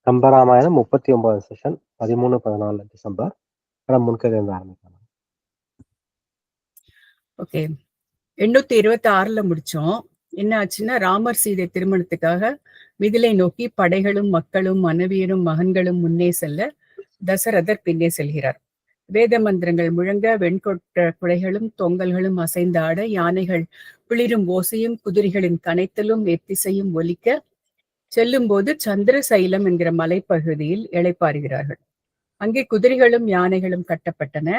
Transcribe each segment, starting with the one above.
Kambaramayanam 39 session 13-14 December. முன்கதை வந்து ஆரம்பிக்கலாம். Okay, 826ல முடிச்சோம். என்ன ஆச்சுன்னா, ராமர் சீதை திருமணத்துக்காக மிதிலை நோக்கி படைகளும் மக்களும் மனைவியரும் மகன்களும் முன்னே செல்ல தசரதர் பின்னே செல்கிறார். வேத மந்திரங்கள் முழங்க, வெண்கொட்ட குடைகளும் தொங்கல்களும் அசைந்தாட, யானைகள் பிளிரும் ஓசையும் குதிரைகளின் கனைத்தலும் எத்திசையும் ஒலிக்க, செல்லும் போது சந்திரசைலம் என்கிற மலைப்பகுதியில் இளைப்பாறுகிறார்கள். அங்கே குதிரைகளும் யானைகளும் கட்டப்பட்டன.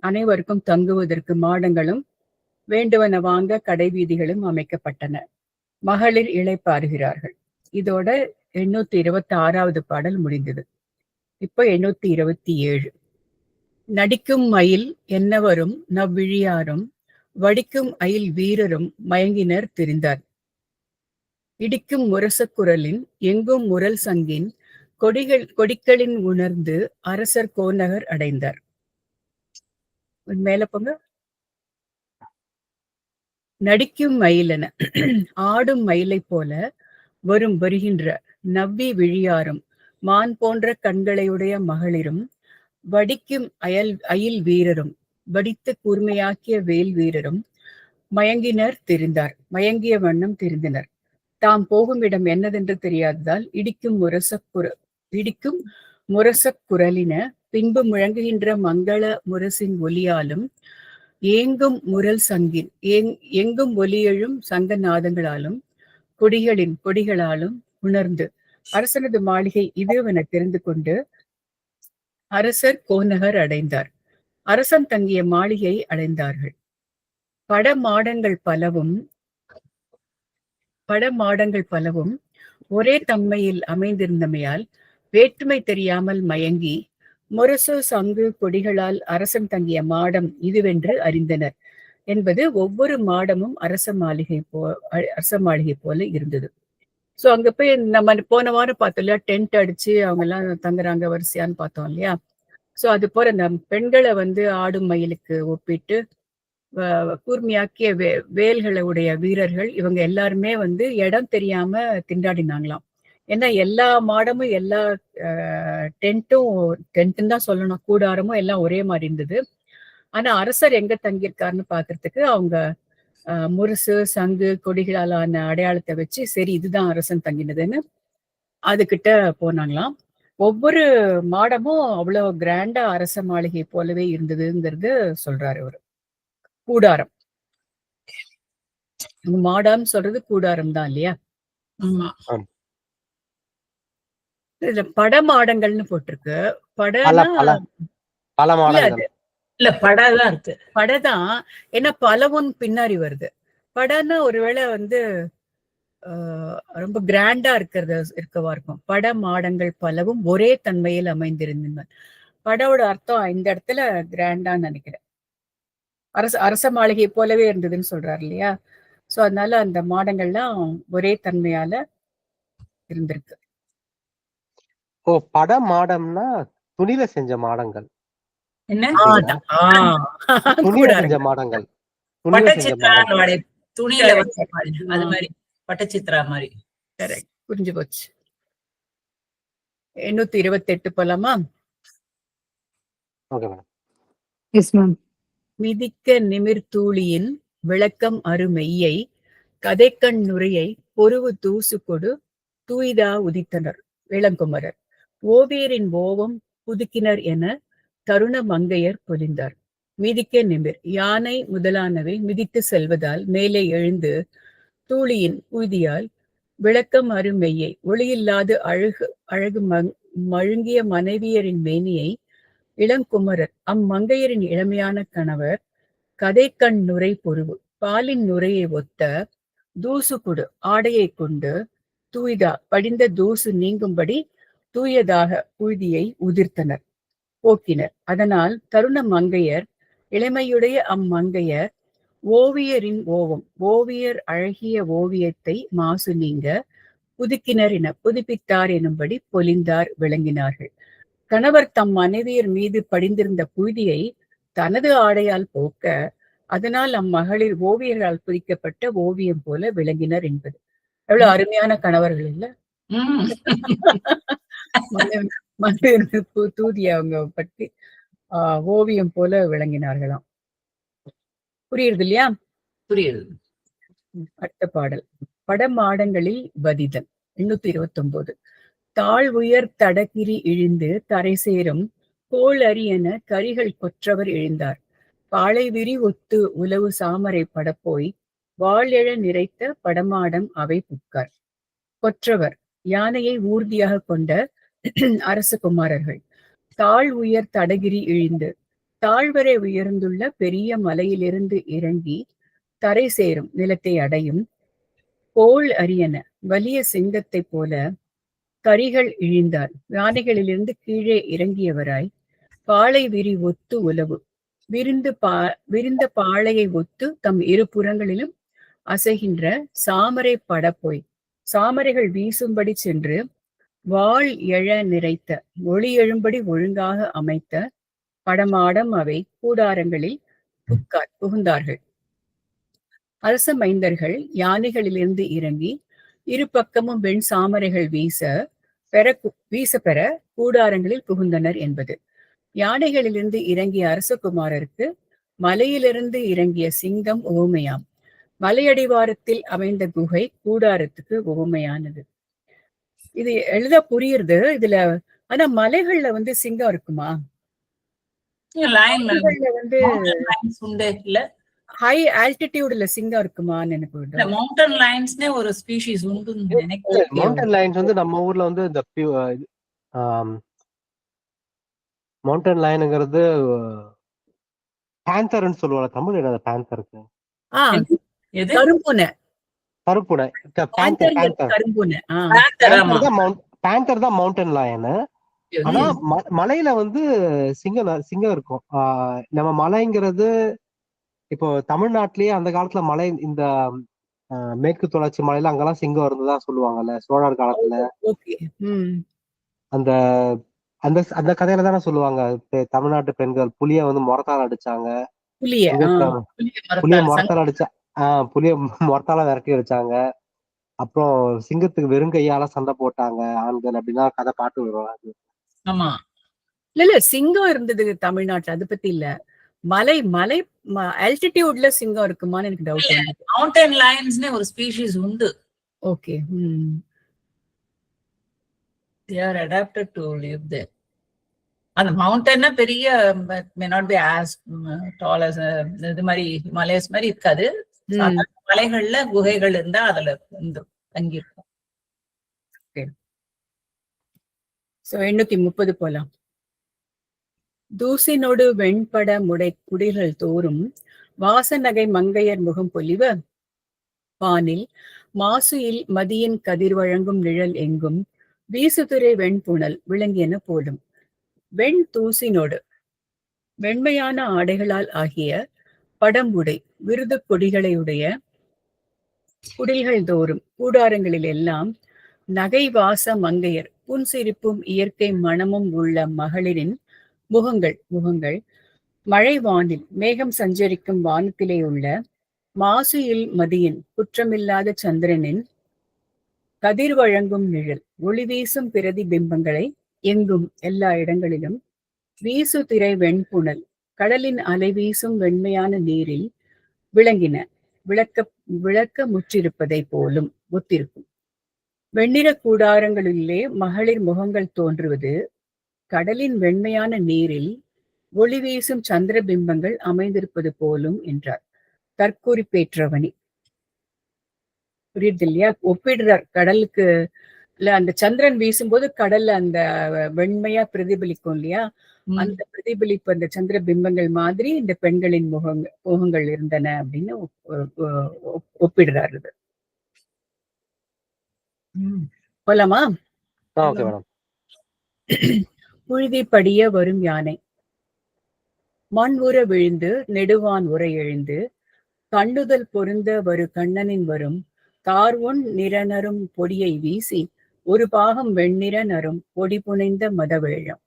அனைவருக்கும் தங்குவதற்கு மாடங்களும் வேண்டுவன வாங்க கடை வீதிகளும் அமைக்கப்பட்டன. மகளிர் இளைப்பாறுகிறார்கள். இதோட 826வது பாடல் முடிந்தது. இப்போ 827. நடிக்கும் மயில் என்னவரும் நவ்விழியாரும் வடிக்கும் அயில் வீரரும் மயங்கினர் திரிந்தார். இடிக்கும் முரசக்குரலின் எங்கும் முரல் சங்கின் கொடிகளின் உணர்ந்து அரசர் கோநகர் அடைந்தார். மேல போங்க. நடிக்கும் மயிலென ஆடும் மயிலை போல வருகின்ற நவ்வி விழியாரும் மான் போன்ற கண்களையுடைய மகளிரும் வடிக்கும் அயில் வீரரும் வடித்து கூர்மையாக்கிய வேல் வீரரும் மயங்கினர் திரிந்தார். மயங்கிய வண்ணம் திரிந்தனர். தாம் போகும் இடம் என்னதென்று தெரியாததால் இடிக்கும் முரசக்குரலின பின்பு முழங்குகின்ற மங்கள முரசின் ஒலியாலும் ஏங்கும் முரல் சங்கின் எங்கும் ஒலியெழும் சங்க நாதங்களாலும் கொடிகளாலும் உணர்ந்து அரசனது மாளிகை இதுவென தெரிந்து கொண்டு அரசர் கோநகர் அடைந்தார். அரசன் தங்கிய மாளிகை அடைந்தார்கள். படமாடங்கள் பலவும் ஒரே தன்மையில் அமைந்திருந்தமையால் வேற்றுமை தெரியாமல் மயங்கி முரசு சங்கு கொடிகளால் அரசன் தங்கிய மாடம் இதுவென்று அறிந்தனர் என்பது. ஒவ்வொரு மாடமும் அரச மாளிகை போல இருந்தது. சோ அங்க போய் நம்ம போன வாரம் பார்த்தோம் இல்லையா, டென்ட் அடிச்சு அவங்க எல்லாம் தங்குறாங்க வரிசையான்னு பார்த்தோம் இல்லையா. சோ அது போல அந்த பெண்களை வந்து ஆடும் மயிலுக்கு ஒப்பிட்டு கூர்மையாக்கிய வேல்களுடைய வீரர்கள் இவங்க எல்லாருமே வந்து இடம் தெரியாம திண்டாடினாங்களாம். ஏன்னா எல்லா மாடமும் எல்லா டென்ட்டும் தான் சொல்லணும், கூடாரமும் எல்லாம் ஒரே மாதிரி இருந்தது. ஆனா அரசர் எங்க தங்கியிருக்காருன்னு பாக்குறதுக்கு அவங்க முரசு சங்கு கொடிகளாலான அடையாளத்தை வச்சு சரி இதுதான் அரசன் தங்கினதுன்னு அதுகிட்ட போனாங்களாம். ஒவ்வொரு மாடமும் அவ்வளவு கிராண்டா அரச மாளிகை போலவே இருந்ததுங்கிறது சொல்றாரு அவரு. கூடாரம், மாடம் சொல்றது கூடாரம் தான் இல்லையா. இதுல படமாடங்கள்னு போட்டிருக்கு. படதான் ஏன்னா பலவும் பின்னாடி வருது. படம்னா ஒருவேளை வந்து ரொம்ப கிராண்டா இருக்கவா இருக்கும். பட மாடங்கள் பலவும் ஒரே தன்மையில் அமைந்திருந்தன. படோட அர்த்தம் இந்த இடத்துல கிராண்டான்னு நினைக்கிறேன். அரச மாளிகை போலவே இருந்ததுன்னு சொல்றாரு இல்லையா. சோ அதனால அந்த மாடங்கள்லாம் ஒரே தன்மையால இருந்திருக்கு. ஓ, பட மாடம்னா துணில செஞ்ச மாடங்கள். என்ன துணில செஞ்ச மாடங்கள், துணியில அது மாதிரி பட்டச்சித்ரா மாதிரி. புரிஞ்சு போச்சு. 828 போலாமா? மிதிக்க நிமிர்தூளியின் விளக்கம் அருமெய்யை கதைக்கண் நுரையை பொருவு தூசு கொடு தூய்தா உதித்தனர் இளங்குமரர். ஓவியரின் ஓவம் புதுக்கினர் என தருண மங்கையர் பொலிந்தார். மிதிக்க நிமிர் யானை முதலானவை மிதித்து செல்வதால் மேலே எழுந்து தூளியின் ஊதியால் விளக்கம் அருமெய்யை ஒளியில்லாது அழகு மழுங்கிய மனைவியரின் மேனியை இளங்குமரர் அம்மங்கையரின் இளமையான கணவர் கதைக்கண் நுரை பொருவு பாலின் நுரையை ஒத்த தூசு கொடு ஆடையை கொண்டு தூய்தா படிந்த தூசு நீங்கும்படி தூயதாக புழுதியை உதிர்த்தனர், போக்கினர். அதனால் தருண மங்கையர் இளமையுடைய அம்மங்கையர் ஓவியரின் ஓவம் ஓவியர் அழகிய ஓவியத்தை மாசு நீங்க புதுக்கினர் என புதுப்பித்தார் எனும்படி பொலிந்தார் விளங்கினார்கள். கணவர் தம் மனைவியர் மீது படிந்திருந்த புழுதியை தனது ஆடையால் போக்க அதனால் அம்மகளிர் ஓவியர்களால் புதிக்கப்பட்ட ஓவியம் போல விளங்கினர் என்பது. எவ்வளவு அருமையான கணவர்கள் இல்ல. மண்ணிலிருந்து தூதி அவங்க பற்றி ஓவியம் போல விளங்கினார்களாம். புரியுது இல்லையா? புரியுது. அடுத்த பாடல். படமாடங்களில் வதிதல் 829. தாழ் உயர் தடகிரி இழிந்து தரை சேரும் கோள் அரியன கரிகள் கொற்றவர் எழுந்தார். பாளை விரி ஒத்து உலவு சாமரை படப்போய் வாழ் எழ நிறைத்த படமாடம் அவை புக்கார். கொற்றவர் யானையை ஊர்தியாக கொண்ட அரசகுமாரர்கள். தாழ் உயர் தடகிரி இழிந்து தாழ்வரை உயர்ந்துள்ள பெரிய மலையிலிருந்து இறங்கி தரை சேரும் நிலத்தை அடையும் கோள் அரியன வலிய சிங்கத்தை போல கரிகள் இழிந்தார். யானைகளிலிருந்து கீழே இறங்கியவராய் பாளை விரி ஒத்து உலவு விரிந்த பாளையை ஒத்து தம் இரு புறங்களிலும் அசைகின்ற சாமரை படப்போய் சாமரைகள் வீசும்படி சென்று வாழ் எழ நிறைத்த ஒளி எழும்படி ஒழுங்காக அமைத்த படமாடம் அவை கூடாரங்களில் புகுந்தார்கள். அரச மைந்தர்கள் யானைகளிலிருந்து இறங்கி இரு பக்கமும் வெண் சாமரைகள் வீச பெற கூடாரங்களில் புகுந்தனர் என்பது. யானைகளிலிருந்து இறங்கிய அரசகுமாரருக்கு மலையிலிருந்து இறங்கிய சிங்கம் உவமையாம். மலையடிவாரத்தில் அமைந்த குகை கூடாரத்துக்கு உவமையானது. இது எழுத புரியுறது இதுல. ஆனா மலைகள்ல சிங்கம் இருக்குமா? ஹை ஆல்டிடியூட்ல சிங்கம் இருக்குமான்னு எனக்கு மவுண்டன் லைன்ஸ்னே ஒரு ஸ்பீஷீஸ் உண்டு. மவுண்டன் லைன்ஸ் நம்ம ஊர்ல இந்த மவுண்டன் லைனுங்கிறது பேந்தர்னு சொல்லுவாங்க. தமிழ் என்ன பேந்தருக்கு? கரும்புனை. கரும்புனை. பேந்தர் தான் மவுண்டன் லயன். ஆனா மலையில சிங்கம் இருக்கும். நம்ம மலைங்கிறது இப்போ தமிழ்நாட்டிலேயே அந்த காலத்துல மலை இந்த மேற்கு தொடர்ச்சி மலையில அங்கெல்லாம் சிங்கம் இருந்ததா சொல்லுவாங்கல்ல சோழர் காலத்துல. அந்த அந்த அந்த கதையில தானே சொல்லுவாங்க தமிழ்நாட்டு பெண்கள் புலிய முறத்தால அடிச்சாங்க. புலிய முறத்தால அடிச்சா புலிய முறத்தால விரட்டி அடிச்சாங்க. அப்புறம் சிங்கத்துக்கு வெறுங்கையால சண்டை போட்டாங்க ஆண்கள் அப்படின்னா கதை பாட்டு வருவாங்க. ஆமா இல்ல சிங்கம் இருந்தது தமிழ்நாட்டுல, அது பத்தி இல்ல. மலை மலை ஆல்டிடியூட்ல சிங்கம் இருக்குமான்னு எனக்கு டவுட். மவுண்டன் லயன்ஸ்னே ஒரு ஸ்பீஷீஸ் உண்டு. Okay. they are adapted to live there. அந்த மவுண்டன்னா பெரிய may not be as tall as இது மாதிரி மலைஸ் மாதிரி இருக்காது. மலைகள்ல குகைகள் இருந்தா அதுல தங்கி இருக்கும். சோ 830 போலாம். தூசினோடு வெண்பட முடை குடில்கள் தோறும் வாசநகை மங்கையர் முகம் பொலிவ வானில் மாசுயில் மதியின் கதிர் வழங்கும் நிழல் எங்கும் வீசுதுறை வெண்புணல் விளங்கியன போலும். வெண் தூசினோடு வெண்மையான ஆடைகளால் ஆகிய படம்புடை விருது கொடிகளையுடைய குடில்கள் தோறும் கூடாரங்களில் எல்லாம் நகை வாச மங்கையர் புன்சிரிப்பும் இயற்கை மனமும் உள்ள மகளிரின் முகங்கள் மழை வானில் மேகம் சஞ்சரிக்கும் வானத்திலே உள்ள மாசுயில் மதியின் குற்றமில்லாத சந்திரனின் கதிர் வழங்கும் நிழல் ஒளி வீசும் பிரதிபிம்பங்களை எங்கும் எல்லா இடங்களிலும் வீசு திரை வெண்புணல் கடலின் அலை வீசும் வெண்மையான நீரில் விளங்கின விளக்க முற்றிருப்பதை போலும் ஒத்திருக்கும். வெண்ணிற கூடாரங்களிலே மகளிர் முகங்கள் தோன்றுவது கடலின் வெண்மையான நீரில் ஒளி வீசும் சந்திர பிம்பங்கள் அமைந்திருப்பது போலும் என்றார். தற்குறிப்பேற்றவனி. புரியுது இல்லையா? ஒப்பிடுறார் கடலுக்கு இல்ல, அந்த சந்திரன் வீசும்போது கடல்ல அந்த வெண்மையா பிரதிபலிக்கும் இல்லையா, அந்த பிரதிபலிப்பு அந்த சந்திர பிம்பங்கள் மாதிரி இந்த பெண்களின் முகங்கள் இருந்தன அப்படின்னு ஒப்பிடுறாரு. போலாமா? புழுதி படிய வரும் யானை மண் உற விழுந்து நெடுவான் உரை எழுந்து கண்ணுதல் பொருந்த வரு கண்ணனின் வரும் தார்வொன் நிறனரும் பொடியை வீசி ஒரு பாகம் வெண்ணிற நரும் பொடி புனைந்த மதவேழம்.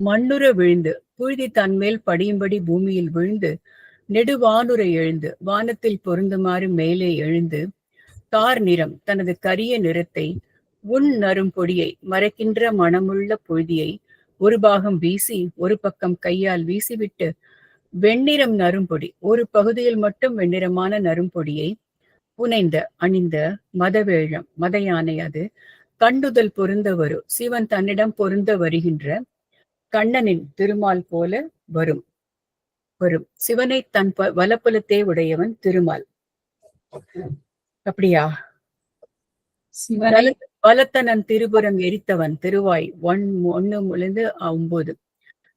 மண்ணுற விழுந்து புழுதி தன்மேல் படியும்படி பூமியில் விழுந்து நெடுவானுரை எழுந்து வானத்தில் பொருந்துமாறு மேலே எழுந்து தார் நிறம் தனது கரிய நிறத்தை உன் நறும்பொடியை மறைக்கின்ற மனமுள்ள பொய்தியை ஒரு பாகம் வீசி ஒரு பக்கம் கையால் வீசிவிட்டு வெண்ணிறம் நறும்பொடி ஒரு பகுதியில் மட்டும் வெண்ணிறமான நறும்பொடியை புனைந்த அணிந்த மதவேழம் மத யானை அது கண்டுதல் பொருந்த வரும் சிவன் தன்னிடம் பொருந்த வருகின்ற கண்ணனின் திருமால் போல வரும் சிவனை தன் வலப்புலத்தே உடையவன் திருமால். அப்படியா? பலத்தனன் திருபுறம் எரித்தவன் திருவாய் 1-9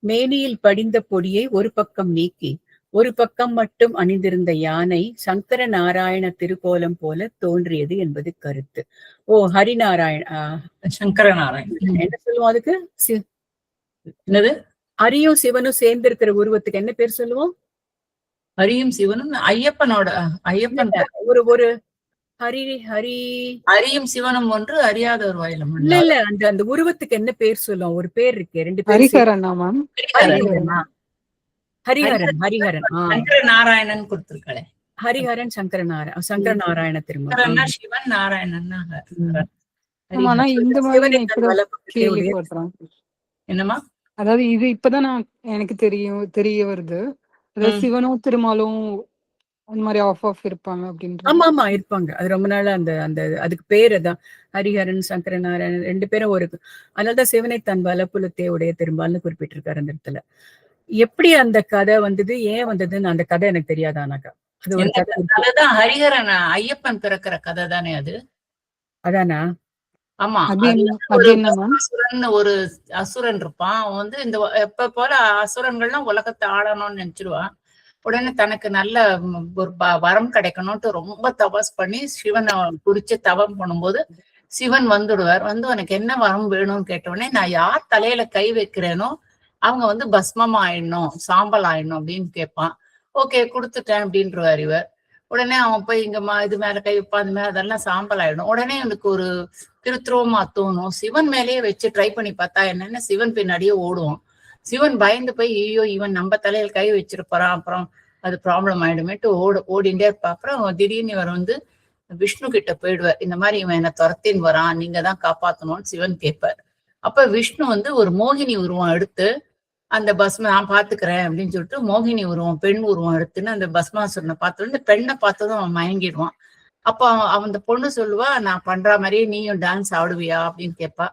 மேனியில் படிந்த பொடியை ஒரு பக்கம் நீக்கி ஒரு பக்கம் மட்டும் அணிந்திருந்த யானை சங்கர நாராயண திருக்கோலம் போல தோன்றியது என்பது கருத்து. ஓ, ஹரிநாராயண சங்கர நாராயணன் என்ன சொல்லுவோம் அதுக்கு? என்னது? ஹரியும் சிவனும் சேர்ந்திருக்கிற உருவத்துக்கு என்ன பேர் சொல்லுவோம்? ஹரியும் சிவனும் ஐயப்பனோட ஐயப்பன் ஒரு ஹரி ஹரியும் சிவனும் ஒன்று அறியாத ஒரு வாயிலம். இல்ல அந்த உருவத்துக்கு என்ன பேர் சொல்லுவோம்? ஒரு பேர் இருக்கு, 2 பேர். ஹரிஹரன் சங்கர நாராயணன் கொடுத்திருக்காளே. ஹரிஹரன் சங்கர நாராயண திருமால். சிவன் நாராயணன். என்னமா? அதாவது இது இப்பதான் எனக்கு தெரிய வருது. சிவனும் திருமாலும் அந்த மாதிரி ஆஃப் இருப்பாங்க அப்படின்னு. ஆமா இருப்பாங்க. அது ரொம்ப நாள் அந்த அதுக்கு பேரு தான் ஹரிஹரன் சங்கர நாராயணன் 2 பேரும் ஒரு. அதனாலதான் சிவனை தன் வலப்புலத்தே உடைய திருமால்னு குறிப்பிட்டிருக்காரு அந்த இடத்துல. எப்படி அந்த கதை வந்தது, ஏன் வந்ததுன்னு அந்த கதை எனக்கு தெரியாதானாக்கா. அது ஒரு கதை. அதுதான் ஹரிஹரன் ஐயப்பன் பிறக்கிற கதை தானே அது? அதானா? ஆமா. ஒரு அசுரன் இருப்பான். அவன் வந்து இந்த எப்ப போல அசுரன்கள்லாம் உலகத்தை ஆளணும்னு நினைச்சிருவான். உடனே தனக்கு நல்ல ஒரு வரம் கிடைக்கணும்ட்டு ரொம்ப தபஸ் பண்ணி சிவனை குறிச்சு தவம் பண்ணும்போது சிவன் வந்துடுவார். வந்து உனக்கு என்ன வரம் வேணும்னு கேட்டவுடனே நான் யார் தலையில கை வைக்கிறேனோ அவங்க வந்து பஸ்மம் ஆயிடணும், சாம்பல் ஆயிடணும் அப்படின்னு கேட்பான். ஓகே கொடுத்துட்டேன் அப்படின்றவார் இவர். உடனே அவன் போய் இங்க இது மேல கை வைப்பான், அது மேல அதெல்லாம் சாம்பல் ஆயிடும். உடனே எனக்கு ஒரு திருத்துவமா தோணும். சிவன் மேலேயே வச்சு ட்ரை பண்ணி பார்த்தா என்னன்னு சிவன் பின்னாடியே ஓடுவான். சிவன் பயந்து போய் ஐயோ இவன் நம்ம தலையில கை வச்சிருப்பான், அப்புறம் அது ப்ராப்ளம் ஆயிடுமேட்டு ஓடிண்டே இருப்பா. அப்புறம் திடீர்னு இவர் வந்து விஷ்ணு கிட்ட போயிடுவார். இந்த மாதிரி இவன் என்ன துரத்தின்னு வரான், நீங்க தான் காப்பாத்தணும்னு சிவன் கேட்பார். அப்ப விஷ்ணு வந்து ஒரு மோகினி உருவம் எடுத்து அந்த பஸ்ம நான் பாத்துக்கிறேன் அப்படின்னு சொல்லிட்டு மோகினி உருவம் பெண் உருவம் எடுத்துன்னு அந்த பஸ்மாசுரனை பார்த்து இந்த பெண்ணை பார்த்ததும் அவன் மயங்கிடுவான். அப்ப அவன் அந்த பொண்ணு சொல்லுவா, நான் பண்ற மாதிரியே நீயும் டான்ஸ் ஆடுவியா அப்படின்னு கேட்பா.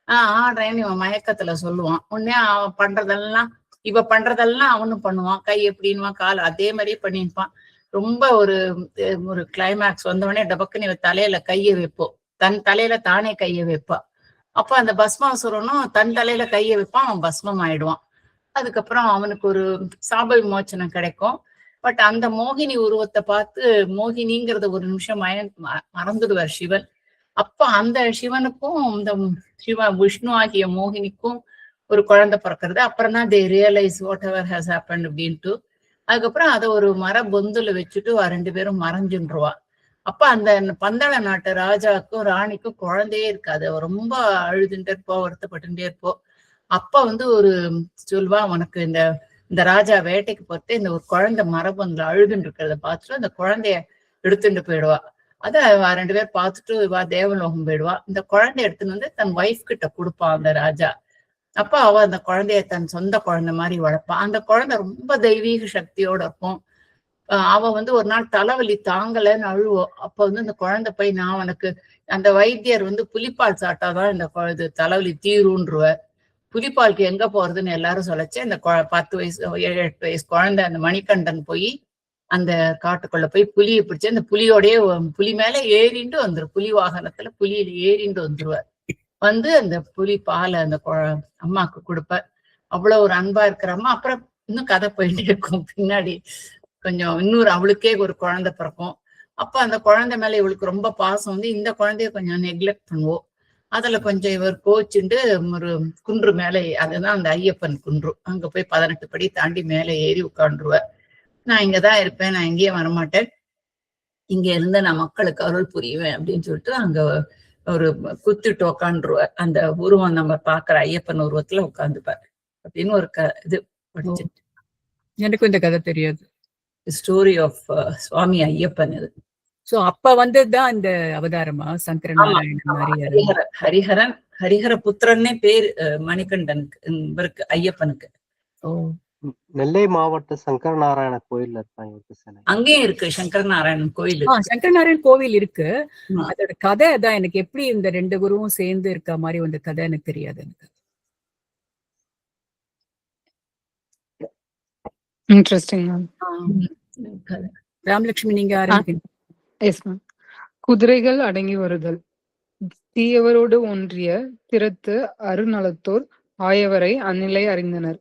ஆடுறேன்னு இவன் மயக்கத்துல சொல்லுவான். உடனே அவன் இவ பண்றதெல்லாம் அவனும் பண்ணுவான். கை எப்படின்வான், கால் அதே மாதிரியே பண்ணிருப்பான். ரொம்ப ஒரு கிளைமேக்ஸ் வந்தவொடனே டபக்குன்னு இவ தலையில கையை வைப்போம். தன் தலையில தானே கையை வைப்பா. அப்ப அந்த பஸ்மாசுரனும் தன் தலையில கையை வைப்பான், அவன் பஸ்மம் ஆயிடுவான். அதுக்கப்புறம் அவனுக்கு ஒரு சாப விமோச்சனம் கிடைக்கும். பட் அந்த மோகினி உருவத்தை பார்த்து மோகினிங்கிறத ஒரு நிமிஷம் மறந்துடுவார் சிவன். அப்ப அந்த சிவனுக்கும் இந்த விஷ்ணு ஆகிய மோகினிக்கும் ஒரு குழந்தை பிறக்கிறது. அப்புறம் தான் தே realise what ever has happen அப்படின்ட்டு. அதுக்கப்புறம் அதை ஒரு பொந்துல வச்சுட்டு 2 பேரும் மறைஞ்சுருவா. அப்ப அந்த பந்தள நாட்டு ராஜாவுக்கும் ராணிக்கும் குழந்தையே இருக்காது. ரொம்ப அழுதுண்டே இருப்போம், வருத்தப்பட்டுட்டே இருப்போம். அப்ப வந்து ஒரு சொல்வா, உனக்கு இந்த ராஜா வேட்டைக்கு போட்டு இந்த ஒரு குழந்தை மரபந்துல அழுதுன்னு இருக்கிறத பார்த்துட்டு அந்த குழந்தைய எடுத்துட்டு போயிடுவா. அத 2 பேர் பார்த்துட்டு இவா தேவலோகம் போயிடுவா. இந்த குழந்தைய எடுத்துன்னு வந்து தன் ஒய்ஃப் கிட்ட கொடுப்பான் அந்த ராஜா. அப்ப அவ அந்த குழந்தைய தன் சொந்த குழந்தை மாதிரி வளர்ப்பான். அந்த குழந்தை ரொம்ப தெய்வீக சக்தியோட இருக்கும். அவ வந்து ஒரு நாள் தலைவலி தாங்கலைன்னு அழுவோம். அப்ப வந்து அந்த குழந்தை போய் நான் உனக்கு அந்த வைத்தியர் வந்து புலிப்பால் சாட்டாதான் இந்த தலைவலி தீருன்றுவார். புலிப்பாலுக்கு எங்க போறதுன்னு எல்லாரும் சொல்லச்சு. இந்த 10 வயசு 7-8 வயசு குழந்தை அந்த மணிகண்டன் போய் அந்த காட்டுக்குள்ள போய் புலியை பிடிச்சு அந்த புலியோடய புலி மேல ஏறிண்டு வந்துரு, புலி வாகனத்துல புலியில ஏறிண்டு வந்துருவார். வந்து அந்த புலி பாலை அந்த அம்மாக்கு கொடுப்பார். அவ்வளவு ஒரு அன்பா இருக்கிற அம்மா. அப்புறம் இன்னும் கதை போயிட்டே இருக்கும். பின்னாடி கொஞ்சம் இன்னொரு அவளுக்கே ஒரு குழந்தை பிறக்கும். அப்ப அந்த குழந்தை மேல இவளுக்கு ரொம்ப பாசம் வந்து இந்த குழந்தைய கொஞ்சம் நெக்லெக்ட் பண்ணுவோம். அதுல கொஞ்சம் இவர் கோச்சுண்டு ஒரு குன்று மேல, அதுதான் அந்த ஐயப்பன் குன்று, அங்க போய் 18 படி தாண்டி மேல ஏறி உட்காந்துருவார். நான் இங்கதான் இருப்பேன், நான் எங்கேயே வரமாட்டேன், இங்க இருந்து நான் மக்களுக்கு அருள் புரிவேன் அப்படின்னு சொல்லிட்டு அங்க ஒரு குத்திட்டு உக்காந்துருவார். அந்த உருவம் நம்ம பாக்குற ஐயப்பன் உருவத்துல உட்காந்துப்பார் அப்படின்னு ஒரு இது படிச்சுட்டு. எனக்கும் இந்த கதை தெரியாது. ஸ்டோரி ஆஃப் சுவாமி ஐயப்பன் இது. சோ அப்ப வந்ததுதான் இந்த அவதாரமா சங்கர ஆமா நாராயணன் ஆமா மாதிரி ஹரிஹர புத்திரன்னே பேரு மணிகண்டனுக்கு, இவருக்கு ஐயப்பனுக்கு. ஓ நெல்லை மாவட்ட சங்கர நாராயண கோயில்ல இருக்காங்க இவருக்கு சிலை. அங்கேயும் இருக்கு சங்கர நாராயணன் கோயில். சங்கர நாராயண் கோவில் இருக்கு. ஆமா. அதோட கதை தான் எனக்கு எப்படி இந்த 2 குருவும் சேர்ந்து இருக்க மாதிரி வந்த கதை எனக்கு தெரியாது. எனக்கு இன்ட்ரெஸ்டிங் மேம். ராமலட்சுமி நீங்க ஆரம்பிக்கணும். Yes ma'am. குதிரைகள் அடங்கி வருதல். தீயவரோடு ஒன்றிய திறத்து அருநலத்தோர் ஆயவரை அந்நிலை அறிந்தனர்.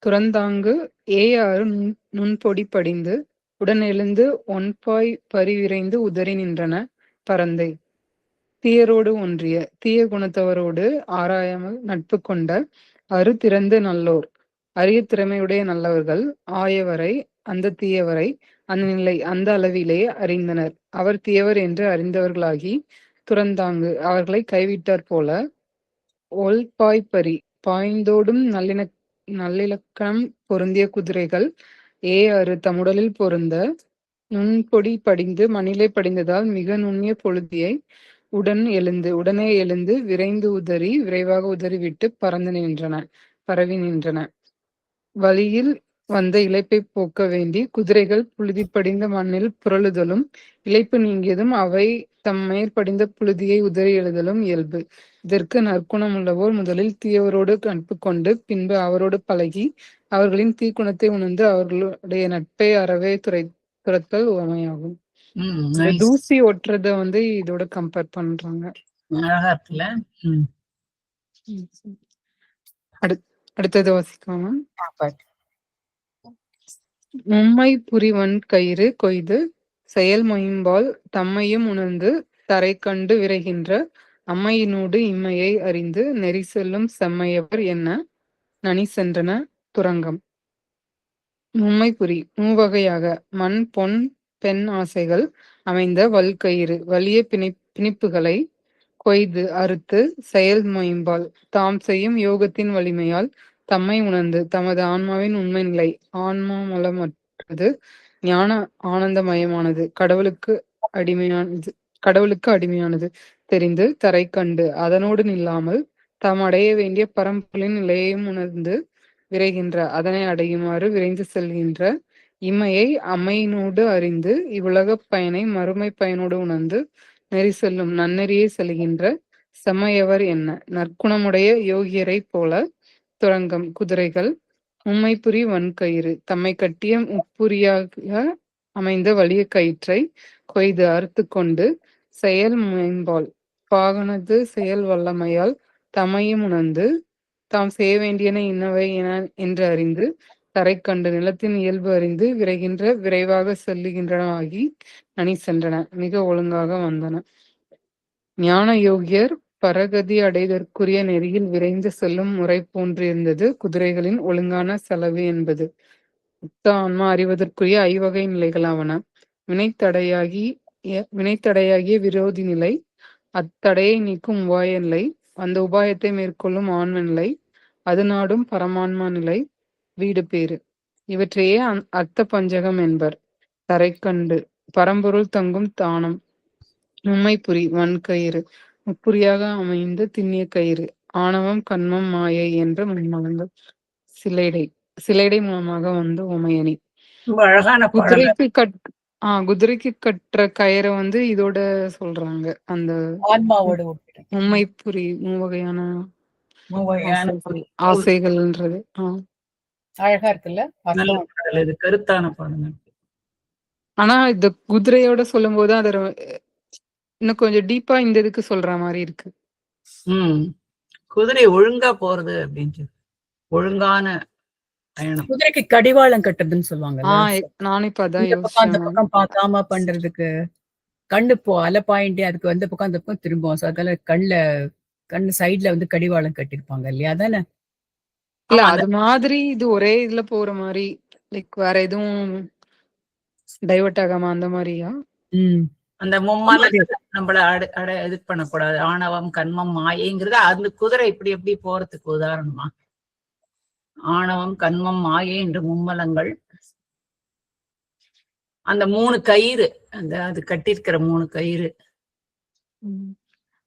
துறந்தாங்கு ஏயாறு நுண்பொடி படிந்து உடனெழுந்து ஒன்பாய் பரிவிரைந்து உதறி நின்றன பரந்தை. தீயரோடு ஒன்றிய தீய குணத்தவரோடு ஆராயாமல் நட்பு கொண்ட அரு திறந்து நல்லோர் அரிய திறமையுடைய நல்லவர்கள் ஆயவரை அந்த தீயவரை அந்த நிலை அந்த அளவிலே அறிந்தனர். அவர் தீயவர் என்று அறிந்தவர்களாகி துறந்தாங்கு அவர்களை கைவிட்டார் போல ஒல்பாய்ப்பரி பாய்ந்தோடும் நல்லிலக்கணம் பொருந்திய குதிரைகள் அரு தம்முடலில் பொருந்த நுண்பொடி படிந்து மணிலை படிந்ததால் மிக நுண்ணிய பொழுதியை உடனே எழுந்து விரைந்து உதறி விரைவாக உதறிவிட்டு பரவி நின்றன. வழியில் வந்த இளைப்பை போக்க வேண்டி குதிரைகள் புழுதி படிந்த மண்ணில் புரளுதலும் இளைப்பு நீங்கியதும் அவை தம் மேற்படிந்த புழுதியை உதறி எழுதலும் இயல்பு. இதற்கு நற்குணம் உள்ளவோர் முதலில் தீயவரோடு நட்பு கொண்டு பின்பு அவரோடு பழகி அவர்களின் தீக்குணத்தை உணர்ந்து அவர்களுடைய நட்பை அறவே துரத்தல் உவமையாகும். தூசி ஒட்டுறத இதோட கம்பேர் பண்றாங்க. அழகா இருக்குல்ல. அடுத்தது வாசிக்கலாமா? மும்மை புரிவன் கயிறு கொய்து செயல் மொயம்பால் தம்மையும் உணர்ந்து தரை கண்டு விரைகின்ற அம்மையினோடு இம்மையை அறிந்து நெறி செல்லும் செம்மையவர் என்ன நனி சென்றன துரங்கம். மும்மைப்புரி மூவகையாக மண் பொன் பெண் ஆசைகள் அமைந்த வல்கயிறு வலிய பிணிப்புகளை கொய்து அறுத்து செயல் மொயம்பால் தாம் செய்யும் யோகத்தின் வலிமையால் தம்மை உணர்ந்து தமது ஆன்மாவின் உண்மை நிலை ஆன்மாமலமற்றது ஞான ஆனந்தமயமானது கடவுளுக்கு அடிமையானது தெரிந்து தரை கண்டு அதனோடு நில்லாமல் தாம் அடைய வேண்டிய பரம்பொருளின் நிலையையும் உணர்ந்து விரைகின்ற அதனை அடையுமாறு விரைந்து செல்கின்ற இம்மையை அம்மையினோடு அறிந்து இவ்வுலகப் பயனை மறுமை பயனோடு உணர்ந்து நெறி செல்லும் நன்னெறியை செல்கின்ற செம்மையவர் என்ன நற்குணமுடைய யோகியரை போல துரங்கம் குதிரைகள் உம்மைப்புரி வன்கயிறு தம்மை கட்டிய முப்புரியாக அமைந்த வலிய கயிற்றை கொய்து அறுத்து கொண்டு செயல் மேம்பால் பாகனது செயல் வல்லமையால் தம்மையும் உணர்ந்து தாம் செய்ய வேண்டியன இன்னவை என்று அறிந்து தரை கண்டு நிலத்தின் இயல்பு அறிந்து விரைகின்ற விரைவாக செல்லுகின்றனவாகி நனி சென்றன மிக ஒழுங்காக வந்தன. ஞான யோகியர் பரகதி அடைதற்குரிய நெறியில் விரைந்து செல்லும் முறை போன்றிருந்தது குதிரைகளின் ஒழுங்கான செலவு என்பது. முக்த ஆன்மா அறிவதற்குரிய ஐவகை நிலைகளாவன. வினைத்தடையாகிய விரோதி நிலை, அத்தடையை நீக்கும் உபாய நிலை, அந்த உபாயத்தை மேற்கொள்ளும் ஆன்ம நிலை, அது நாடும் பரமான்மா நிலை, வீடு பேறு. இவற்றையே அர்த்த பஞ்சகம் என்பர். தரை கண்டு பரம்பொருள் தங்கும் தானம். உம்மைப்புரி வன்கயிறு முப்புரியாக அமைந்த திண்ணிய கயிறு. ஆணவம் கண்மம் மாயை என்ற முன்மலங்கள். சிலைடை மூலமாக வந்த உமையணி. அழகான குதிரைக்கு கட்டுற கயிறை இதோட சொல்றாங்க. அந்த ஆன்மாவோட உம்மைப்புரி மூவகையான ஆசைகள்ன்றது அழகா இருக்குல்ல. இது கருத்தான பாடங்கள். ஆனா இந்த குதிரையோட சொல்லும் போது அத இன்னும் கொஞ்சம் டீப்பா இந்த இதுக்கு சொல்ற மாதிரி இருக்கு. குதிரை ஒழுங்கா போறது அப்படின்னு ஒழுங்கான பயணம். குதிரைக்கு கடிவாளம் கட்டுறதுன்னு சொல்லுவாங்க. நானும் இப்ப அதான் அந்த பக்கம் பார்க்காம பண்றதுக்கு கண்ணு அலை பாயிண்டே அதுக்கு அந்த பக்கம் அந்த பக்கம் திரும்பும். அதனால கண்ணு சைட்ல கடிவாளம் கட்டிருப்பாங்க இல்லையா? அதானே? இல்ல அது மாதிரி இது ஒரே இதுல போற மாதிரி லைக் வேற எதுவும் டைவர்ட் ஆகாம அந்த மாதிரியா? அந்த மும்மலம் நம்மள இது பண்ணக்கூடாது. ஆணவம் கண்மம் மாயைங்கிறது அந்த குதிரை இப்படி எப்படி போறதுக்கு உதாரணமா? ஆணவம் கண்மம் மாயை என்ற மும்மலங்கள் அந்த 3 கயிறு அது கட்டிருக்கிற 3 கயிறு.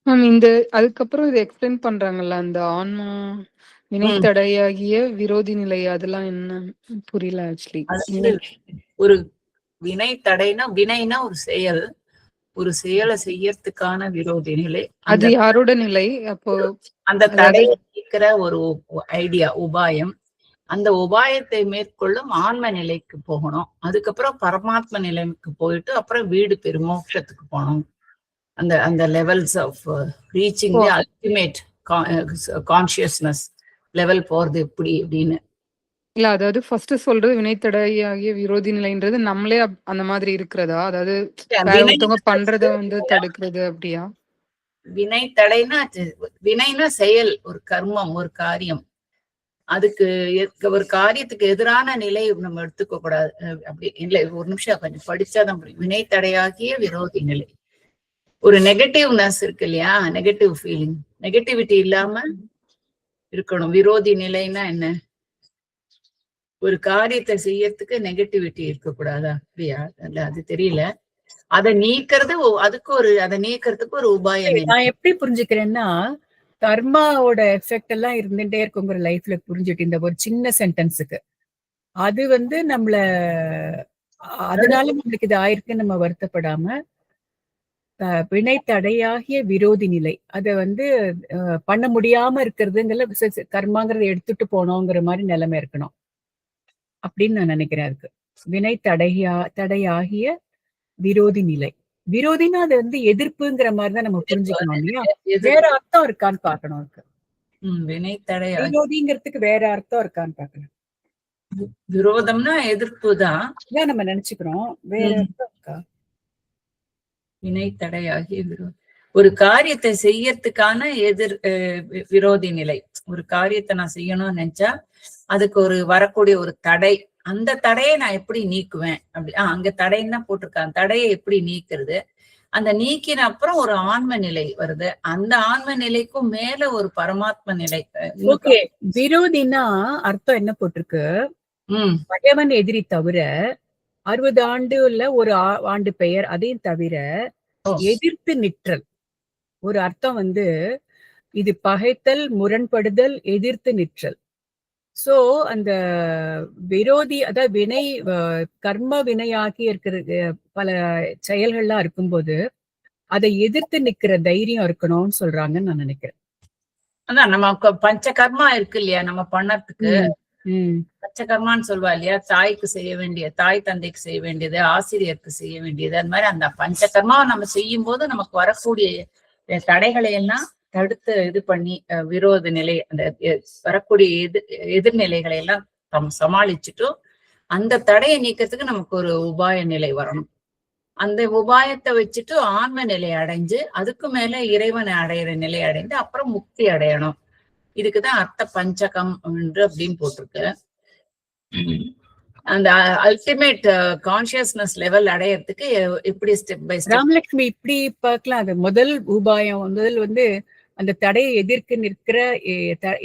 மேம் இந்த அதுக்கப்புறம் இதை எக்ஸ்பிளைன் பண்றாங்கல்ல, அந்த ஆன்மா வினைத்தடையாகிய விரோதி நிலை, அதெல்லாம் என்ன புரியல ஆக்சுவலி. அது ஒரு வினை தடைனா, வினைனா ஒரு செயல், ஒரு செயலை செய்யறதுக்கான விரோதி நிலை. அது யாரோட நிலை? அப்போ அந்த தடையை நீக்கிற ஒரு ஐடியா, உபாயம். அந்த உபாயத்தை மேற்கொள்ளும் ஆன்ம நிலைக்கு போகணும். அதுக்கப்புறம் பரமாத்ம நிலைக்கு போயிட்டு அப்புறம் வீடு பெருமோட்சத்துக்கு போகணும். அந்த levels of reaching the ultimate consciousness level போறது எப்படி அப்படின்னு. இல்ல, அதாவது ஃபர்ஸ்ட் சொல்றது வினைத்தடையாகிய விரோதி நிலைன்றது நம்மளே அந்த மாதிரி இருக்கிறதா? அதாவது வேற ஒருத்தவங்க பண்றத வந்து தடுக்கிறது அப்படியா? வினை தடைனா வினைனா செயல், ஒரு கர்மம், ஒரு காரியம். அதுக்கு ஒரு காரியத்துக்கு எதிரான நிலை நம்ம எடுத்துக்க கூடாது. அப்படி இல்லை, ஒரு நிமிஷம் கொஞ்சம் படிச்சாதான் புரியும். வினை தடையாகிய விரோதி நிலை. ஒரு நெகட்டிவ்னஸ் இருக்கு இல்லையா, நெகட்டிவ் ஃபீலிங், நெகட்டிவிட்டி இல்லாம இருக்கணும். விரோதி நிலைன்னா என்ன? ஒரு காரியத்தை செய்யறதுக்கு நெகட்டிவிட்டி இருக்கக்கூடாதா? அப்படியா? இல்ல, அது தெரியல. அதை நீக்கிறது, அதை நீக்கிறதுக்கு ஒரு உபாயம். நான் எப்படி புரிஞ்சுக்கிறேன்னா, கர்மாவோட எஃபெக்ட் எல்லாம் இருந்துட்டே இருக்குங்கிற லைஃப்ல புரிஞ்சுட்டு இந்த ஒரு சின்ன சென்டென்ஸுக்கு அது வந்து நம்மள, அதனால நம்மளுக்கு இது ஆயிருக்குன்னு நம்ம வருத்தப்படாம, வினை தடையாகிய விரோதி நிலை, அதை வந்து பண்ண முடியாம இருக்கிறதுங்கிற கர்மாங்கிறத எடுத்துட்டு போனோங்கிற மாதிரி நிலைமை இருக்கணும் அப்படின்னு நான் நினைக்கிறேன். அதுக்கு வினை தடையாகிய விரோதி நிலை. விரோதினா அது வந்து எதிர்ப்புங்கிற மாதிரிதான் நம்ம புரிஞ்சுக்கணும் இல்லையா? வேற அர்த்தம் இருக்கான்னு பாக்கணும். இருக்கு வினை தடை விரோதிங்கிறதுக்கு வேற அர்த்தம் இருக்கான்னு பாக்கணும். விரோதம்னா எதிர்ப்பு தான் நம்ம நினைச்சுக்கிறோம். வேற அர்த்தம் இருக்கா? வினை தடையாகிய விரோதி, ஒரு காரியத்தை செய்யறதுக்கான விரோதி நிலை. ஒரு காரியத்தை நான் செய்யணும்னு நினைச்சா அதுக்கு ஒரு வரக்கூடிய ஒரு தடை. அந்த தடையை நான் எப்படி நீக்குவேன்? அப்படி அங்க தடைன்னு தான் போட்டிருக்காங்க. தடையை எப்படி நீக்கிறது? அந்த நீக்கின அப்புறம் ஒரு ஆன்ம நிலை வருது. அந்த ஆன்ம நிலைக்கும் மேல ஒரு பரமாத்ம நிலை. ஓகே, விரோதினா அர்த்தம் என்ன போட்டிருக்கு? பகைவன் எதிரி தவிர 60 ஆண்டுல ஒரு ஆண்டு பெயர், அதையும் தவிர எதிர்த்து நிற்றல். ஒரு அர்த்தம் வந்து இது பகைத்தல், முரண்படுதல், எதிர்த்து நிற்றல். சோ அந்த விரோதி, அதாவது வினை, கர்ம வினையாகி இருக்கிற பல செயல்கள்லாம் இருக்கும்போது அதை எதிர்த்து நிக்கிற தைரியம் இருக்கணும்னு சொல்றாங்கன்னு நான் நினைக்கிறேன். அதான் நம்ம பஞ்ச கர்மா இருக்கு இல்லையா நம்ம பண்ணறதுக்கு. பஞ்சகர்மான்னு சொல்வா இல்லையா, தாய்க்கு செய்ய வேண்டிய, தாய் தந்தைக்கு செய்ய வேண்டியது, ஆசிரியருக்கு செய்ய வேண்டியது. அது மாதிரி அந்த பஞ்சகர்மாவை நம்ம செய்யும் போது நமக்கு வரக்கூடிய தடைகளை எல்லாம் தடுத்து இது பண்ணி விரோத நிலை, அந்த வரக்கூடிய எதிர்நிலைகளை எல்லாம் சமாளிச்சுட்டு அந்த தடையை நீக்கிறதுக்கு நமக்கு ஒரு உபாய நிலை வரணும். அந்த உபாயத்தை வச்சுட்டு ஆன்ம நிலை அடைஞ்சு அதுக்கு மேல இறைவனை அடையிற நிலை அடைந்து அப்புறம் முக்தி அடையணும். இதுக்குதான் அர்த்த பஞ்சகம் என்று அப்படின்னு போட்டிருக்கு. அந்த அல்டிமேட் கான்சியஸ்னஸ் லெவல் அடையறதுக்கு எப்படி ஸ்டெப் பை ஸ்டெப். ராமலட்சுமி இப்படி பார்க்கலாம். அது முதல் உபாயம் வந்து அந்த தடையை எதிர்த்து நிற்கிற,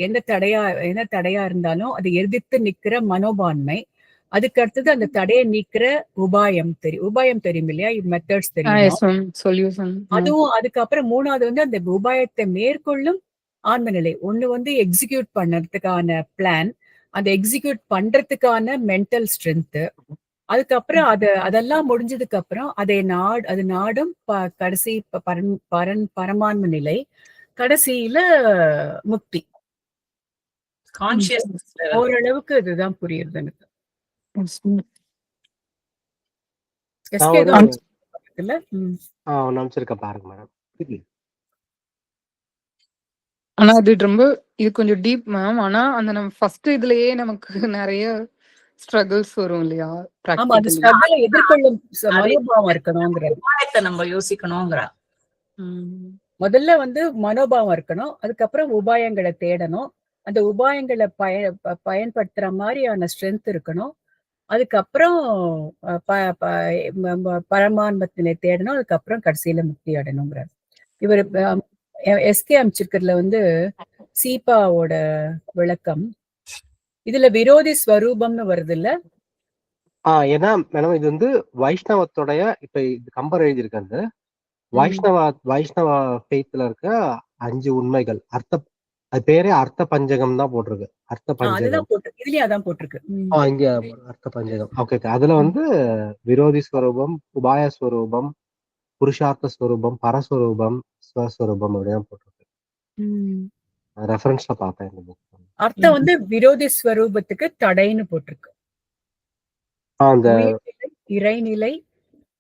எந்த தடையா இருந்தாலும் அதை எதிர்த்து நிற்கிற மனோபான்மை. அதுக்கு அடுத்தது அந்த தடையை நீக்கிற உபாயம் தெரியும் இல்லையா, மெத்தட்ஸ் தெரியும். அதுவும் அதுக்கப்புறம் மூணாவது வந்து அந்த உபாயத்தை மேற்கொள்ளும் ஆன்ம நிலை. ஒண்ணு வந்து எக்ஸிக்யூட் பண்ணறதுக்கான பிளான், அந்த எக்ஸிக்யூட் பண்றதுக்கான மென்டல் ஸ்ட்ரென்த். அதுக்கப்புறம் அதெல்லாம் முடிஞ்சதுக்கு அப்புறம் அது நாடும் கடைசி பரமான்ம நிலை, கடைசியில முக்தி. கான்சியஸ்னஸ் ஓரளவுக்கு இதுதான் புரியுது எனக்கு. பாருங்க மேடம். ஆனா அது ரொம்ப இது கொஞ்சம் டீப் மேம். ஆனா அந்த நம்ம ஃபர்ஸ்ட் இதுலயே நமக்கு நிறைய ஸ்ட்ரகிள்ஸ் வரும் இல்லையா? எதிர்கொள்ளும் மனோபாவம் இருக்கணும்ங்கிறது நம்ம யோசிக்கணும்ங்கிற முதல்ல வந்து மனோபாவம் இருக்கணும். அதுக்கப்புறம் உபாயங்களை தேடணும். அந்த உபாயங்களை பயன்படுத்துற மாதிரியான ஸ்ட்ரென்த் இருக்கணும். அதுக்கப்புறம் பரமான்மத்தினை தேடணும். அதுக்கப்புறம் கடைசியில முக்தி அடையணுங்கிறார். இவர் எஸ்கே அமைச்சிருக்கிறதுல வந்து சீபாவோட விளக்கம் இதுல விரோதி ஸ்வரூபம்னு வருது இல்ல? ஏன்னா மேடம் இது வந்து வைஷ்ணவத்துடைய இப்ப இது கம்பர் எழுதியிருக்கிறது வைஷ்ணவ ஃபெய்த்ல இருக்க 5 உண்மைகள். அது பேரே அர்த்த பஞ்சகம் தான் போட்டிருக்கு. அர்த்த பஞ்சகம். அதுதான் போட்டிருக்கு. இதுலயும் அதான் போட்டிருக்கு. இங்க அர்த்த பஞ்சகம். ஓகே. அதுல வந்து விரோதி ஸ்வரூபம், உபாய ஸ்வரூபம், புருஷார்த்த ஸ்வரூபம், பரஸ்வரூபம், ஸ்வஸ்வரூபம் அப்படிதான் போட்டிருக்கு. ரெஃபரன்ஸ்ல பார்த்தேன் இந்த புக். அர்த்தம் வந்து விரோதி ஸ்வரூபத்துக்கு தடைன்னு போட்டிருக்கு. அந்த இறைநிலை,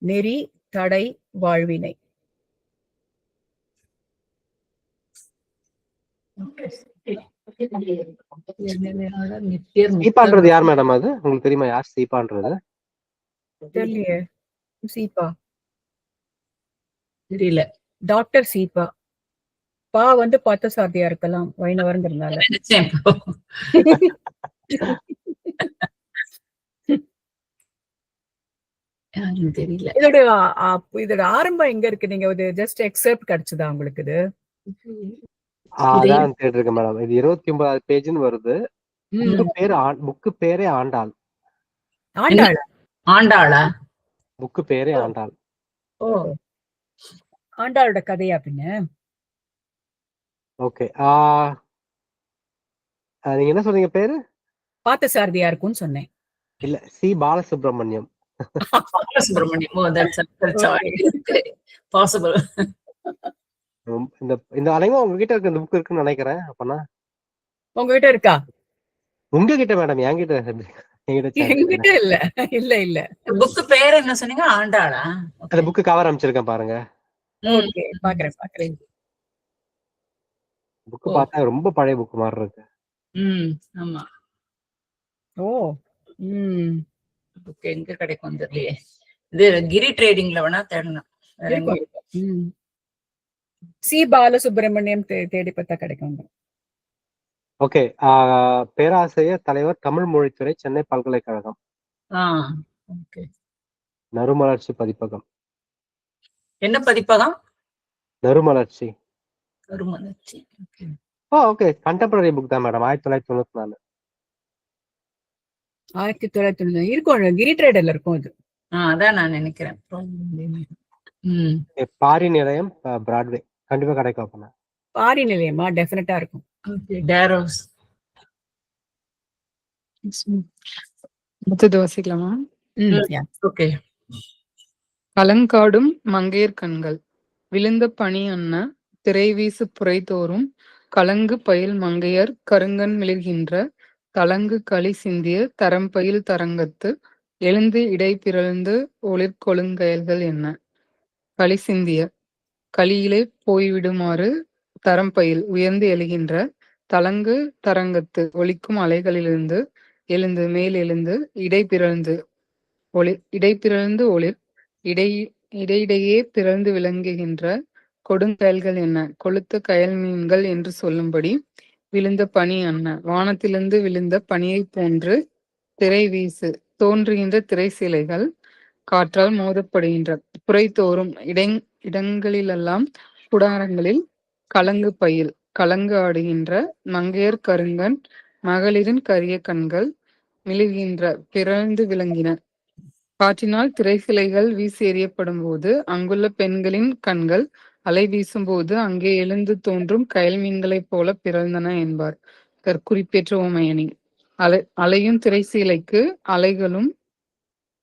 நெறி, தடை, வாழ்வினை. சீபான்றது யார் மேடம்? அது உங்களுக்கு தெரியுமா யார் சீபான்றது? தெரியலையே. சீபா தெரியல. டாக்டர் சீபா. பா வந்து பார்த்தசாரதியா இருக்கலாம், வைணவர்ங்கிறதுனால. தெரியல. இதோட ஆரம்பம் எங்க இருக்கு? நீங்க ஒரு ஜஸ்ட் எக்ஸெப்ட் கிடைச்சதா உங்களுக்கு? இது அதான் தேடிருக்கேன் மேடம். இது 29வது பேஜ்னு வருது. புக்கு பேரே ஆண்டாள். ஆண்டாளா? புக்கு பேரே ஆண்டாள். ஓ, ஆண்டாளோட கதையா பின்ன? ஓகே. நீங்க என்ன சொன்னீங்க பேரு? பார்த்தசாரதியா இருக்கும்னு சொன்னேன். இல்ல, C Balasubramaniam. Balasubramaniam. Oh, that's possible. இந்த அலைவா உங்ககிட்ட இருக்க இந்த புக் இருக்குன்னு நினைக்கிறேன். அப்பனா உங்ககிட்ட இருக்கா? உங்ககிட்ட மேடம், என்கிட்ட என்கிட்ட இல்ல. இல்ல இல்ல. புக் பேர் என்ன சொன்னீங்க? ஆண்டாளா? அந்த புக் கவர் அமைச்சிருக்கேன் பாருங்க. ஓகே, பாக்குறேன். புக் பார்த்தா ரொம்ப பழைய புக் மாதிரி இருக்கு. ஆமா. ஓ, புக் எங்க கிடைக்கும் தெரியலையே. இது கிரி ட்ரேடிங்ல வேணா தேடணும். சி பாலசுப்ரமணியம் தேடி பார்த்தா கிடைக்கும். ஓகே. பேராசிரியர், தலைவர், தமிழ் மொழித்துறை, சென்னை பல்கலைக்கழகம். நறுமலர்ச்சி பதிப்பகம். என்ன பதிப்பகம்? நறுமலர்ச்சி. நறுமலர்ச்சி. ஓகே. கண்டெம்பரரி புக் தான் மேடம். 1994. 1994 இருக்கும். கிரி ட்ரேடர்ல இருக்கும் அது. அதான் நான் நினைக்கிறேன். பாரி நிலையம், பிராட்வே. கண்டிப்பா கிடைக்கும். அப்பனா பாரி நிலையமா? டெஃபினட்டா இருக்கும். டேரோஸ். அடுத்தது வாசிக்கலாமா? ஓகே. கலங்காடும் மங்கையர் கண்கள் விழுந்த பனி அன்ன திரைவீசு புரைதோறும் கலங்கு பயில் மங்கையர் கருங்கண் மிளிர்கின்ற தலங்கு களி சிந்திய தரம்பயில் தரங்கத்து எழுந்து இடை பிறழ்ந்து ஒளிர் கொழுங்கயல்கள் என்ன. களி சிந்திய களியிலே போய்விடுமாறு தரம்பயில் உயர்ந்து எழுகின்ற தலங்கு தரங்கத்து ஒலிக்கும் அலைகளிலிருந்து எழுந்து மேல் எழுந்து இடைப்பிறழ்ந்து ஒளிர் இடையிடையே பிறந்து விளங்குகின்ற கொடுங்கயல்கள் என்ன. கொளுத்த கயல் மீன்கள் என்று சொல்லும்படி விழுந்த பனி அன்ன வானத்திலிருந்து விழுந்த பனியை போன்று திரை வீசு தோன்றுகின்ற திரை சிலைகள் காற்றால் மோதப்படுகின்ற புரைதோறும் இடங்களிலெல்லாம் குடாரங்களில் கலங்கு பயில் கலங்கு ஆடுகின்ற மங்கையர் கருங்கண் மகளிரின் கரிய கண்கள் மிளிர்கின்ற பிறழ்ந்து விளங்கின. காற்றினால் திரை சிலைகள் வீசி எறியப்படும் போது அங்குள்ள பெண்களின் கண்கள் அலை வீசும் போது அங்கே எழுந்து தோன்றும் கயல் மீன்களைப் போல பிறந்தன என்பார் தற்குறிப்பேற்ற உமையணி. அலையும் திரை சீலைக்கு அலைகளும்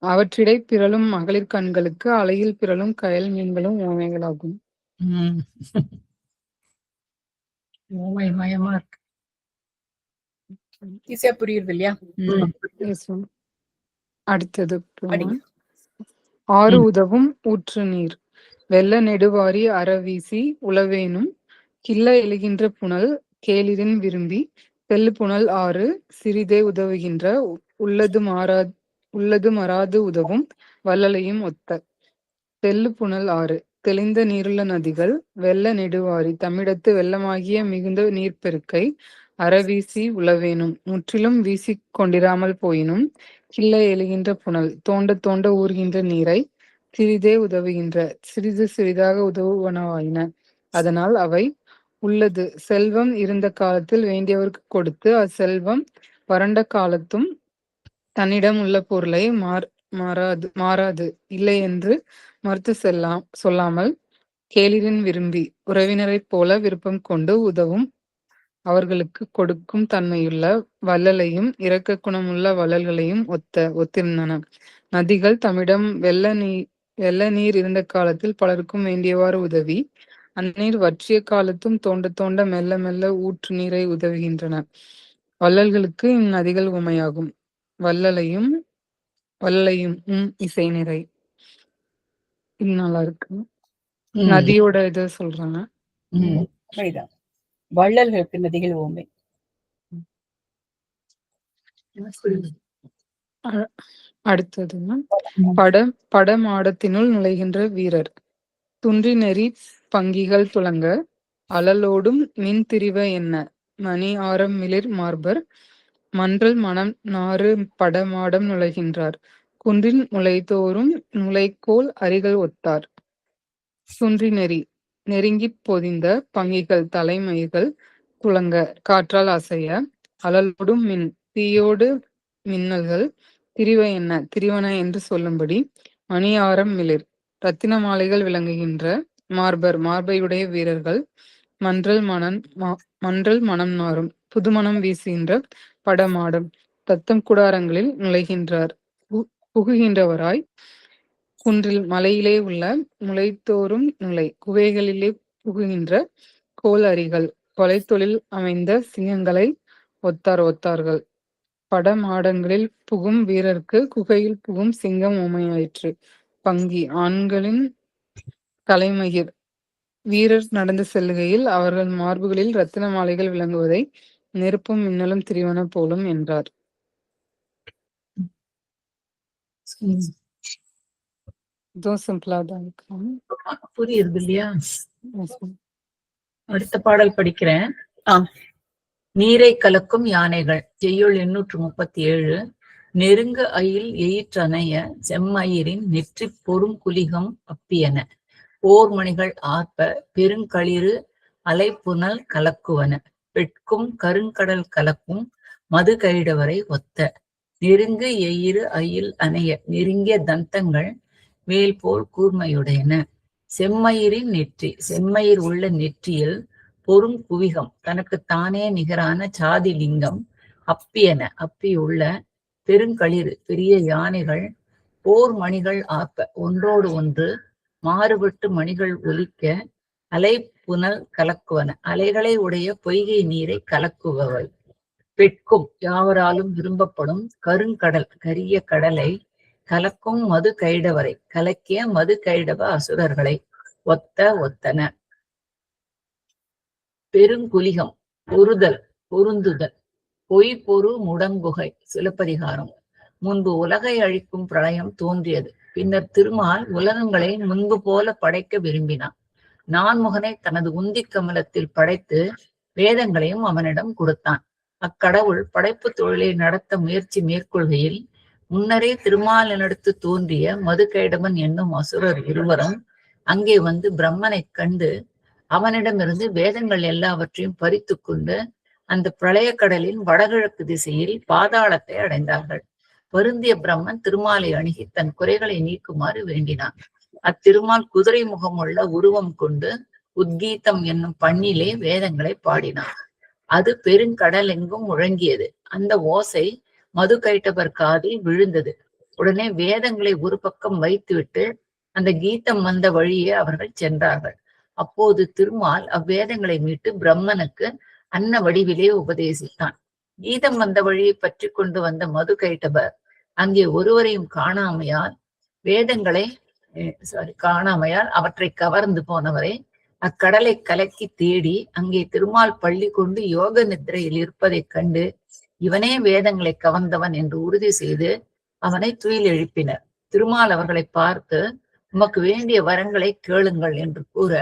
அவற்றிடை பிறழும் மகளிர் கண்களுக்கு அலையில் பிறழும் கயல் மீன்களும் உவமைகளாகும். மயமா இருக்கு. ஈஸியா புரியுது இல்லையா? அடுத்தது ஆறு உதவும் ஊற்று நீர் வெள்ள நெடுவாரி அறவீசி உளவேனும் கிள்ள எழுகின்ற புனல் கேளிரின் விரும்பி தெல்லு புனல் ஆறு சிறிதே உதவுகின்ற உள்ளது மறாது உதவும் வள்ளலையும் ஒத்த. தெல்லு புனல் ஆறு தெளிந்த நீருள்ள நதிகள் வெள்ள நெடுவாரி தமிழத்து வெள்ளமாகிய மிகுந்த நீர்ப்பெருக்கை அறவீசி உளவேனும் முற்றிலும் வீசி கொண்டிராமல் போயினும் கிள்ள எழுகின்ற புனல் தோண்ட தோண்ட ஊறுகின்ற நீரை சிறிதே உதவுகின்ற சிறிது சிறிதாக உதவுவனவாயின. அதனால் அவை உள்ளது செல்வம் இருந்த காலத்தில் வேண்டியவருக்கு கொடுத்து அச்செல்வம் வறண்ட காலத்தும் தன்னிடம் உள்ள பொருளை மாறாது இல்லை என்று மறுத்து சொல்லாமல் கேளிரின் விரும்பி உறவினரைப் போல விருப்பம் கொண்டு உதவும் அவர்களுக்கு கொடுக்கும் தன்மையுள்ள வள்ளலையும் இரக்க குணமுள்ள வள்ளல்களையும் ஒத்திருந்தன. நதிகள் தம்மிடம் வெள்ள நீர் இருந்த காலத்தில் பலருக்கும் வேண்டியவாறு உதவி, அந்நீர் வற்றிய காலத்தும் தோண்ட தோண்ட மெல்ல மெல்ல ஊற்று நீரை உதவுகின்றன. வள்ளல்களுக்கு இந்நதிகள் உமையாகும். வள்ளலையும் இசை நிறை. இது நல்லா இருக்கு. நதியோட இத சொல்றாங்க. உண்மைதான். வள்ளல்களுக்கு நதிகள் உண்மை. அடுத்தது படமாடத்தினுள் நுழைகின்ற வீரர். துன்றி நெறி பங்கிகள் துலங்க அலலோடும் மின் திரிவ என்ன மணி ஆரம் மிளிர் மார்பர் மன்றல் மனம் நாறு படமாடம் நுழைகின்றார். குன்றின் முளைதோறும் நுழைக்கோல் அரிகள் ஒத்தார். சுன்றி நெருங்கிப் பொதிந்த பங்கிகள் தலைமைகள் துலங்க காற்றால் அசைய அலலோடும் மின் தீயோடு மின்னல்கள் திரிவன என்று சொல்லும்படி மணி ஆரம் மிளிர் ரத்தின மாலைகள் விளங்குகின்ற மார்பையுடைய வீரர்கள் மன்றல் மனம் நாரும் புதுமணம் வீசுகின்ற படமாடம் தத்தம் கூடாரங்களில் நுழைகின்றார். புகுகின்றவராய் குன்றில் மலையிலே உள்ள முளைத்தோறும் குகைகளிலே புகுகின்ற கோல் அரிகள் கொலைத்தொழில் அமைந்த சிங்கங்களை ஒத்தார்கள். படமாடங்களில் புகும் வீரர்க்கு குகையில் புகும் சிங்கம் உமையாயிற்று. பங்கி ஆண்களின் தலைமயிர். வீரர் நடந்து செல்லுகையில் அவர்கள் மார்புகளில் ரத்தின மாலைகள் விளங்குவதை நெருப்பும் மின்னலும் திரிவன போலும் என்றார். சிம்பிளா தான் புரியுது இல்லையா? அடுத்த பாடல் படிக்கிறேன். நீரை கலக்கும் யானைகள். செய்யுள் 837. நெருங்க அயில் எயிற்றனைய செம்மயிரின் நெற்றி பொறும் குலிகம் அப்பியன போர்மணிகள் ஆர்ப்ப பெருங்களிறு அலைப்புனல் கலக்குவன பெட்கும் கருங்கடல் கலக்கும் மது கைடவரை ஒத்த நெருங்கு எயிறு அயில் அணைய நெருங்கிய தந்தங்கள் வேல் போல் கூர்மையுடையன. செம்மயிரின் நெற்றி. செம்மயிர் உள்ள நெற்றியில் பொறும் குவிகம் தனக்கு தானே நிகரான சாதி லிங்கம் அப்பியுள்ள பெருங்களிறு பெரிய யானைகள் போர் மணிகள் ஆப்ப ஒன்றோடு ஒன்று மாறுபட்டு மணிகள் ஒலிக்க அலை புனல் கலக்குவன அலைகளை உடைய பொய்கை நீரை கலக்குபவை பெட்கும் யாவராலும் விரும்பப்படும் கருங்கடல் கரிய கடலை கலக்கும் மது கைடவரை கலக்கிய மது கைடவ அசுரர்களை ஒத்தன. பெருங்குலிகம் பொருந்துதல் பொய் பொரு முடங்குகை. சிலப்பதிகாரம். முன்பு உலகை அழிக்கும் பிரளயம் தோன்றியது. பின்னர் திருமால் உலகங்களை முன்பு போல படைக்க விரும்பினான். நான்முகனை தனது உந்தி கமலத்தில் படைத்து வேதங்களையும் அவனிடம் கொடுத்தான். அக்கடவுள் படைப்பு தொழிலை நடத்த முயற்சி மேற்கொள்கையில் முன்னரே திருமாலினடுத்து தோன்றிய மதுகைடவன் என்னும் அசுரர் இருவரும் அங்கே வந்து பிரம்மனை கண்டு அவனிடமிருந்து வேதங்கள் எல்லாவற்றையும் பறித்து கொண்டு அந்த பிரளய கடலின் வடகிழக்கு திசையில் பாதாளத்தை அடைந்தார்கள். வருந்திய பிரம்மன் திருமாலை அணுகி தன் குறைகளை நீக்குமாறு வேண்டினான். அத்திருமால் குதிரை முகமுள்ள உருவம் கொண்டு உத்கீதம் என்னும் பண்ணிலே வேதங்களை பாடினான். அது பெருங்கடல் எங்கும் முழங்கியது. அந்த ஓசை மது கைட்டவர் காதில் விழுந்தது. உடனே வேதங்களை ஒரு பக்கம் வைத்துவிட்டு அந்த கீதம் வந்த வழியே அவர்கள் சென்றார்கள். அப்போது திருமால் அவ்வேதங்களை மீட்டு பிரம்மனுக்கு அன்ன வடிவிலே உபதேசித்தான். கீதம் வந்த வழியை பற்றி கொண்டு வந்த மது கைட்டவர் அங்கே ஒருவரையும் காணாமையால் அவற்றை கவர்ந்து போனவரை அக்கடலை கலக்கி தேடி அங்கே திருமால் பள்ளி கொண்டு யோக நித்திரையில் இருப்பதைக் கண்டு இவனே வேதங்களை கவர்ந்தவன் என்று உறுதி செய்து அவனை துயில் எழுப்பினர். திருமால் அவர்களை பார்த்து உமக்கு வேண்டிய வரங்களை கேளுங்கள் என்று கூற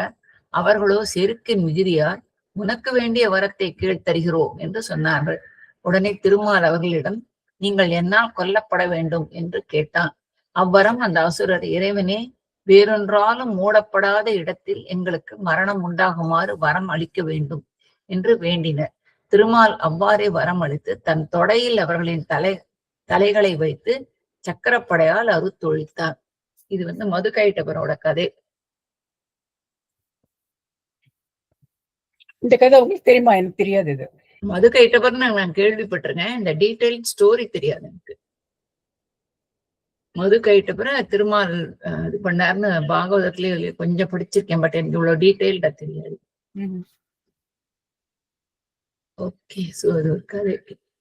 அவர்களோ செருக்கின் மிகுதியால் உனக்கு வேண்டிய வரத்தை கீழ் தருகிறோம் என்று சொன்னார்கள். உடனே திருமால் அவர்களிடம் நீங்கள் என்னால் கொல்லப்பட வேண்டும் என்று கேட்டான். அவ்வரம் அந்த அசுரர் இறைவனே வேறொன்றாலும் மூடப்படாத இடத்தில் எங்களுக்கு மரணம் உண்டாகுமாறு வரம் அளிக்க வேண்டும் என்று வேண்டினர். திருமால் அவ்வாறே வரம் அளித்து தன் தொடையில் அவர்களின் தலைகளை வைத்து சக்கரப்படையால் அறுத்தொழித்தார். இது வந்து மதுகைட்டபரோட கதை. இந்த கதை உங்களுக்கு தெரியுமா? எனக்கு தெரியாது. இது மதுகைட்டபர்னு நான் கேள்விப்பட்டிருக்கேன். இந்த டீடைல் ஸ்டோரி தெரியாது எனக்கு. மதுகைட்டபர திருமால் இது பண்ணாருன்னு பாகவதத்திலேயே கொஞ்சம் படிச்சிருக்கேன். பட் எனக்கு இவ்வளவு டீடைல்டா தெரியாது. ஓகே, சோ அது ஒரு கதை.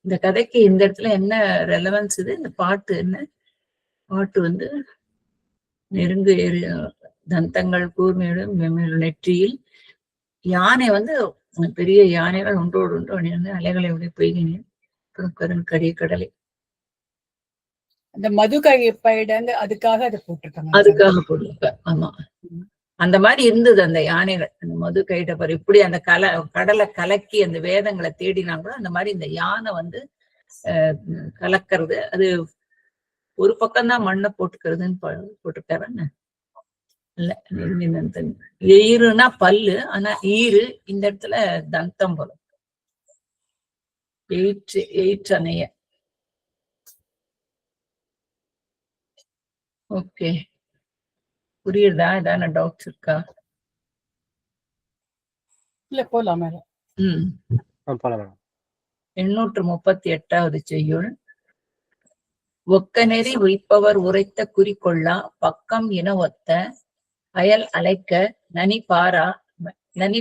இந்த கதைக்கு இந்த இடத்துல என்ன ரெலவன்ஸ்? இது இந்த பாட்டு என்ன பாட்டு வந்து நெருங்கு ஏறி தந்தங்கள் கூர்மையுடன் நெற்றியில் யானை வந்து பெரிய யானைகள் ஒன்றோடு ஒன்று அலைகளை விட பெய்கினேன் கரிய கடலை. அந்த மதுகைட்டபர் அதுக்காக அதை போட்டிருக்காங்க. அதுக்காக போட்டிருக்க. ஆமா, அந்த மாதிரி இருந்தது அந்த யானைகள். அந்த மதுகைட்டபர் இப்படி அந்த கடலை கலக்கி அந்த வேதங்களை தேடினாங்களோ அந்த மாதிரி இந்த யானை வந்து கலக்கிறது. அது ஒரு பக்கம்தான் மண்ணை போட்டுக்கிறதுன்னு போட்டுட்டாருன்னு இல்ல. ஈருனா பல்லு, ஆனா ஈரு இந்த இடத்துல தந்தம் போல. எயிற்றனைய. ஓகே, புரியுதா? ஏதான டவுட்ஸ் இருக்கா? இல்ல போலாம். 838வது செய்யுள். ஒக்க நெறி உய்ப்பவர் உரைத்த குறிக்கொள்ளா பக்கம் என ஒத்த அயல் அலைக்க நனி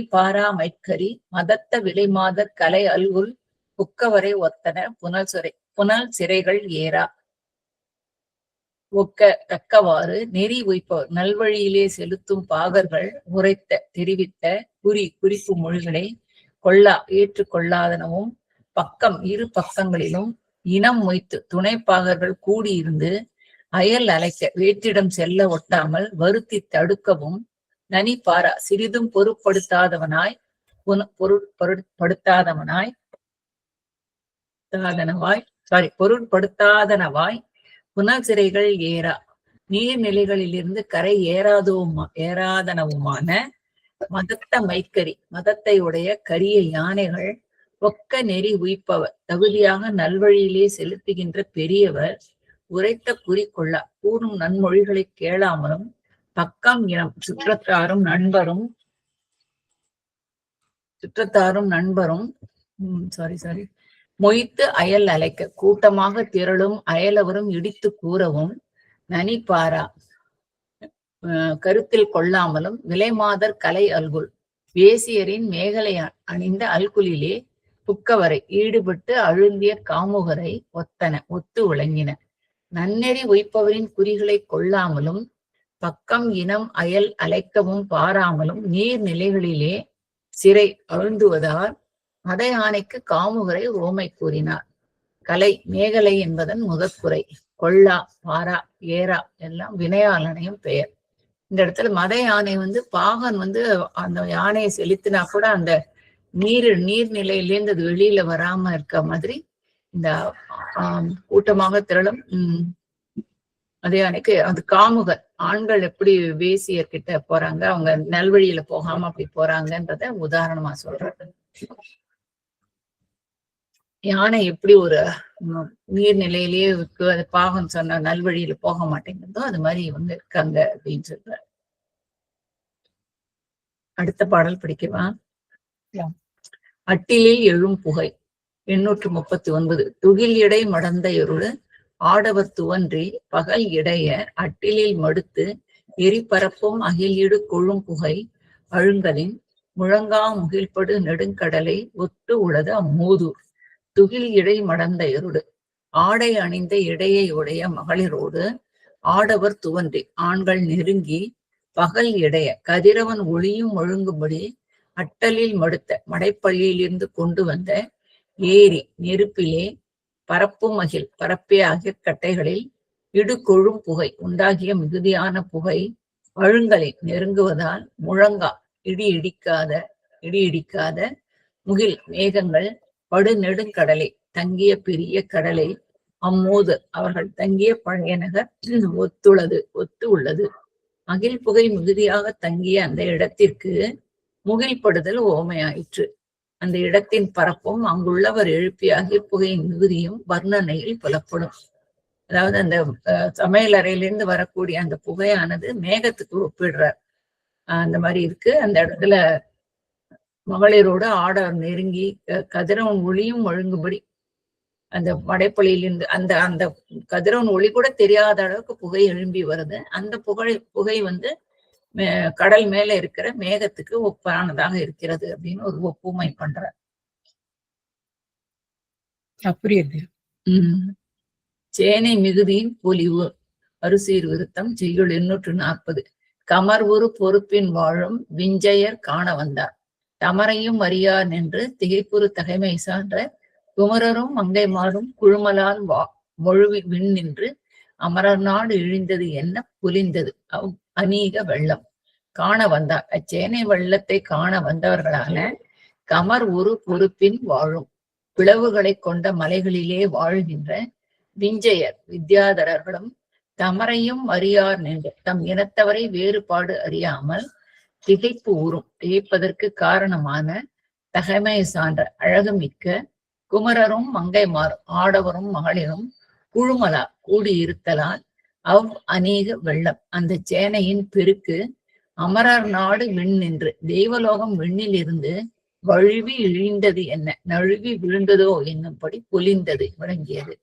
பாரா மைக்கரி மதத்த விலைமாதர் கலை அல்குல் புக்கவரை ஒத்தன புனல் சிறைகள் ஏறா. ஒக்க தக்கவாறு நெறி உய்ப்பவர் நல்வழியிலே செலுத்தும் பாகர்கள் உரைத்த தெரிவித்த குறிப்பு மொழிகளை ஏற்றுக்கொள்ளாதனவும் பக்கம் இரு பக்கங்களிலும் இனம் மொய்த்து துணைப்பாகர்கள் கூடியிருந்து அயல் அலைக்க வேற்றிடம் செல்ல ஒட்டாமல் வருத்தி தடுக்கவும் நனி பாரா சிறிதும் பொருட்படுத்தாதவனாய் புனல் சிறைகள் ஏறா. நீர்நிலைகளிலிருந்து கரை ஏறாதனவுமான மதத்த மைக்கரி மதத்தை உடைய கரிய யானைகள் ஒக்க நெறி உய்ப்பவர் தகுதியாக நல்வழியிலே செலுத்துகின்ற பெரியவர் உரைத்த குறிக்கொள்ளா கூறும் நன்மொழிகளை கேளாமலும் பக்கம் இனம் சுற்றத்தாரும் நண்பரும் மொய்த்து அயல் அலைக்க கூட்டமாக திரளும் அயலவரும் இடித்து கூறவும் நனிபாரா கருத்தில் கொள்ளாமலும் விலைமாதர் கலை அல்குல் வேசியரின் மேகலை அணிந்த அல்குலிலே புக்கவரை ஈடுபட்டு அழுந்திய காமுகரை ஒத்து விளங்கின. நன்னெறி உய்ப்பவரின் குறிகளை கொள்ளாமலும் பக்கம் இனம் அயல் அலைக்கவும் பாராமலும் நீர்நிலைகளிலே சிறை அழுந்துவதால் மத யானைக்கு காமுகரை ஓமை கூறினார். கலை மேகலை என்பதன் முதற்குறை. கொள்ளா பாரா ஏரா எல்லாம் வினையாளனையும் பெயர். இந்த இடத்துல மத யானை வந்து பாகன் வந்து அந்த யானையை செலுத்தினா கூட அந்த நீர்நிலையிலேருந்து அது வெளியில வராம இருக்க மாதிரி இந்த கூட்டமாக திரளும் அதே யானைக்கு அது காமுகர் ஆண்கள் எப்படி வேசியர்கிட்ட போறாங்க, அவங்க நல்வழியில போகாம அப்படி போறாங்கன்றத உதாரணமா சொல்றாங்க. யானை எப்படி ஒரு நீர்நிலையிலேயே இருக்கு, அது பாகம் சொன்ன நல்வழியில போக மாட்டேங்கிறதோ அது மாதிரி இவங்க இருக்காங்க அப்படின்னு சொல்ற. அடுத்த பாடல் படிக்கவா? அட்டிலில் எழும் புகை. 839. துகில் இடை மடந்த இருள் ஆடவர் துவன்றி பகல் இடைய அட்டிலில் மடுத்து எரிபரப்பும் அகிலீடு கொழும் புகை அழுங்கலின் முழங்கா முகில்படு நெடுங்கடலை ஒத்து உளது அம்மூதூர். துகில் இடை மடந்த இருடு ஆடை அணிந்த இடையை உடைய மகளிரோடு ஆடவர் துவன்றி ஆண்கள் நெருங்கி பகல் இடைய கதிரவன் ஒளியும் ஒழுங்கும்படி அட்டலில் மடுத்த மடைப்பள்ளியிலிருந்து கொண்டு வந்த ஏரி நெருப்பிலே பரப்பும் அகில் பரப்பிய அகிற்கட்டைகளில் இடுகொழும் புகை உண்டாகிய மிகுதியான புகை அழுங்கலை நெருங்குவதால் முழங்கா இடி இடிக்காத முகில் மேகங்கள் படு நெடுங்கடலை தங்கிய பெரிய கடலை அம்மோது அவர்கள் தங்கிய பழைய நகர் ஒத்து உள்ளது. அகில் புகை மிகுதியாக தங்கிய அந்த இடத்திற்கு முகில்படுதல் ஓமையாயிற்று. அந்த இடத்தின் பரப்பும் அங்குள்ளவர் எழுப்பிய அகிர்புகையின் மிகுதியும் வர்ணனையில் புலப்படும். அதாவது அந்த சமையல் அறையிலிருந்து வரக்கூடிய அந்த புகையானது மேகத்துக்கு ஒப்பிடுறார். அந்த மாதிரி இருக்கு. அந்த இடத்துல மகளிரோடு ஆடவர் நெருங்கி கதிரவன் ஒளியும் ஒழுங்குபடி அந்த மடைப்பொழியிலிருந்து அந்த அந்த கதிரவன் ஒளி கூட தெரியாத அளவுக்கு புகை எழும்பி வருது. அந்த புகை வந்து கடல் மேல இருக்கிற மேகத்துக்கு ஒப்பானதாக இருக்கிறது அப்படின்னு ஒரு ஒப்புமை பண்ற. புரியுது. சேனை மிகுதியின் பொலிவு அறுசீர் விருத்தம் செய்யுள் 840. கமர்வுரு பொறுப்பின் வாழும் விஞ்சையர் காண வந்தார். தமரையும் அறியார் நின்று திகைப்புறு தகைமை சான்ற குமரரும் மங்கைமாரும் குழுமலால் மொழுவி விண் நின்று அமரர் நாடு இழிந்தது என்ன புலிந்தது அநீக வெள்ளம் காண வந்தார். அச்சேனை வெள்ளத்தை காண வந்தவர்களான கமர் ஒரு பொறுப்பின் வாழும் பிளவுகளை கொண்ட மலைகளிலே வாழ்கின்ற விஞ்சையர் வித்யாதரர்களும் தமரையும் அறியார் நின்று தம் இனத்தவரை வேறுபாடு அறியாமல் திகைப்பு ஊறும் திகைப்பதற்கு காரணமான தகைமை சான்ற அழகுமிக்க குமரரும் மங்கைமாரும் ஆடவரும் மகளிரும் குழுமலா கூடியிருத்தலால் அநீக வெள்ளம் அந்த சேனையின் பெருக்கு அமரர் நாடு விண் நின்று தெய்வலோகம் விண்ணில் இருந்து வழுவி இழிந்தது என்ன நழுவி விழுந்ததோ என்னும்படி பொலிந்தது விளங்கியது.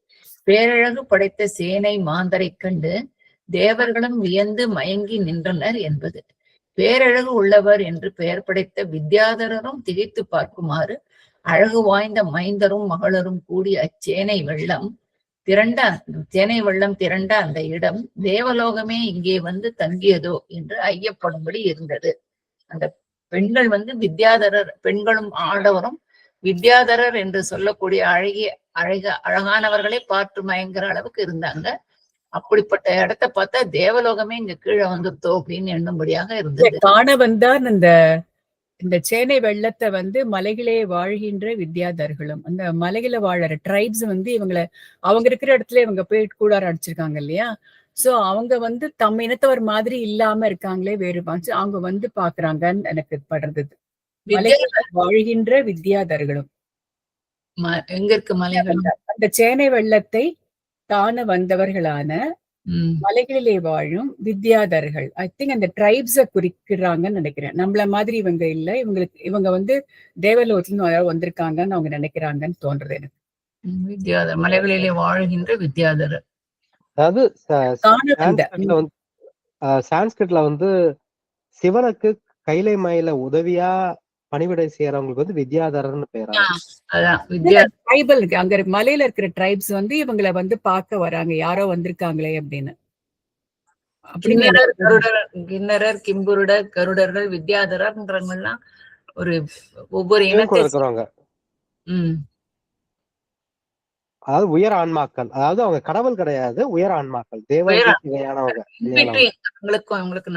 பேரழகு படைத்த சேனை மாந்தரை கண்டு தேவர்களும் வியந்து மயங்கி நின்றனர் என்பது. பேரழகு உள்ளவர் என்று பெயர் படைத்த வித்யாதரரும் திகைத்து பார்க்குமாறு அழகு வாய்ந்த மைந்தரும் மகளரும் கூடிய அச்சேனை வெள்ளம் திரண்ட அந்த இடம் தேவலோகமே இங்கே வந்து தங்கியதோ என்று ஐயப்படும்படி இருந்தது. அந்த பெண்கள் வந்து பெண்களும் ஆடவரும் வித்யாதரர் என்று சொல்லக்கூடிய அழகானவர்களை பார்த்து மயங்குற அளவுக்கு இருந்தாங்க. அப்படிப்பட்ட இடத்த பார்த்தா தேவலோகமே இங்க கீழே வந்துருத்தோ அப்படின்னு எண்ணும்படியாக இருந்தது. காண வந்தார் இந்த சேனை வெள்ளத்தை வந்து மலைகளே வாழ்கின்ற வித்யாதர்களும் அந்த மலைகள வாழற ட்ரைப்ஸ் வந்து அவங்க இருக்கிற இடத்துல இவங்க போய் கூடாரம் அடிச்சிருக்காங்க இல்லையா. சோ அவங்க வந்து தம் இனத்தவர் மாதிரி இல்லாம இருக்காங்களே வேறுபாச்சு அவங்க வந்து பாக்குறாங்கன்னு எனக்கு படுறது. மலைகள வாழ்கின்ற வித்யாதர்களும் எங்க இருக்கு மலைகள் அந்த சேனை வெள்ளத்தை காண வந்தவர்களான மலைகளிலே வாழும் வித்யாதர்கள். ஐ திங்க் அந்த ட்ரைப்ஸ குறிக்கிறாங்கன்னு நினைக்கிறேன். நம்மள மாதிரி இவங்க இல்ல, இவங்க வந்து தேவலோகத்துல வந்திருக்காங்கன்னு அவங்க நினைக்கிறாங்கன்னு தோன்றது எனக்கு. வித்யாதர் மலைகளிலே வாழ்கின்ற வித்யாதர். அதாவது சான்ஸ்கிரிட்ல வந்து சிவனுக்கு கைலை மயில உதவியா பணிவிடை செய்யறவங்களுக்கு வந்து வித்யாதரர்னு பேரா. ட்ரைபல் அங்க மலையில இருக்கிற ட்ரைப்ஸ் வந்து இவங்களை வந்து பார்க்க வராங்க, யாரோ வந்திருக்காங்களே அப்படின்னு. கிண்ணரர் கிம்புருடர் கருடர்கள் வித்யாதரர்ன்றவங்கலாம் ஒரு ஒவ்வொரு இனத்தை இருக்கிறவங்க. அதாவது உயர் ஆன்மாக்கள், அதாவது அவங்க கடவுள் கிடையாது, உயர் ஆன்மாக்கள், தேவயானவங்க. அவங்களுக்கு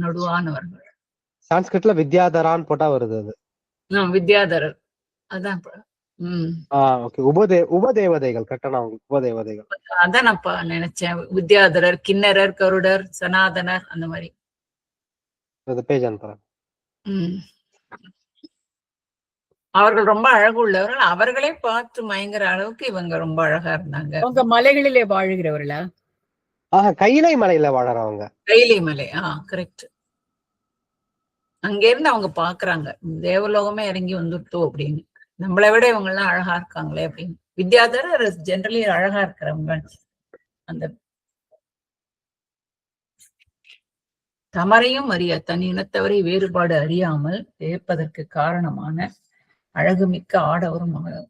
நடுவானவர்கள். சான்ஸ்கிரிட்ல வித்யாதரான்னு போட்டா வருது அது. வித்யாதரர் அதான். உபதேவதைகள் கட்டணம் அவங்களுக்கு உபதேவதைகள். அதான் நான் நினைச்சேன். வித்யாதரர் கிண்ணரர் கருடர் சனாதனர் அந்த மாதிரி. பேஜ் அனுப்புறேன். அவர்கள் ரொம்ப அழகு உள்ளவர்கள். அவர்களே பார்த்து மயங்குற அளவுக்கு இவங்க ரொம்ப அழகா இருந்தாங்க. அவங்க மலைகளிலே வாழுகிறவர்களா? கைலை மலையில வாழறவங்க. கைலை மலை. கரெக்ட். அங்க இருந்து அவங்க பாக்குறாங்க தேவலோகமே இறங்கி வந்துட்டோம் அப்படின்னு. நம்மளை விட இவங்க எல்லாம் அழகா இருக்காங்களே அப்படின்னு. வித்யாதரர் ஜெனரலி அழகா இருக்கிறவங்க. அந்த தமரையும் தன் இனத்தவரை வேறுபாடு அறியாமல் ஏற்பதற்கு காரணமான அழகுமிக்க ஆடவரும் மகளும்.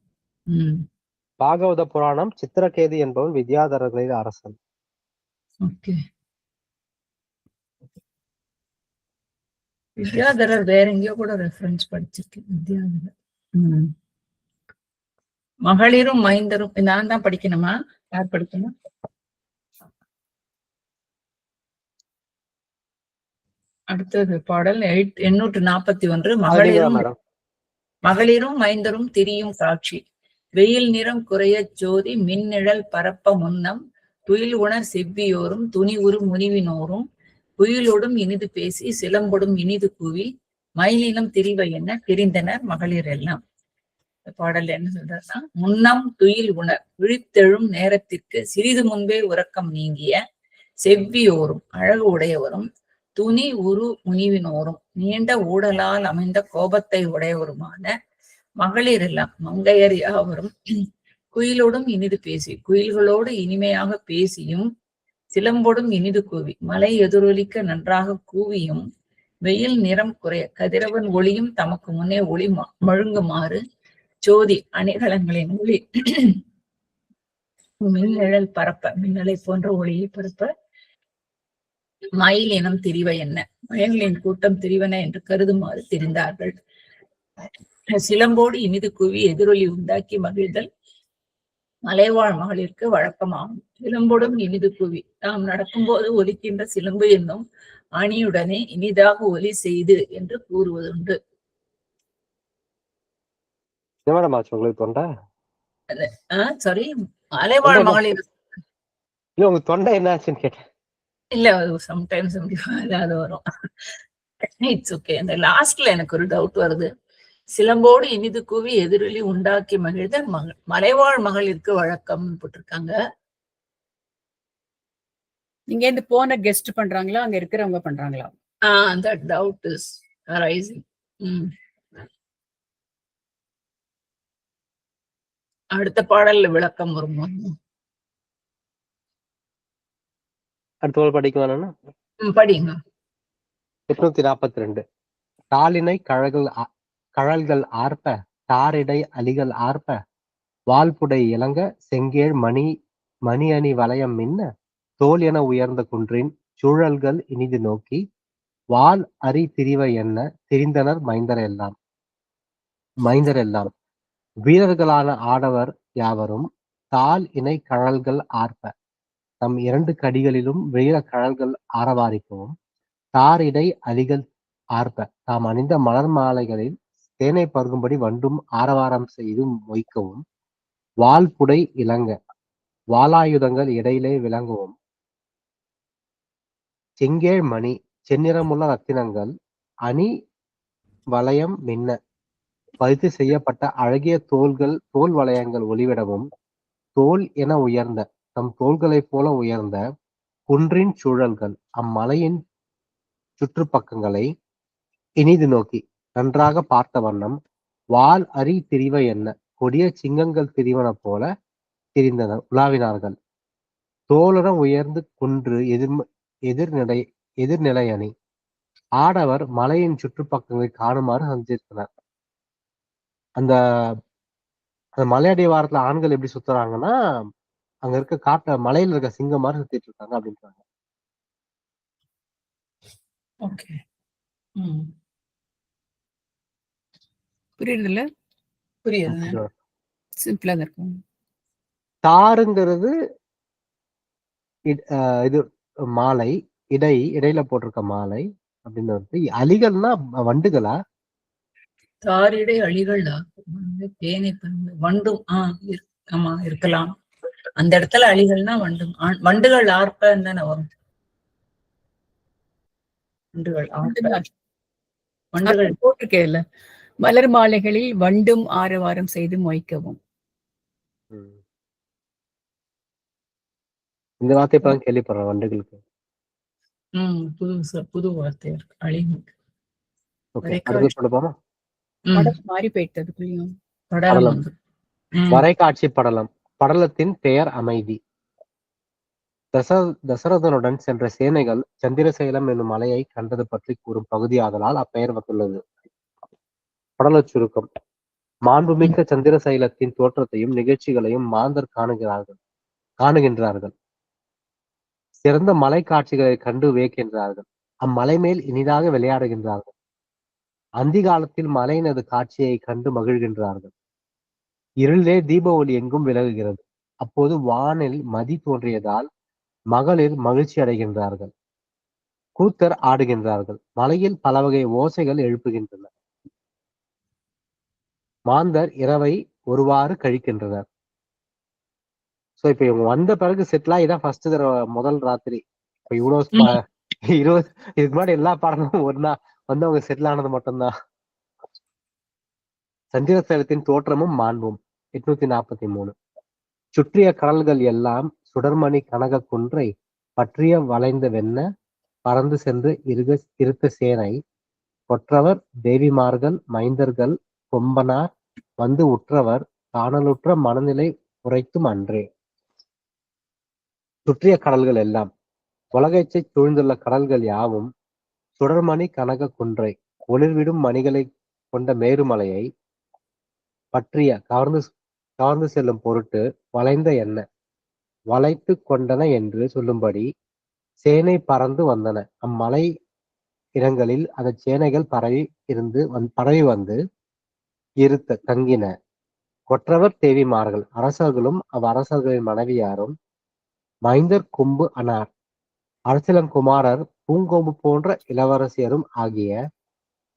பாகவத புராணம் சித்திரகேது என்பவன் வித்யாதரர்களில் அரசன். ஓகே. வித்யாதரர் வேற எங்கேயோ கூட ரெஃபரன்ஸ் படிச்சிருக்கேன். வித்யாதரர். மகளிரும் மைந்தரும் நான் தான் படிக்கணுமா? யார் படிக்கணும்? அடுத்தது பாடல் 841. மகளிரும் மைந்தரும் திரியும் காட்சி. வெயில் நிறம் குறைய ஜோதி மின்னிழல் பரப்ப முன்னம் துயில் உணர் செவ்வியோரும் துணி உரு முனிவினோரும் குயிலோடும் இனிது பேசி சிலம்பொடும் இனிது கூவி மயிலினம் திரிவை என்ன தெரிந்தனர் மகளிர் எல்லாம். பாடல் என்ன சொல்றாருன்னா, முன்னம் துயில் உணர் விழித்தெழும் நேரத்திற்கு சிறிது முன்பே உறக்கம் நீங்கிய செவ்வியோரும் அழகு உடையவரும் துணி உரு முனிவினோரும் நீண்ட ஊடலால் அமைந்த கோபத்தை உடையவருமான மகளிர் எல்லாம் மங்கையர் யாவரும் குயிலோடும் இனிது பேசி குயில்களோடு இனிமையாக பேசியும் சிலம்போடும் இனிது கூவி மலை எதிரொலிக்க நன்றாக கூவியும் வெயில் நிறம் குறைய கதிரவன் ஒளியும் தமக்கு முன்னே ஒளி மழுங்குமாறு ஜோதி அணிகலன்களின் ஒளி மின்னழல் பரப்ப மின்னலை போன்ற ஒளியை பரப்ப மயில் இனம் திரிவ என்ன மயல்களின் கூட்டம் திரிவன என்று கருதுமாறு தெரிந்தார்கள். சிலம்போடு இனிது கூவி எதிரொலி உண்டாக்கி மகிழ்தல் மலைவாழ் மகளிருக்கு வழக்கமாகும். சிலம்போடும் இனிது கூவி நாம் நடக்கும்போது ஒலிக்கின்ற சிலம்பு என்னும் அணியுடனே இனிதாக ஒலி செய்து என்று கூறுவதுண்டு. தொண்டை சாரி, மலைவாழ் மகளிர் உங்க தொண்டை என்னாச்சுன்னு கேட்டேன். இல்ல, சம்டைம்ஸ் ஏதாவது வரும். It's okay. அந்த லாஸ்ட்ல எனக்கு ஒரு டவுட் வருது. சிலம்போடு இனிது கூவி எதிரொலி உண்டாக்கி மகிழ்தல் மலைவாழ் மகளிருக்கு வழக்கம் போட்டிருக்காங்க. நீங்க இருந்து போன கெஸ்ட் பண்றாங்களா அங்க இருக்கிறவங்க பண்றாங்களா? That doubt is arising. அடுத்த பாடல்ல விளக்கம் வருமா? அடுத்த படிக்குவானா? படிங்க. 842. தாளினை கழல்கள் ஆர்ப்ப தாரிடை அலிகள் ஆர்ப்ப வால்புடை இளங்க செங்கேழ் மணி அணி வளையம் மின்ன தோல் என உயர்ந்த குன்றின் சூழல்கள் இனிது நோக்கி வால் அரி திரிவ என்ன திரிந்தனர் மைந்தர் எல்லாம் வீரர்களான ஆடவர் யாவரும் தால் இணை கழல்கள் ஆர்ப்ப தம் 2 கடிகளிலும் வீர கழல்கள் ஆரவாரிக்கவும் தாரிடை அலிகள் ஆர்ப்ப தாம் அணிந்த மலர் மாலைகளில் தேனை பருகும்படி வண்டும் ஆரவாரம் செய்து மொய்க்கவும் வால்புடை இளங்க வாலாயுதங்கள் இடையிலே விளங்கவும் செங்கேழ் மணி செந்நிறமுள்ள ரத்தினங்கள் அணி வளையம் மின்ன பதித்து செய்யப்பட்ட அழகிய தோல் வளையங்கள் ஒளிவிடவும் தோல் என உயர்ந்த தம் தோள்களைப் போல உயர்ந்த குன்றின் சூழல்கள் அம்மலையின் சுற்றுப்பக்கங்களை இனிது நோக்கி நன்றாக பார்த்த வண்ணம் வால் அரி திரிவ என்ன கொடிய சிங்கங்கள் திரிவன போல திரிந்தனர் உலாவினார்கள். தோளுடன் உயர்ந்து குன்று எதிர்நிலை அணி ஆடவர் மலையின் சுற்றுப்பக்கங்களை காணுமாறு சந்தித்தனர். அந்த மலையடிவாரத்துல ஆண்கள் எப்படி சுத்துறாங்கன்னா அங்க இருக்க மலையில இருக்க சிங்கம் மாதிரி சுத்திட்டு இருக்காங்க அப்படின்றாங்க. புரியுதுல்ல? புரியுது. சிம்பிளா இருக்கும். தாருங்கிறது இது மாலை இடையில போட்டிருக்க மாலை அப்படின்னு வருது. அலிகள்னா வண்டுகளா? தாரிடை அழிகளா? தேனை வண்டும் ஆமா இருக்கலாம். அந்த இடத்துல அழிகள்னா வண்டுகள் ஆர்ப்பன்னு தானே வரும். வண்டுகள் போட்டிருக்கேன்ல, மலர் மாலைகளில் வண்டும் ஆரவாரம் செய்து மொய்க்கவும். இந்த வார்த்தை இப்பதான் கேள்விப்படுறேன். வண்டுகளுக்கு புது வார்த்தை அழிவு. மாறி போயிட்டதுக்குள்ளயும் வரைகாட்சி படலம். படலத்தின் பெயர் அமைதி. தசரதனுடன் சென்ற சேனைகள் சந்திரசேலம் என்னும் மலையை கண்டது பற்றி கூறும் பகுதியாதலால் அப்பெயர் வந்துள்ளது. படல சுருக்கம். மாண்புமிக்க சந்திரசைலத்தின் தோற்றத்தையும் நிகழ்ச்சிகளையும் மாந்தர் காணுகின்றார்கள். சிறந்த மலை காட்சிகளை கண்டு வியக்கின்றார்கள். அம்மலை மேல் இனிதாக விளையாடுகின்றார்கள். அந்தி காலத்தில் மலையினது காட்சியை கண்டு மகிழ்கின்றார்கள். இருளிலே தீப ஒளி எங்கும் விலகுகிறது. அப்போது வானில் மதி தோன்றியதால் மகளிர் மகிழ்ச்சி அடைகின்றார்கள். கூத்தர் ஆடுகின்றார்கள். மலையில் பல வகை ஓசைகள் எழுப்புகின்றன. மாந்தர் இரவை ஒருவாறு கழிக்கின்றனர். சோ இப்ப இவங்க வந்த பிறகு செட்டிலா இதான் ஃபர்ஸ்ட் தடவை முதல் ராத்திரி. இப்ப இதுக்கு முன்னாடி எல்லா பாடலும் ஒன்னா வந்து அவங்க செட்டில் ஆனது மட்டும்தான். சந்திரசேலத்தின் தோற்றமும் மாண்பும். 843. சுற்றிய கடல்கள் எல்லாம் சுடர்மணி கனக குன்றை பற்றிய வளைந்த வெண்ண பறந்து சென்று இருத்த சேனை கொற்றவர் தேவிமார்கள் மைந்தர்கள் கொம்பனார் வந்து உற்றவர் காணலுற்ற மனநிலை உரைத்தும் அன்றே. சுற்றிய கடல்கள் எல்லாம், உலகைச்சை சூழ்ந்துள்ள கடல்கள் யாவும் சுடர்மணி கனக குன்றை ஒளிர்விடும் மணிகளை கொண்ட மேருமலையை பற்றிய கவர்ந்து செல்லும் பொருட்டு வளைந்த என்ன வளைத்து கொண்டன என்று சொல்லும்படி சேனை பறந்து வந்தன. அம்மலை இடங்களில் அந்த சேனைகள் பரவி வந்து இருத்த தங்கின. கொற்றவர் தேவிமார்கள் அரசர்களும் அவ்வரசர்களின் மனைவியாரும் மைந்தர் கொம்பு அனார் அரசிலங்குமாரர் பூங்கொம்பு போன்ற இளவரசியரும் ஆகிய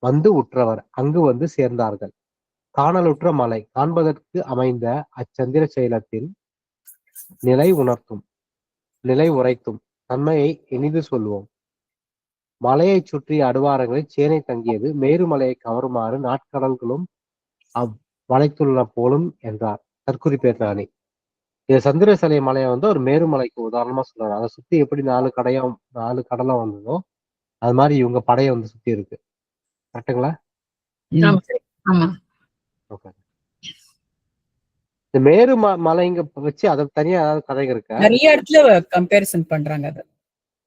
வந்து உற்றவர் அங்கு வந்து சேர்ந்தார்கள். காணலுற்ற மலை காண்பதற்கு அமைந்த அச்சந்திர சைலத்தின் நிலை உரைத்தும் தன்மையை இனிது சொல்வோம். மலையைச் சுற்றிய அடுவாரங்களில் சேனை தங்கியது. மேருமலையை கவருமாறு நாட்கடல்களும் வளைத்துள்ள போலும் என்றார். தற்குறிப்பேற்றானி. இது சந்திரசலை மலையை வந்து ஒரு மேருமலைக்கு உதாரணமா சொல்றாரு. அதை சுத்தி எப்படி 4 கடலும் வந்ததோ அது மாதிரி இவங்க படையை வந்து சுத்தி இருக்கு. கரெக்டுங்களா? இந்த மேரு மலைங்க வச்சு அதை தனியா ஏதாவது கதைங்க இருக்கா? நிறைய இடத்துல கம்பேரிசன் பண்றாங்க அது.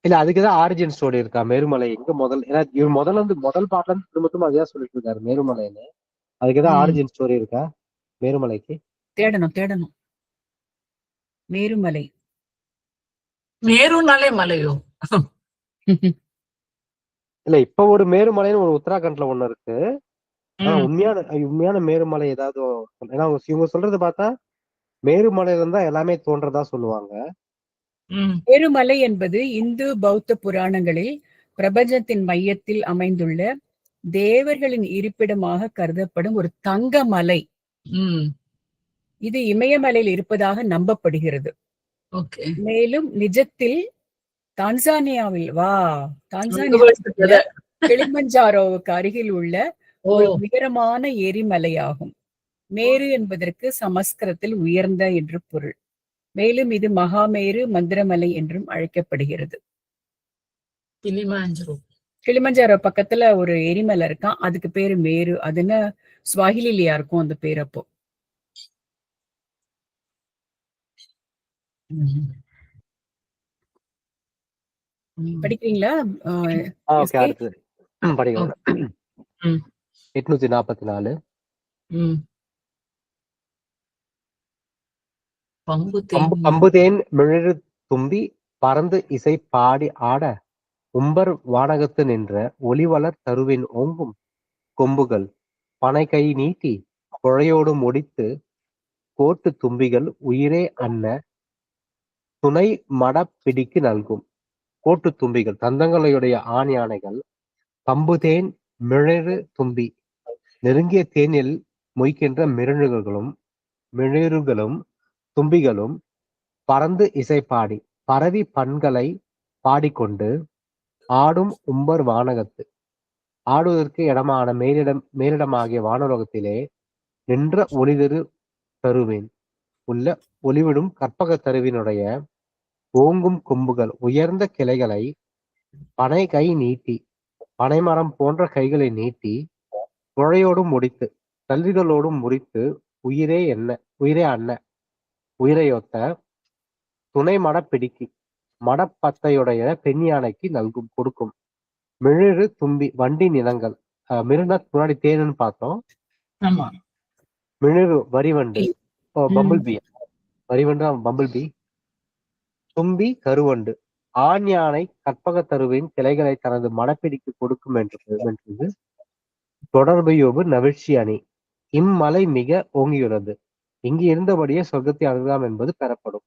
இல்ல அதுக்குதான் ஆரிஜின் ஸ்டோரி இருக்கா? மேருமலை எங்க ஏன்னா இவர் முதல் பாட்டுல இருந்து திரும்பவும் அதையா சொல்லிட்டு இருக்காரு மேருமலைன்னு. அதுக்கு ஏதாவது ஆரிஜின் ஸ்டோரி இருக்கா மேருமலைக்கு? தேடணும். மேருமலை மேருனாலே மலையோ? இல்ல இப்ப ஒரு மேருமலைன்னு ஒரு உத்தராகண்ட்ல ஒண்ணு இருக்கு. உண்மையான மேருமலை ஏதாவது, ஏன்னா இவங்க சொல்றது பார்த்தா மேருமலையில இருந்தா எல்லாமே தோன்றதா சொல்லுவாங்க. மேருமலை என்பது இந்து பௌத்த புராணங்களில் பிரபஞ்சத்தின் மையத்தில் அமைந்துள்ள தேவர்களின் இருப்பிடமாக கருதப்படும் ஒரு தங்க மலை. இது இமயமலையில் இருப்பதாக நம்பப்படுகிறது. மேலும் நிஜத்தில் தான்சானியாவில் கிளிமஞ்சாரோவுக்கு அருகில் உள்ள ஒரு உயரமான எரிமலையாகும். மேரு என்பதற்கு சமஸ்கிருதத்தில் உயர்ந்த என்று பொருள். மேலும் இது மகாமேரு மந்திரமலை என்றும் அழைக்கப்படுகிறது. கிளிமஞ்சாரோ பக்கத்துல ஒரு எரிமலை இருக்கான், அதுக்கு பேரு மேரு. அதுன்னு ஸ்வாஹிலியா இருக்கும் அந்த பேர். அப்போ படிக்கிறீங்களா? 844. பம்புதேன் மிழறு தும்பி பறந்து இசை பாடி ஆட உம்பர் வானகத்து நின்ற ஒளிவளர் தருவின் ஓங்கும் கொம்புகள் பனை கை நீட்டி குழையோடு முடித்து கோட்டு தும்பிகள் உயிரே அன்ன துணை மடப்பிடிக்கு நல்கும். கோட்டு தும்பிகள் தந்தங்களையுடைய ஆண் யானைகள் பம்புதேன் மிழறு தும்பி நெருங்கிய தேனில் மொய்க்கின்ற மிழறுகளும் தும்பிகளும் பறந்து இசை பாடி பரவி பண்களை பாடிக்கொண்டு ஆடும் உம்பர் வானகத்து ஆடுவதற்கு இடமான மேலிடமாகிய வானுலகத்திலே நின்ற ஒளிதிரு தருவின் உள்ள ஒளிவிடும் கற்பக தருவினுடைய ஓங்கும் கொம்புகள் உயர்ந்த கிளைகளை பனை கை நீட்டி பனைமரம் போன்ற கைகளை நீட்டி குழையோடும் முடித்து கல்விகளோடும் முறித்து உயிரே அன்ன உயிரையொத்த துணை மடப்பிடிக்கு மடப்பத்தையுடைய பெண் யானைக்கு கொடுக்கும். மிழறு தும்பி வண்டி நிலங்கள். மிருனா முன்னாடி தேனுன்னு பார்த்தோம். மிழறு வரிவண்டு, பம்பிள் பி. வரிவண்டு பம்பிள் பி. தும்பி கருவண்டு. ஆண் யானை கற்பக தருவின் கிளைகளை தனது மடப்பிடிக்கு கொடுக்கும் என்று தொடர்பையோபு நவிழ்ச்சி அணி. இம்மலை மிக ஓங்கியுள்ளது. இங்கு இருந்தபடியே சொர்க்கத்தை அணுகலாம் என்பது பெறப்படும்.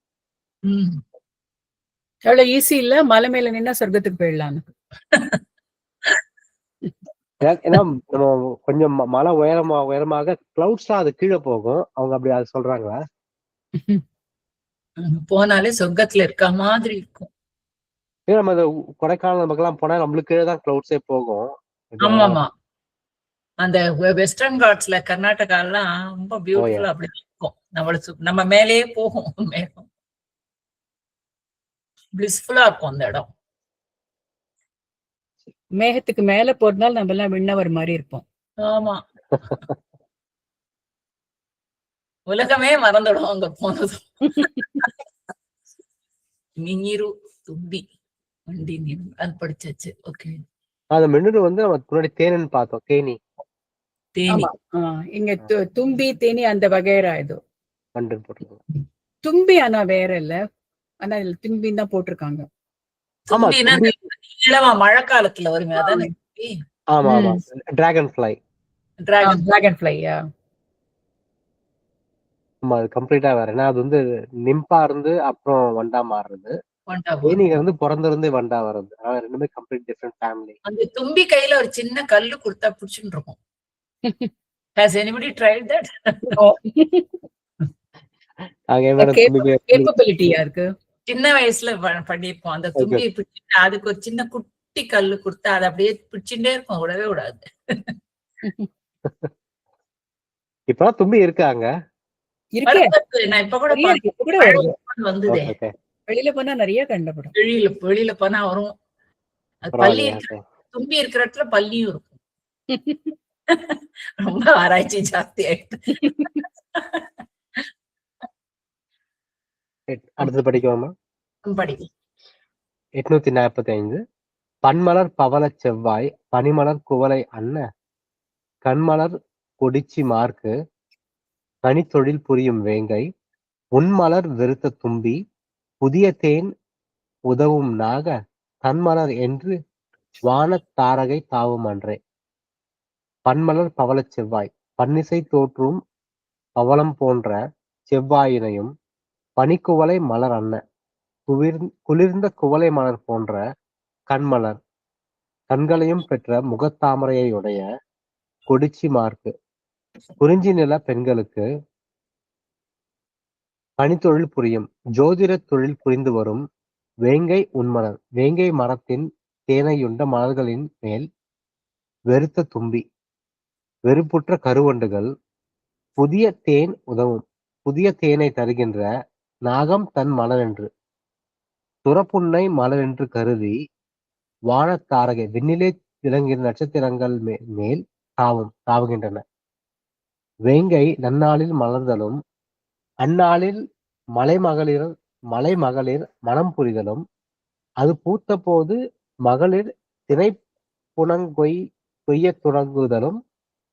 எவ்வளவு ஈஸி இல்ல? மலை மேல நின்னா சொர்க்கத்துக்கு போயிடலாம். ஏன்னா நம்ம கொஞ்சம் மலை உயரமாக கிளவுட்ஸா அது கீழே போகும். அவங்க அப்படி அது சொல்றாங்களா? போனாலே சொர்க்கத்துல இருக்க மாதிரி இருக்கும். நம்ம கொடைக்கானல் நமக்கெல்லாம் போனா நம்மளுக்கு கீழே தான் கிளவுட்ஸே போகும். அந்த வெஸ்டர்ன் காட்ஸ்ல கர்நாடகா எல்லாம் ரொம்ப பியூட்டிஃபுல்லா அப்படி இருக்கும். நம்ம மேலேயே போகும் மேகம். பிளிஸ்ஃபுல்லா இருக்கும் அந்த இடம். மேகத்துக்கு மேல போறதுனால நம்ம எல்லாம் விண்ணவர் மாதிரி இருப்போம். ஆமா. உலகமே மறந்துடும் அங்க போனதும். மிஞ்சிரு தும்பி வண்டி அது படிச்சாச்சு. ஓகே. அந்த மின்னூறு வந்து நம்ம முன்னாடி தேனின்னு பார்த்தோம். தேனி தேனி. இங்க தும்பி தேனி அந்த வகைரா இது கண்டு போட்டிருக்கோம். தும்பி ஆனா வேற இல்ல, ஆனா இதுல தும்பின்னு தான் போட்டிருக்காங்க. தும்பினா இளவா மழை காலத்துல வருமே அதானே. ஆமா ஆமா, டிராகன் ஃப்ளை. Dragon fly. ஆமா, அது கம்ப்ளீட்டா வேற. ஏன்னா அது வந்து நிம்பா இருந்து அப்புறம் வண்டா மாறுறது, தேனில இருந்து பிறந்திருந்து வண்டா வர்றது. அதனால ரெண்டுமே கம்ப்ளீட் டிஃபரெண்ட் ஃபேமிலி. அந்த தும்பி கையில ஒரு சின்ன கல்லு கொடுத்தா புடிச்சுட்டு இருக்கும். Has anybody tried that? கேப்பபிலிட்டியா இருக்கு. சின்ன வயசுல பண்ணிருப்போம். அந்த தும்பியை பிடிச்சிட்டு அதுக்கு ஒரு சின்ன குட்டி கல்லு கொடுத்தா அதை அப்படியே பிடிச்சுட்டே இருக்கும், விடவே விடாது. இப்பதான் தும்பி இருக்காங்க. நான் இப்ப கூட வந்ததே. வெளியில போனா நிறைய கண்டப்படும். வெளியில போனா வரும். பள்ளி தும்பி இருக்கிற இடத்துல பள்ளியும் இருக்கும். ரொம்ப ஆராய்ச்சி ஜாஸ்தி ஆயிட்டு. அடுத்தது படிக்கலாமா? படி. 845. பன்மலர் பவள செவ்வாய் பனிமலர் குவளை அன்ன கண்மலர் கொடிச்சி மார்க்கு கனித்தொழில் புரியும் வேங்கை உன்மலர் வெறுத்த தும்பி புதிய தேன் உதவும் நாக தன்மலர் என்று வானத் தாரகை தாவும் அன்றே. பன்மலர் பவள செவ்வாய், பன்னிசை தோற்றும் பவளம் போன்ற செவ்வாயினையும் பனிக்குவளை மலர் அன்ன குளிர்ந்த குவளை மலர் போன்ற கண்மலர் கண்களையும் பெற்ற முகத்தாமரையுடைய கொடிச்சி மார்க்கு குறிஞ்சி நில பெண்களுக்கு பணித்தொழில் புரியும் ஜோதிட தொழில் புரிந்து வரும் வேங்கை உன்மலர், வேங்கை மரத்தின் தேனையுண்ட மலர்களின் மேல் வெறுத்த தும்பி, வெறுப்புற்ற கருவண்டுகள், புதிய தேன் உதவும், புதிய தேனை தருகின்ற நாகம் தன் மலரென்று, துறப்புன்னை மலரென்று கருதி வானத்தாரகை விண்ணிலே விளங்குகிற நட்சத்திரங்கள் மேல் தாவுகின்றன. வேங்கை நன்னாளில் மலர்தலும் அந்நாளில் மலைமகளிர் மனம் புரிதலும் அது பூத்த போது மகளிர் திணை கொய்யத் தொடங்குதலும்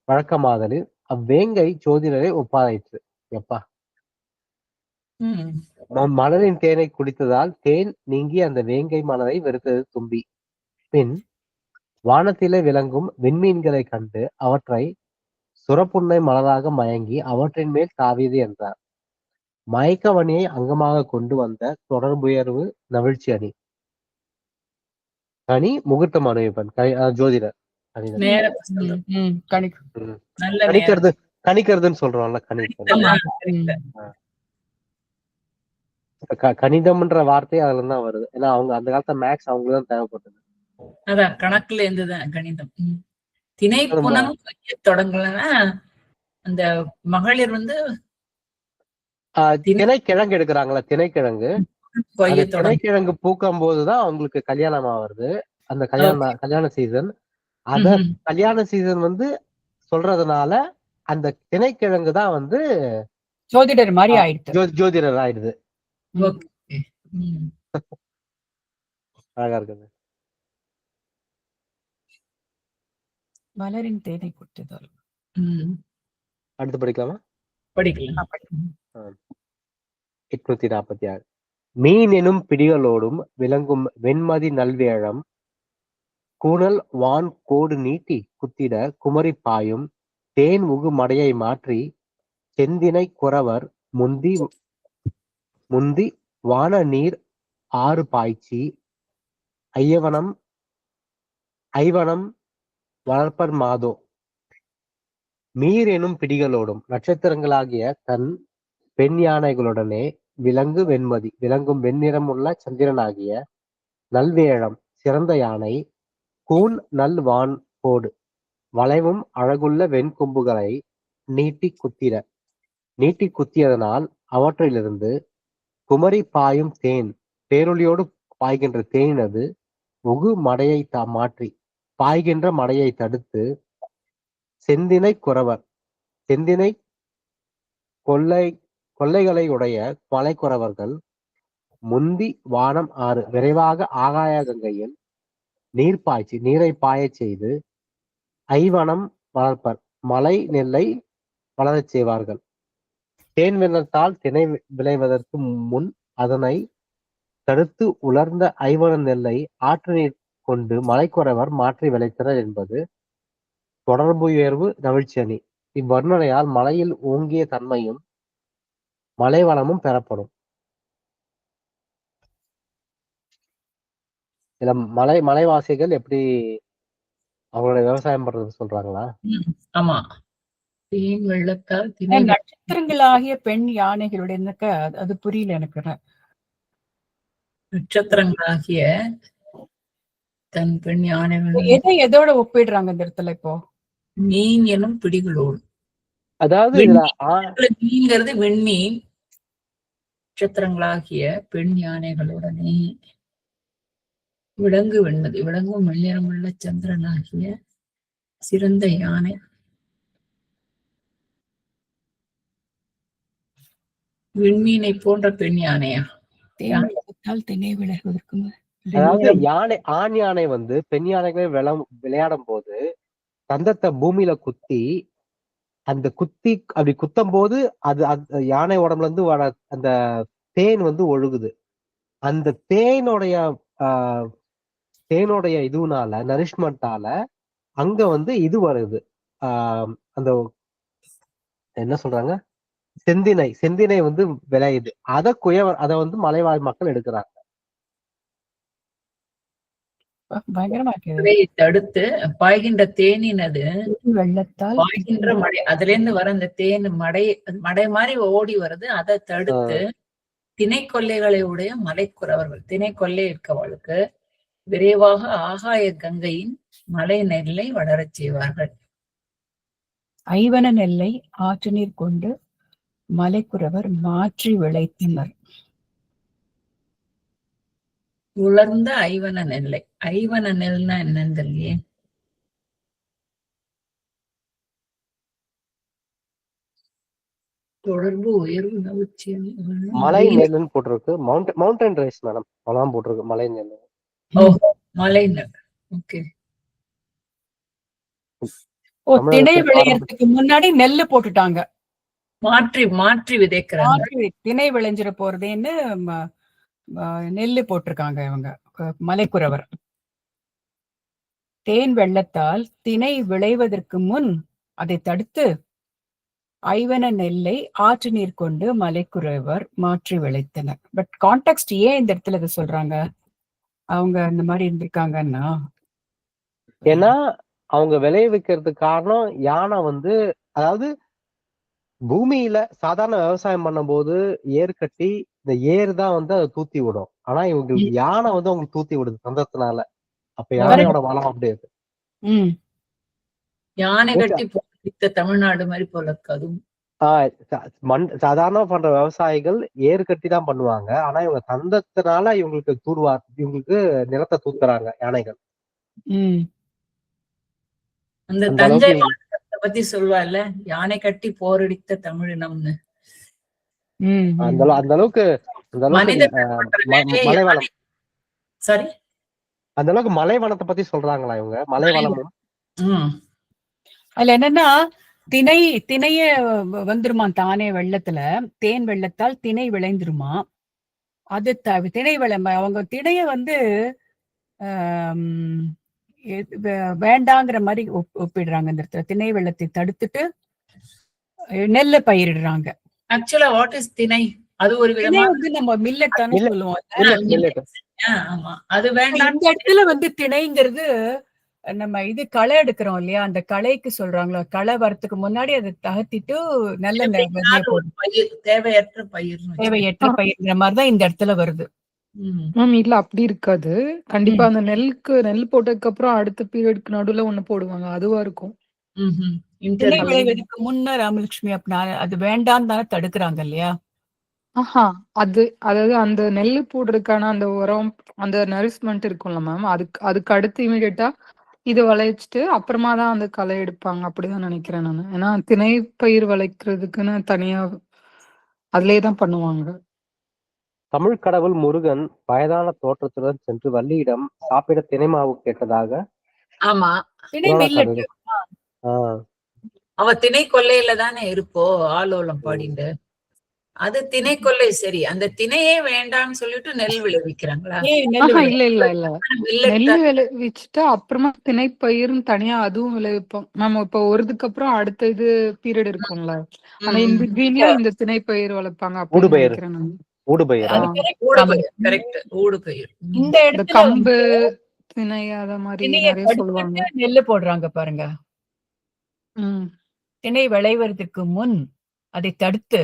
வழக்கமாதலில் அவ்வேங்கை ஜோதிடரை ஒப்பாயிற்று. எப்பா, மலரின் தேனை குடித்ததால் தேன் நீங்கி அந்த வேங்கை மலரை வெறுத்தது தும்பி. பின் வானத்திலே விளங்கும் விண்மீன்களை கண்டு அவற்றை சுரப்புன்னை மலராக மயங்கி அவற்றின் மேல் தாவியது என்றார். மயக்கவணியை அங்கமாக கொண்டு வந்த தொடர்புயர்வு நவிழ்ச்சி அணி கனி முகூர்த்தம் அணிவிப்பன் ஜோதிடர் கணிக்கிறதுன்னு சொல்றோம்ல. கணிதம்ன்ற வார்த்தை அதுல தான் வருது. ஏன்னா அவங்க அந்த காலத்துல மேக்ஸ் அவங்களுக்கு தான் தேவைப்பட்டது. அதான் கணக்குல இருந்துதான் கணிதம். திணை புனம் தொடங்கலன்னா அந்த மகளிர் வந்து திணைக்கிழங்கு எடுக்கிறாங்களா, திணைக்கிழங்கு திணைக்கிழங்கு பூக்கும் போதுதான் அவங்களுக்கு கல்யாணம் ஆகுறது. அந்த கல்யாண சீசன், அத கல்யாண சீசன் வந்து சொல்றதுனால அந்த திணைக்கிழங்கு தான் வந்து ஜோதிடர் மாதிரி ஆயிடுது. ஜோதிடர் ஆயிடுது. அழகா இருக்குது. மலரின் தேனை குட்டுதல். அடுத்து படிக்கலாமா? படிக்கலாம். 846. மீன் எனும் பிடிகளோடும் விளங்கும் வெண்மதி நல்வேழம் கூணல் வான் கோடு நீட்டி குத்திட குமரி பாயும் தேன் உகு மடையை மாற்றி செந்தினை குறவர் முந்தி வான நீர் ஆறு பாய்ச்சி ஐவனம் வளர்ப்பர் மாதோ. மீர் எனும் பிடிகளோடும் நட்சத்திரங்களாகிய தன் பெண் யானைகளுடனே விளங்கும் வெண்ணிறம் உள்ள சந்திரனாகிய நல்வேழம் சிறந்த யானை கூன் நல் வான் கோடு வளைவும் அழகுள்ள வெண்கொம்புகளை நீட்டி குத்தியதனால் அவற்றிலிருந்து குமரி பாயும் தேன் பேரொளியோடு பாய்கின்ற தேனினது உகு மடையை மாற்றி பாய்கின்ற மடையை தடுத்து செந்தினை கொள்ளைகளை உடைய மலைக்குறவர்கள் முந்தி வானம் ஆறு விரைவாக ஆகாய கங்கையில் நீரை பாயச் செய்து ஐவனம் வளர்ப்பர், மலை நெல்லை வளரச் செய்வார்கள். தேன் வெள்ளத்தால் திணை விளைவதற்கு முன் அதனை தடுத்து உலர்ந்த ஐவன நெல்லை ஆற்று நீர் கொண்டு மலைக்குறவர் மாற்றி விளைத்தனர் என்பது தொடர்புயர்வு நவிழ்ச்சியணி. இவ்வர்ணனையால் மலையில் ஓங்கிய தன்மையும் மலை வளமும் பெறப்படும். இதுல மலைவாசிகள் எப்படி அவங்களுடைய விவசாயம் பண்றது சொல்றாங்களா? ஆமா. தேன் வெள்ளத்தால் நட்சத்திரங்களாகிய பெண் யானைகளுடைய அது புரியல எனக்கு. நட்சத்திரங்களாகிய தன் பெண் யானைகள் எதோட ஒப்பிடுறாங்க இந்த இடத்துல? இப்போ மீன் எனும் பிடிகளோடு, அதாவது மீன்கிறது வெண்மீன், நட்சத்திரங்களாகிய பெண் யானைகளுடனே விளங்கும் வெண்ணிறமுள்ள சந்திரனாகிய சிறந்த யானை விண்மீனை போன்ற பெண் யானையா? திணை விளைவதற்கு அதாவது யானை, ஆண் யானை வந்து பெண் யானைகளை விளையாடும் போது தந்தத்தை பூமியில குத்தி அப்படி குத்தும் போது அது யானை உடம்புல இருந்து வர அந்த தேன் வந்து ஒழுகுது. அந்த தேனோடைய இதுனால, நரிஷ்மெண்டால அங்க வந்து இது வருது, அந்த என்ன சொல்றாங்க, செந்தினை வந்து விளையுது. அத வந்து மலைவாழ் மக்கள் எடுக்கிறாங்க. தடுத்து பாய்கின்ற தேனினது வெள்ளத்தால் பாய்கின்ற மழை, அதுல இருந்து வர அந்த தேன் மடை மாதிரி ஓடி வருது. அதை தடுத்து திணை கொல்லைகளை உடைய மலைக்குறவர்கள், திணை கொல்லை இருக்கவளுக்கு விரைவாக ஆகாய கங்கையின் மலை நெல்லை வளரச் செய்வார்கள். ஐவன நெல்லை ஆற்று நீர் கொண்டு மலைக்குறவர் மாற்றி விளைத்தனர். உலர்ந்த ஐவன நெல்லை. ஐவன நெல்னா என்னன்னு தெரியலையே. தொடர்பு உயர்வு நவிழ்ச்சியணி. மலை நெல்லுன்னு போட்டிருக்கு. மவுண்டன் ரைஸ் மேடம், அதான் போட்டிருக்கு மலை நெல். மலை நெல். ஓகே. திணை விளையறதுக்கு முன்னாடி நெல்லு போட்டுட்டாங்க, மாற்றி விதைக்கிறாங்க. திணை விளைஞ்சிட போறதேன்னு நெல்லு போட்டிருக்காங்க இவங்க மலைக்குறவர். தேன் வெள்ளத்தால் திணை விளைவதற்கு முன் அதை தடுத்து ஐவன நெல்லை ஆற்று நீர் கொண்டு மலைக்குறவர் மாற்றி விளைத்தனர். பட் கான்டெக்ஸ்ட் ஏன் இந்த இடத்துல இதை சொல்றாங்க? அவங்க இந்த மாதிரி இருந்திருக்காங்கன்னா, ஏன்னா அவங்க விளைவிக்கிறதுக்கு காரணம் யானை வந்து, அதாவது பூமியில சாதாரண விவசாயம் பண்ணும் போது ஏர் கட்டி இந்த ஏர் தான் வந்து அதை தூத்தி விடும். ஆனா இவங்களுக்கு யானை வந்து அவங்களுக்கு தூத்தி விடுது சந்தத்தினால. அப்ப யானையோட வளம் அப்படி இருக்கு. யானை கட்டி போட்ட தமிழ்நாடு மாதிரி போல இருக்காது. சாதாரண பண்ற விவசாயிகள் ஏர் கட்டி தான் பண்ணுவாங்க. ஆனா இவங்க தந்தத்தினால இவங்களுக்கு நிலத்தை தூத்துறாங்க யானைகள். அந்த தஞ்சை மாவட்டத்தை பத்தி சொல்லுவார்ல, யானை கட்டி போரடித்த தமிழினம்னு. அந்த அளவுக்கு மலைவளம், சரி, அந்த அளவுக்கு மலைவளத்தை பத்தி சொல்றாங்களா இவங்க? மலைவளமும் அதுல என்னன்னா, திணைய வந்துருமா தானே வெள்ளத்துல, தேன் வெள்ளத்தால் திணை விளைந்துருமா. அது திணை அவங்க திணைய வந்து வேண்டாங்கிற மாதிரி ஒப்பிடுறாங்க. இந்த இடத்துல திணை வெள்ளத்தை தடுத்துட்டு நெல்லை பயிரிடுறாங்க. ஆக்சுவலா வாட் இஸ் திணை? அது ஒரு விதமா வந்து நம்ம மில்லட் தானே சொல்லுவோம். ஆமா, அது வேண்டாம். இந்த இடத்துல வந்து திணைங்கிறது நம்ம இது களை எடுக்கிறோம் இல்லையா, அந்த களைக்கு சொல்றாங்களா, களை வரத்துக்கு முன்னாடி அதை தகர்த்திட்டு நல்ல தேவையற்ற பயிர்ங்கிற மாதிரிதான் இந்த இடத்துல வருது. இல்ல அப்படி இருக்காது. கண்டிப்பா அந்த நெல் போட்டதுக்கு அப்புறம் அடுத்த பீரியட்க்கு நடுவுல ஒண்ணு போடுவாங்க, அதுவா இருக்கும். ம்ஹும். திணை Internal. விளைவதற்கு முன்ன ராமலட்சுமி அப்படின்னா அது வேண்டாம் தானே தடுக்கிறாங்க இல்லையா? ஆஹா அதாவது அந்த நெல்லு போடுறதுக்கான அந்த உரம் அந்த நரிஸ்மெண்ட் இருக்கும்ல மேம், அதுக்கு அடுத்து இமீடியட்டா இது விளைவிச்சுட்டு அப்புறமா தான் அந்த களை எடுப்பாங்க அப்படிதான் நினைக்கிறேன் நான். ஏன்னா திணை பயிர் விளைக்கிறதுக்குன்னு தனியா அதுலயே தான் பண்ணுவாங்க. தமிழ் கடவுள் முருகன் வயதான தோற்றத்துடன் சென்று வள்ளியிடம் சாப்பிட தினை மாவு கேட்டதாக ஆமா, திணை புராண மில்லட். கதைகள். ஆஹ் அவ திணை கொல்லையில தானே இருப்போ ஆலோலம் பாடிண்டு. அது திணை கொல்லை சரி. அந்த திணையே வேண்டாம்னு சொல்லிட்டு நெல் விளைவிக்கிறாங்களா? ஏன் நெல் ஆஹா விளை இல்ல மில்லட் நெல்லு விளைவிச்சுட்டு அப்புறமா திணை பயிர்னு தனியா அதுவும் விளைவிப்போம் மேம். இப்போ ஒருதுக்கு அப்புறம் அடுத்த இது பீரியட் இருக்கும்ல, ஆனா இன் பிட்வீன்ல இந்த திணை பயிர் வளர்ப்பாங்க அப்படின்னு ஊடுபயிர் நினைக்கிறேன் நான். ஊடுபயிரா? அது correct. ஊடுபயிர். கரெக்ட், ஊடுபயிர். இந்த இந்த இடத்துல கம்பு திணை அத மாதிரி திணையை நிறைய சொல்லுவாங்க. தடுத்துட்டு நெல்லு போடுறாங்க பாருங்க. ம் திணை விளைவதற்கு முன் அதை தடுத்து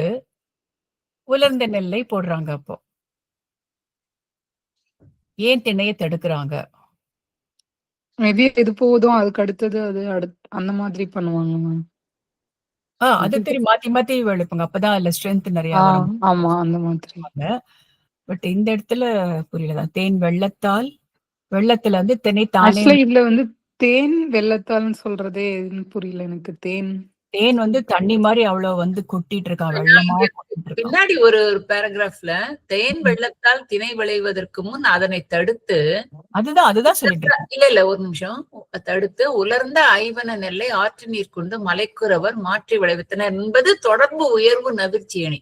உலர்ந்த நெல்லை போடுறாங்க. அப்போ ஏன் திணையை தடுக்கிறாங்க? மேபி இது போதும் அதுக்கு அடுத்தது அது அந்த மாதிரி பண்ணுவாங்க மேம். அது தெரியும், மாத்தி மாத்தி விளைப்பாங்க. அப்பதான் அதுல ஸ்ட்ரென்த் நிறைய வரும். ஆமா அந்த மாதிரி. பட் இந்த இடத்துல புரியலதான். தேன் வெள்ளத்தால் வெள்ளத்துல வந்து திணை தானே. ஆக்சுவலா இதுல வந்து தேன் வெள்ளத்தால்னு சொல்றதே எதுன்னு புரியல எனக்கு. தேன் வந்து தண்ணி மாதிரி அவ்வளவு வந்து கொட்டிட்டு இருக்கான், வெள்ளமா கொட்டிட்டு இருக்கான். பின்னாடி ஒரு பேராகிராஃப்ல தேன் வெள்ளத்தால் திணை விளைவதற்கு முன் அதனை தடுத்து அதுதான் சொல்லிட்டு இருக்கேன். இல்ல ஒரு நிமிஷம். தடுத்து உலர்ந்த ஐவன நெல்லை ஆற்று நீர் கொண்டு மலைக்குறவர் மாற்றி விளைவித்தனர் என்பது தொடர்பு உயர்வு நவிர்ச்சி அணி.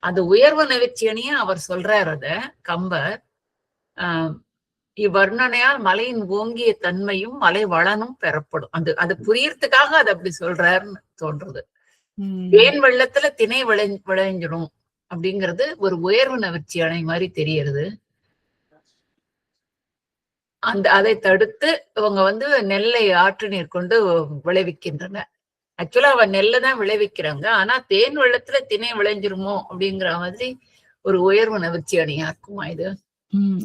அது உயர்வு நவிர்ச்சி அணிய அவர் சொல்றார். அத கம்பர் இவ்வர்ணனையால் மலையின் ஓங்கிய தன்மையும் மலை வளனும் பெறப்படும். அது புரியறதுக்காக அது அப்படி சொல்றாருன்னு தோன்றது. தேன் வெள்ளத்துல திணை விளைஞ்சிடும் அப்படிங்கிறது ஒரு உயர்வு நவிர்ச்சி அணை மாதிரி தெரியறது. அதை தடுத்து இவங்க வந்து நெல்லை ஆற்று நீர் கொண்டு விளைவிக்கின்றனர். ஆக்சுவலா அவ நெல்லை தான் விளைவிக்கிறாங்க. ஆனா தேன் வெள்ளத்துல திணை விளைஞ்சிருமோ அப்படிங்கிற மாதிரி ஒரு உயர்வு நவிர்ச்சி அணியா இருக்குமா இது?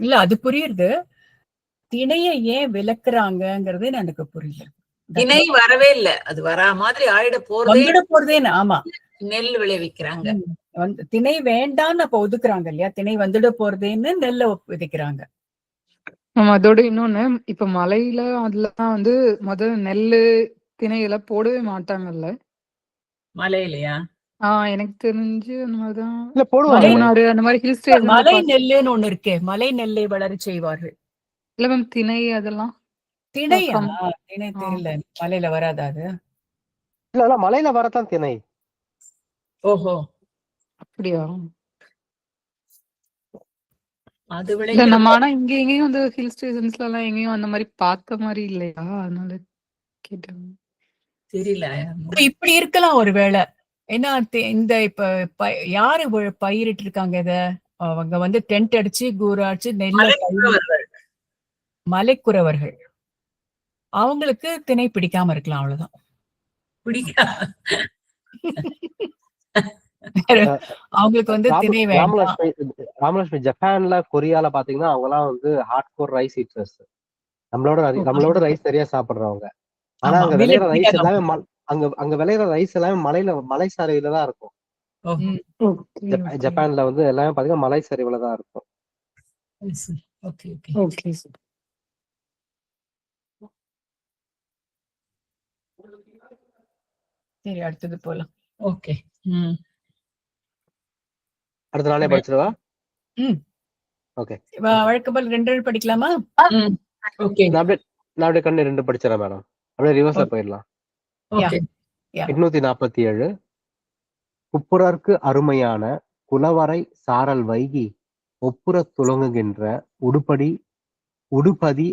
இல்ல அது புரியுது. திணைய ஏன் விளக்குறாங்கிறது எனக்கு புரியல. திணை வரவே இல்ல. அது வரா மாதிரி ஆயிட போறதேன்னு. ஆமா, நெல் விளைவிக்கிறாங்க. திணை வேண்டான்னு அப்ப ஒதுக்குறாங்க இல்லையா? திணை வந்துட போறதேன்னு நெல்ல விதைக்கிறாங்க. அதோட இன்னொன்னு, இப்ப மலையில அதுலதான் வந்து முதல்ல நெல்லு திணையெல்லாம் போடவே மாட்டாங்கல்ல மலையிலயா? எனக்கு தெரிஞ்சு அந்த மாதிரிதான். இல்ல போடுவாங்க. மூணாறு அந்த மாதிரி ஹில் ஸ்டேஷன் மலை நெல்லுன்னு ஒண்ணு இருக்கே, மலை நெல்லை வளர செய்வார்கள். இல்ல மேம் திணை அதெல்லாம் திணையா? திணை தெரியல, மலையில வராதா அது? இல்ல மலையில வரத்தான் திணை. ஓஹோ, அப்படியா? அது இல்ல நம்ம ஆனா இங்க எங்கேயும் வந்து ஹில் ஸ்டேஷன்ஸ்ல எல்லாம் எங்கேயும் அந்த மாதிரி பார்த்த மாதிரி இல்லையா, அதனால கேட்டேன். தெரியல. இப்படி இருக்கலாம் ஒருவேளை. ஏன்னா இந்த இப்ப யாரு பயிரிட்டு இருக்காங்க இத? அவங்க வந்து டென்ட் அடிச்சு கூராச்சு நெல்லை மலைக்குறவர்கள். அவங்களுக்கு திணை பிடிக்காம இருக்கலாம், அவ்வளவுதான். அவங்களுக்கு வந்து திணை வேண்டாம். ராமலட்சுமி ஜப்பான்ல கொரியால பாத்தீங்கன்னா அவங்க எல்லாம் வந்து ஹார்ட் கோர் ரைஸ் ஈட்டர்ஸ். நம்மளோட ரைஸ் சரியா சாப்பிடுறவங்க. ஆனா அங்க விளையிற ரைஸ் எல்லாமே அங்க விளையிற ரைஸ் எல்லாமே மலை சரிவுல தான் இருக்கும். ஜப்பான்ல வந்து எல்லாமே பாத்தீங்கன்னா மலை சரிவுல தான் இருக்கும். சரி, அடுத்தது போலாம். ஓகே, அடுத்த நாளே படிச்சிருவா. ஓகே, வழக்கம் போல 2 படிக்கலாமா? ஓகே, நான் அப்படியே கண்ணு 2 படிச்சிடறேன் மேடம். அப்படியே ரிவர்ஸ்ல போயிடலாம். 847 குப்புறர்க்கு அருமையான குலவரை சாரல் வைகி ஒப்புற துளங்குகின்ற உடுபதி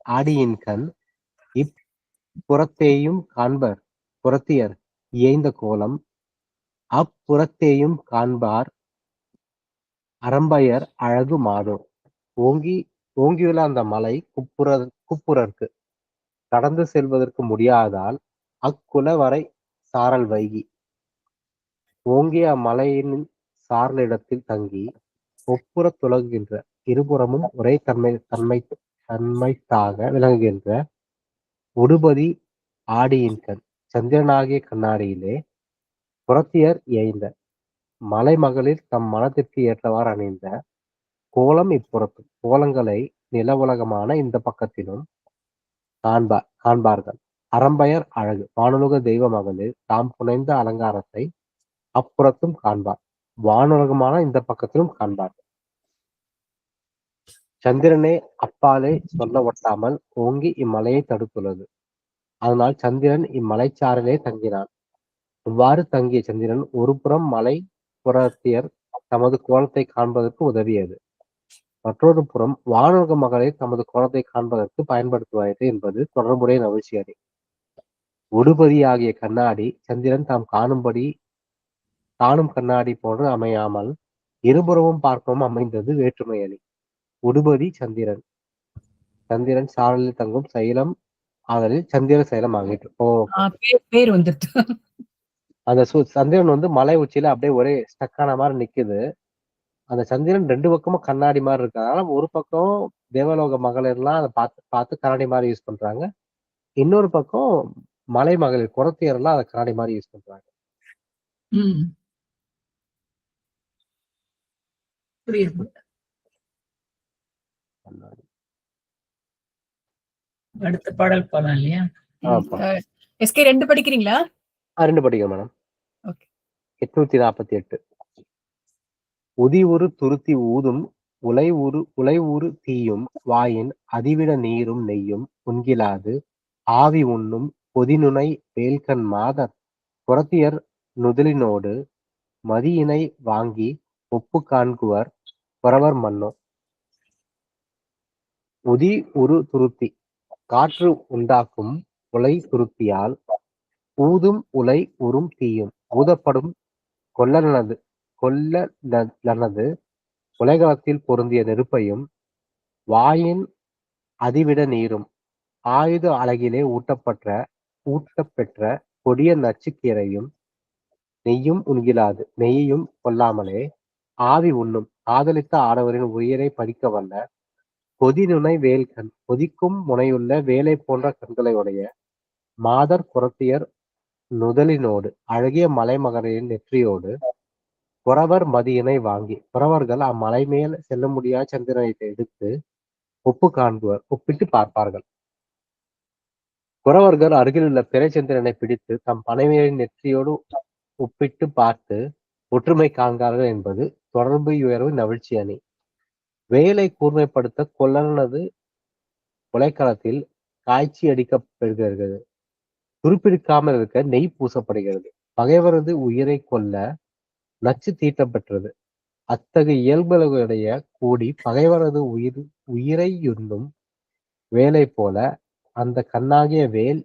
ஆடியின்கண் இப்புறத்தேயும் காண்பர் புறத்தியர் இயைந்த கோலம் அப்புறத்தேயும் காண்பார் அரம்பையர் அழகு மாதோ. ஓங்கியுள்ள அந்த மலை குப்புறர்க்கு கடந்து செல்வதற்கு முடியாதால் அக்குலவரை சாரல் வைகி ஓங்கிய அம்மலையின் சாரலிடத்தில் தங்கி ஒப்புற துலகுகின்ற இருபுறமும் ஒரே தன்மைத்தாக விளங்குகின்ற உடுபதி ஆடியின்கண் சந்திரனாகிய கண்ணாடியிலே புறத்தியர் ஏய்ந்த மலைமகளிர் தம் மனத்திற்கு ஏற்றவாறு அணிந்த கோலம் இப்புறத்தும் கோலங்களை நிலவுலகமான இந்த பக்கத்திலும் காண்பார்கள். அறம்பெயர் அழகு வானுலக தெய்வ மகளிர் தாம் புனைந்த அலங்காரத்தை அப்புறத்தும் காண்பார், வானுலகமான இந்த பக்கத்திலும் காண்பார்கள். சந்திரனே அப்பாலே சொல்ல ஒட்டாமல் ஓங்கி இம்மலையை தடுத்துள்ளது. அதனால் சந்திரன் இம்மலைச்சாரலே தங்கினான். இவ்வாறு தங்கிய சந்திரன் ஒருபுறம் மலை புறத்தியர் தமது கோலத்தை காண்பதற்கு உதவியது, மற்றொரு புறம் வானுலக மகளிர் தமது கோலத்தை காண்பதற்கு பயன்படுத்துவாயிற்று என்பது தொடர்புடைய நவிழ்ச்சியணி. உடுபதியாகிய கண்ணாடி சந்திரன் தாம் காணும் கண்ணாடி போன்று அமையாமல் இருபுறமும் பார்க்கவும் அமைந்தது வேற்றுமை அணி. உடுபதி சந்திரன் சந்திரன் சாரலில் தங்கும் சைலம் ஆதலில் சந்திர சைலம் ஆகிட்டு. பேர் வந்துட்டு அந்த சந்திரன் வந்து மலை உச்சியில அப்படியே ஒரே ஸ்டக்கான மாதிரி நிக்குது. அந்த சந்திரன் ரெண்டு பக்கமும் கண்ணாடி மாதிரி இருக்கிறதுனால ஒரு பக்கம் தேவலோக மகளிர்லாம் அதை பார்த்து கண்ணாடி மாதிரி யூஸ் பண்றாங்க, இன்னொரு பக்கம் மலை மகளிர் குறத்தியர் எல்லாம் அதை கண்ணாடி மாதிரி யூஸ் பண்றாங்க. அடுத்த பாடல் போலாம் இல்லையா? எஸ்கே 2 படிக்கிறீங்களா? 2 படிக்கிறேன் மேடம். 848. உதிவுறு துருத்தி ஊதும் உலைவுறு தீயும் வாயின் அதிவிட நீரும் நெய்யும் உண்கிலாது ஆவி உண்ணும் பொதிநுனை வேல்கண் மாதர் புறத்தியர் நுதலினோடு மதியினை வாங்கி ஒப்பு காண்குவர் புறவர் மன்னோ. உதி உரு துருத்தி காற்று உண்டாக்கும் உலை துருத்தியால் ஊதும் உலை உறும் தீயும் ஊதப்படும் கொல்லனது உலகளத்தில் பொருந்திய நெருப்பையும் வாயின் அதிவிட நீரும் ஆயுத அழகிலே ஊட்டப்பெற்ற கொடிய நச்சுக்கீரையும் நெய்யும் உண்கிலாது நெய்யையும் கொல்லாமலே ஆவி உண்ணும் ஆதலித்த ஆடவரின் உயிரை பறிக்க வல்ல கொதிநுனை வேல்கண் கொதிக்கும் முனையுள்ள வேலை போன்ற கண்களை உடைய மாதர் புறத்தியர் நுதலினோடு அழகிய மலைமகளிரின் நெற்றியோடு புறவர் மதியினை வாங்கி புறவர்கள் அம்மலை மேல் செல்ல முடியாத சந்திரனை எடுத்து ஒப்பிட்டு பார்ப்பார்கள். புறவர்கள் அருகிலுள்ள பிறை சந்திரனை பிடித்து தம் பனைமையின் நெற்றியோடு ஒப்பிட்டு பார்த்து ஒற்றுமை காண்கிறார்கள் என்பது தொடர்பு உயர்வு நவிழ்ச்சி அணி. வேலை கூர்மைப்படுத்த கொல்லனது கொலைக்களத்தில் காய்ச்சி அடிக்கப்படுகிறது. துருப்பிடிக்காமல் இருக்க நெய் பூசப்படுகிறது. பகைவரது உயிரை கொல்ல நச்சு தீட்டப்பெற்றது. அத்தகைய இயல்புடைய கூடி பகைவரது உயிரை உண்ணும் வேலை போல அந்த கண்ணாகிய வேல்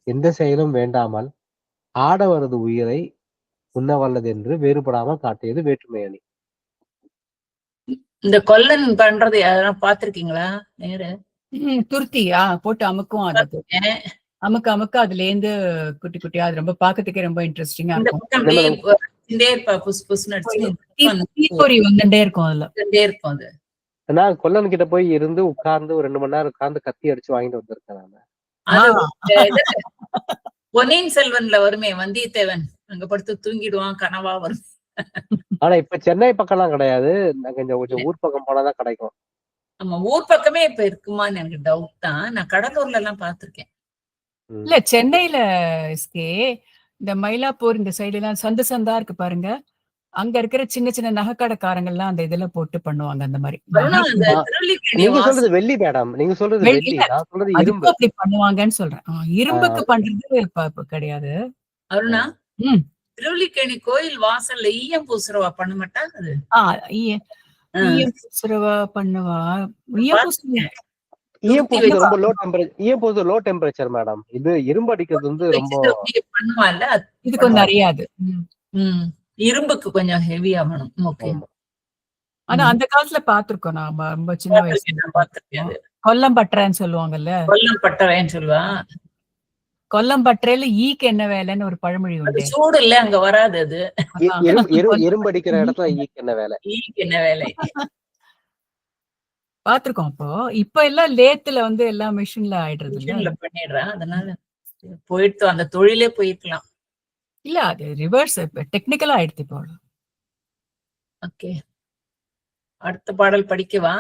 எந்த செயலும் வேண்டாமல் ஆடவரது உயிரை உண்ணவல்லது என்று வேறுபடாமல் காட்டியது வேற்றுமை அணி. இந்த கொல்லன் பண்றது யாரும் பாத்திருக்கீங்களா? நேரு துருத்தியா போட்டு அமுக்கும், அது அமுக்க அதுல இருந்து குட்டி குட்டியா அது ரொம்ப பாக்கிறதுக்கே ரொம்ப இன்ட்ரெஸ்டிங்கா இருக்கும். தீப்பொறி வந்துட்டே இருக்கும் அது. நான் கொல்லன் கிட்ட போய் இருந்து உட்கார்ந்து ஒரு 2 மணி நேரம் உட்கார்ந்து கத்தி அடிச்சு வாங்கிட்டு வந்திருக்கேன். பொன்னியின் செல்வன்ல வருமே வந்தியத்தேவன் அங்க படுத்து தூங்கிடுவான், கனவா வரும். ஆனா இப்ப சென்னை பக்கம் எல்லாம் கிடையாது, கொஞ்சம் ஊர் பக்கம் போனாதான் கிடைக்கும். ஆமா, ஊர் பக்கமே இப்ப இருக்குமான்னு எனக்கு டவுட் தான். நான் கடலூர்ல எல்லாம் பாத்திருக்கேன். இல்ல சென்னையில எஸ்கே இந்த மயிலாப்பூர் இந்த சைடு எல்லாம் சந்தா இருக்கு பாருங்க, அங்க இருக்கிற சின்ன சின்ன நகைக்கடைக்காரங்கள்லாம் அந்த இதெல்லாம் போட்டு பண்ணுவாங்க அந்த மாதிரி. நீங்க சொல்றது வெள்ளி மேடம், நீங்க சொல்றது வெள்ளி, நான் சொல்றது இரும்பு. அப்படி பண்ணுவாங்கன்னு சொல்றேன். இரும்புக்கு பண்றது இப்ப கிடையாது. அருணா, திருவல்லிக்கேணி கோயில் வாசல்ல ஈயம் பூசுறவா பண்ண மாட்டாங்க. ஈயம் பூசுறவா பண்ணுவா. ஈயம் பூசுறது ரொம்ப லோ டெம்பரேச்சர் மேடம். இது இரும்பு அடிக்கிறது வந்து ரொம்ப பண்ணுவால, இது கொஞ்சம் அறியாது. இரும்புக்கு கொஞ்சம் ஹெவியா வேணும். ஓகே. ஆனா அந்த காலத்துல பாத்துருக்கோம் நாம, ரொம்ப சின்ன வயசுல பாத்துருக்கேன். கொல்லம் பட்டறைன்னு சொல்லுவாங்கல்ல, கொல்லம் பட்டறைன்னு சொல்லுவான். கொல்லம் பட்டறையில ஈக்கு என்ன வேலைன்னு ஒரு பழமொழி உண்டு. சூடு இல்ல அங்க வராது. அது இரும்பு அடிக்கிற இடத்துல ஈக்கு என்ன வேலை, ஈக்கு என்ன வேலை பாத்துருக்கோம். அப்போ இப்ப எல்லாம் லேத்துல வந்து எல்லாம் மிஷின்ல ஆயிடுறது, பண்ணிடுறான். அதனால போயிட்டு அந்த தொழிலே போயிருக்கலாம். இல்ல அது ரிவர்ஸ் டெக்னிக்கலா ஆயிடுச்சு இப்போ. ஓகே, அடுத்த பாடல் படிக்கவா?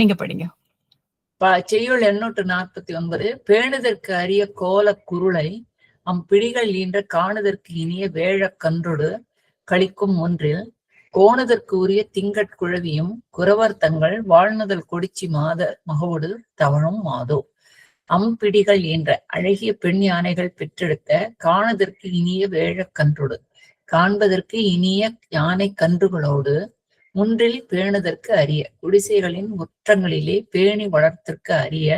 நீங்க படிங்க. செய்யுள் 849. பேணுதற்கு அரிய கோல குருளை பிடிகள் ஈன்ற காணுதற்கு இனிய வேழ கன்றொடு கழிக்கும் ஒன்றில் கோணுதற்கு உரிய திங்கட்குழவியும் குறவர் தங்கள் வாழ்நுதல் கொடிச்சி மாத மகவோடு தவழும் மாதோ. பிடிகள் ஈன்ற அழகிய பெண் யானைகள் பெற்றெடுத்த காணுதற்கு இனிய வேழ கன்றொடு காண்பதற்கு இனிய யானை கன்றுகளோடு முன்றில் பேணுதற்கு அரிய குடிசைகளின் முற்றங்களிலே பேணி வளர்த்திற்கு அரிய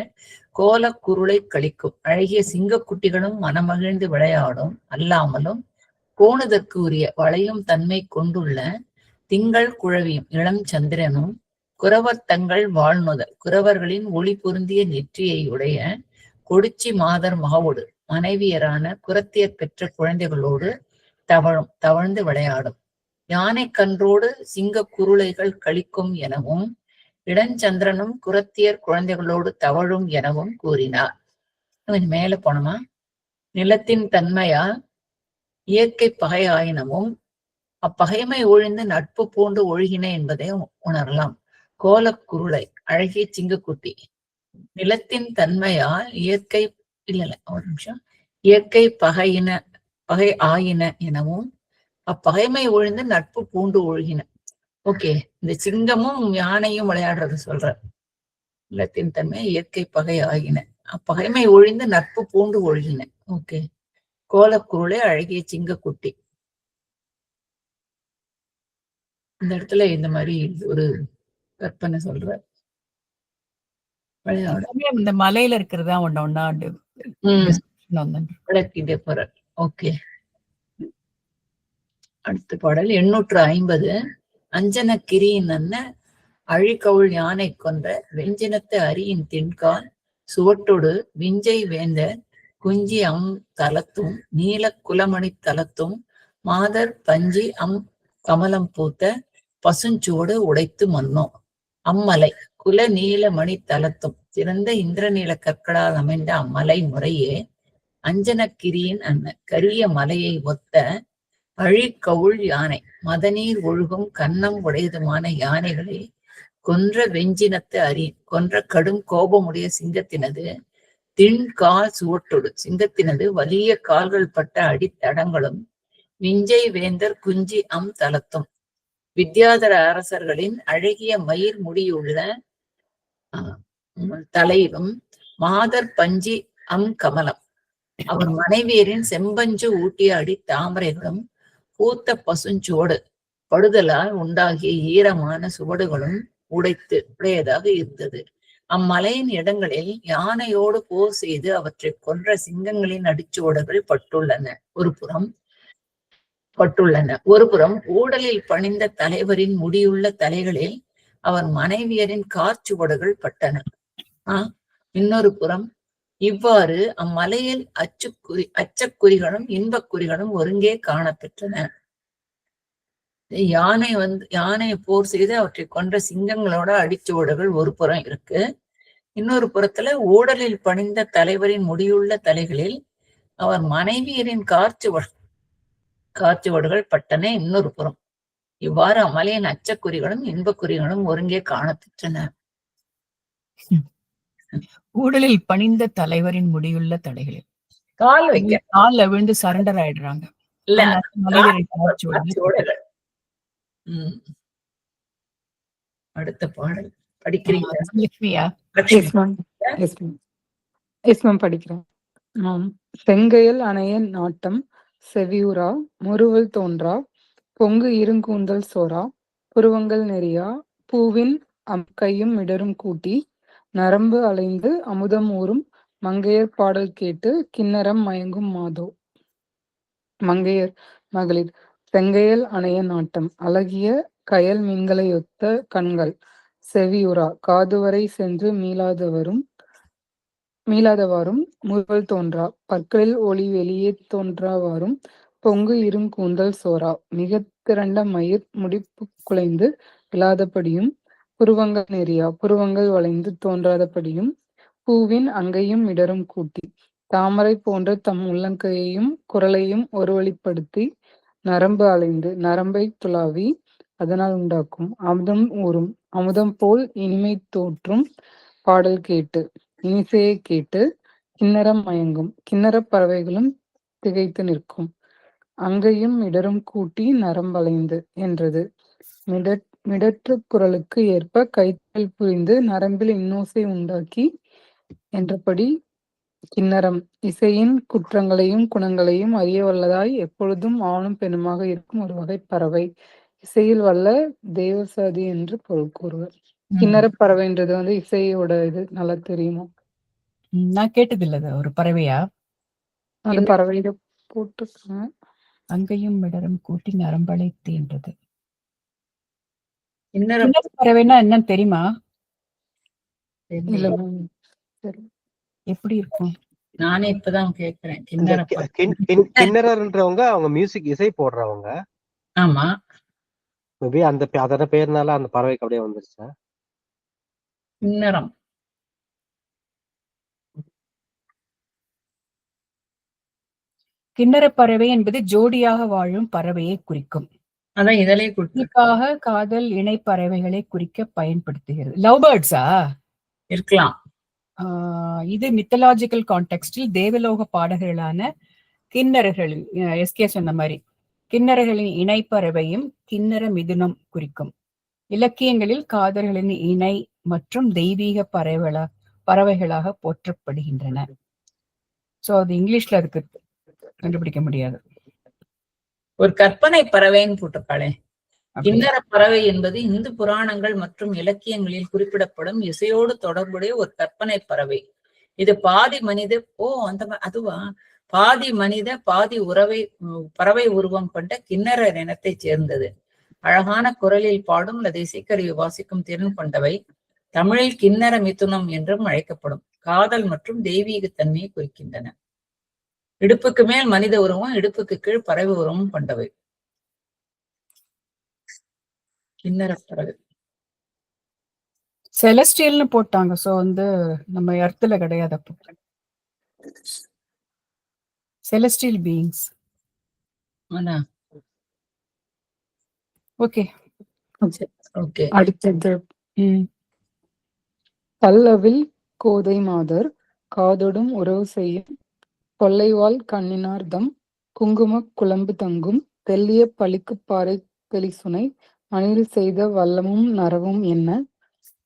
கோல குருளை கழிக்கும் அழகிய சிங்கக்குட்டிகளும் மனமகிழ்ந்து விளையாடும் அல்லாமலும் கோணுதற்கு உரிய வளையும் தன்மை கொண்டுள்ள திங்கள் குழவியும் இளம் சந்திரனும் குறவர் தங்கள் வாழ்நுதல் குறவர்களின் ஒளி பொருந்திய நெற்றியை உடைய கொடிச்சி மாதர் மகவோடு மனைவியரான குரத்தியர் பெற்ற குழந்தைகளோடு தவழ்ந்து விளையாடும் யானை கன்றோடு சிங்க குருளைகள் கழிக்கும் எனவும் இடஞ்சந்திரனும் குரத்தியர் குழந்தைகளோடு தவழும் எனவும் கூறினார். மேல போனோமா? நிலத்தின் தன்மையால் இயற்கை பகை ஆயினமும் அப்பகைமை ஒழிந்து நட்பு பூண்டு ஒழுகின என்பதை உணரலாம். கோலக்குருளை அழகிய சிங்கக்குட்டி. நிலத்தின் தன்மையால் இயற்கை ஒரு நிமிஷம் இயற்கை பகை ஆயின எனவும் அப்பகைமை ஒழிந்து நட்பு பூண்டு ஒழுகின. ஓகே, இந்த சிங்கமும் யானையும் விளையாடுறது சொல்ற. நிலத்தின் தன்மை இயற்கை பகை ஆகின அப்பகைமை ஒழிந்து நட்பு பூண்டு ஒழுகின. ஓகே, கோலக்குருளை அழகிய சிங்கக்குட்டி. இந்த இடத்துல இந்த மாதிரி ஒரு கற்பனை சொல்ற இந்த மலையில இருக்கிறதா விளக்கிட்டே போற. ஓகே, அடுத்த பாடல் 850. அஞ்சனக்கிரியின் அன்ன அழிகவுள் யானை கொன்ற வெஞ்சினத்து அரியின் தின்கால் சுவட்டொடு விஞ்சை வேந்த குஞ்சி தலத்தும் நீல குலமணி தலத்தும் மாதர் பஞ்சி கமலம் பூத்த பசுஞ்சோடு உடைத்து மன்னோ. அம்மலை குல நீல மணி தலத்தும் சிறந்த இந்திரநீல கற்களால் அமைந்த அம்மலை முறையே அஞ்சனக்கிரியின் அன்ன கரிய மலையை ஒத்த அழிகவுள் யானை மதநீர் ஒழுகும் கன்னம் உடையதுமான யானைகளை கொன்ற வெஞ்சினத்து கொன்ற கடும் கோபமுடைய சிங்கத்தினது திண்கால் சுவட்டொடு சிங்கத்தினது வலிய கால்கள் பட்ட அடித்தடங்களும் விஞ்சை வேந்தர் குஞ்சி தலத்தும் வித்யாதர அரசர்களின் அழகிய மயிர் முடியுள்ள தலையும் மாதர் பஞ்சி கமலம் அவர் மனைவியரின் செம்பஞ்சு ஊட்டிய அடி தாமரைகளும் பூத்த பசுஞ்சோடு படுதலால் உண்டாகிய ஈரமான சுவடுகளும் உடையதாக இருந்தது. அம்மலையின் இடங்களில் யானையோடு போர் செய்து அவற்றை கொன்ற சிங்கங்களின் அடிச்சுவடுகள் ஒருபுறம் ஊடலில் பணிந்த தலைவரின் முடியுள்ள தலைகளில் அவர் மனைவியரின் காற்சுவடுகள் பட்டன. இன்னொரு புறம் இவ்வாறு அம்மலையில் அச்சக்குறிகளும் இன்பக்குறிகளும் ஒருங்கே காணப்பெற்றன. யானை போர் செய்து அவற்றை கொன்ற சிங்கங்களோட அடிச்சுவடுகள் ஒரு புறம் இருக்கு. இன்னொரு புறத்துல ஊடலில் பணிந்த தலைவரின் முடியுள்ள தலைகளில் அவர் மனைவியரின் காற்சுவடுகள் பட்டன. இன்னொரு புறம் இவ்வாறு அம்மலையின் அச்சக்குறிகளும் இன்பக்குறிகளும் ஒருங்கே காணப்பெற்றன. ஊடலில் பணிந்த தலைவரின் முடியுள்ள தலைகளில் கால் வைக்க கால்ல விழுந்து சரண்டர் ஆயிடுறாங்க. அடுத்த பாடல் படிக்கிறீங்களா? படிக்கிறேன். செங்கையல் அணைய நாட்டம் செவியுரா முறுவல் தோன்றா பொங்கு இருங்கூந்தல் சோரா புருவங்கள் நெறியா பூவின் கையும் இடரும் கூட்டி நரம்பு அலைந்து அமுதம் ஊறும் மங்கையர் பாடல் கேட்டு கிண்ணறம் மயங்கும் மாதோ. மங்கையர் மகளிர். செங்கையல் அணைய நாட்டம் அழகிய கயல் மீன்களையொத்த கண்கள் செவியுரா காதுவரை சென்று மீளாதவாறும் முறுவல் தோன்றா பற்களில் ஒளி வெளியே தோன்றாவாறும் பொங்கு இருங்கூந்தல் சோரா மிக திரண்ட மயிர் முடிப்பு குலைந்து இல்லாதபடியும் புருவங்கள் நெறியா புருவங்கள் வளைந்து தோன்றாதபடியும் பூவின் அங்கையும் இடரும் கூட்டி தாமரை போன்ற தம் உள்ளங்கையையும் குரலையும் ஒருவழிப்படுத்தி நரம்பு அலைந்து நரம்பை துளாவி அதனால் உண்டாக்கும் அமுதம் ஊறும் அமுதம் போல் இனிமை தோற்றும் பாடல் கேட்டு இனிசையை கேட்டு கிண்ணறம் மயங்கும் கிண்ணறப் பறவைகளும் திகைத்து நிற்கும் அங்கையும் மிடரும் கூட்டி நரம்பலைந்து என்றது மிடற்று குரலுக்கு ஏற்ப கைத்தல் புரிந்து நரம்பில் இன்னோசை உண்டாக்கி என்றபடி கிண்ணறம் இசையின் குற்றங்களையும் குணங்களையும் அறிய வல்லதாய் எப்பொழுதும் ஆணும் பெண்ணுமாக இருக்கும் ஒரு வகை பறவை இசையில் வல்ல தேவசாதி என்று பொருள் கூறுவர். கிண்ணறப் பறவைன்றது வந்து இசையோட இது நல்லா தெரியுமா? நான் கேட்டது இல்ல ஒரு பறவையா? அது பறவையில போட்டுருக்காங்க. அங்கேயும் மிடரும் கூட்டி நரம்பழைத்தேன்றது. கிண்ணற பறவைன்னா என்னன்னு தெரியுமா? இல்ல எப்படி இருக்கும்? நானே இப்பதான் கேக்குறேன். கிண்ணறன்றவங்க அவங்க மியூசிக் இசை போடுறவங்க. ஆமா, மேபி அதோட பேர்னால அந்த பறவைக்கு அப்படியே வந்துருச்சா? கிண்ணறம் கிண்ணற பறவை என்பது ஜோடியாக வாழும் பறவையை குறிக்கும். அதான் இதலே குறிப்பாக காதல் இணை பறவைகளை குறிக்க பயன்படுத்துகிறது. லவ் பேர்ட்ஸா இருக்கலாம். இது மித்தலாஜிக்கல் கான்டெக்ஸ்டில் தேவலோக பாடகர்களான கிண்ணறர்களின் எஸ்கே சொன்ன மாதிரி கிண்ணறர்களின் இணை பறவையும் கிண்ணற மிதுனம் குறிக்கும். இலக்கியங்களில் காதல்களின் இணை மற்றும் தெய்வீக பறவைகளாக போற்றப்படுகின்றன. சோ அது இங்கிலீஷ்ல அதுக்கு கண்டுபிடிக்க முடியாது. ஒரு கற்பனை பறவைன்னு போட்டிருக்காளே. கிண்ணற பறவை என்பது இந்து புராணங்கள் மற்றும் இலக்கியங்களில் குறிப்பிடப்படும் இசையோடு தொடர்புடைய ஒரு கற்பனை பறவை. இது பாதி மனித அதுவா பாதி மனித பாதி பறவை உருவம் கொண்ட கிண்ணறர் இனத்தை சேர்ந்தது. அழகான குரலில் பாடும் அல்லது இசைக்கருவி வாசிக்கும் திறன் கொண்டவை. தமிழில் கிண்ணற மிதுனம் என்றும் அழைக்கப்படும். காதல் மற்றும் தெய்வீக தன்மையை குறிக்கின்றன. இடுப்புக்கு மேல் மனித உருவம், இடுப்புக்கு கீழ் பறவை உருவம் கொண்டவை. கிண்ணற பறவை செலஸ்டியல்னு போட்டாங்க. சோ வந்து நம்ம எர்த்ல கிடையாது. அப்போ செலஸ்டியல் பீயிங்ஸ். Okay okay. அடுத்தது பல்லவில் கோதை மாதர் காதொடும் உறவு செய்யும் கொல்லைவாள் கண்ணினார்தம் குங்கும குழம்பு தங்கும் தெல்லிய பளிக்கு பாறை தெளிசுனை மணில் செய்த வல்லமும் நரவும் என்ன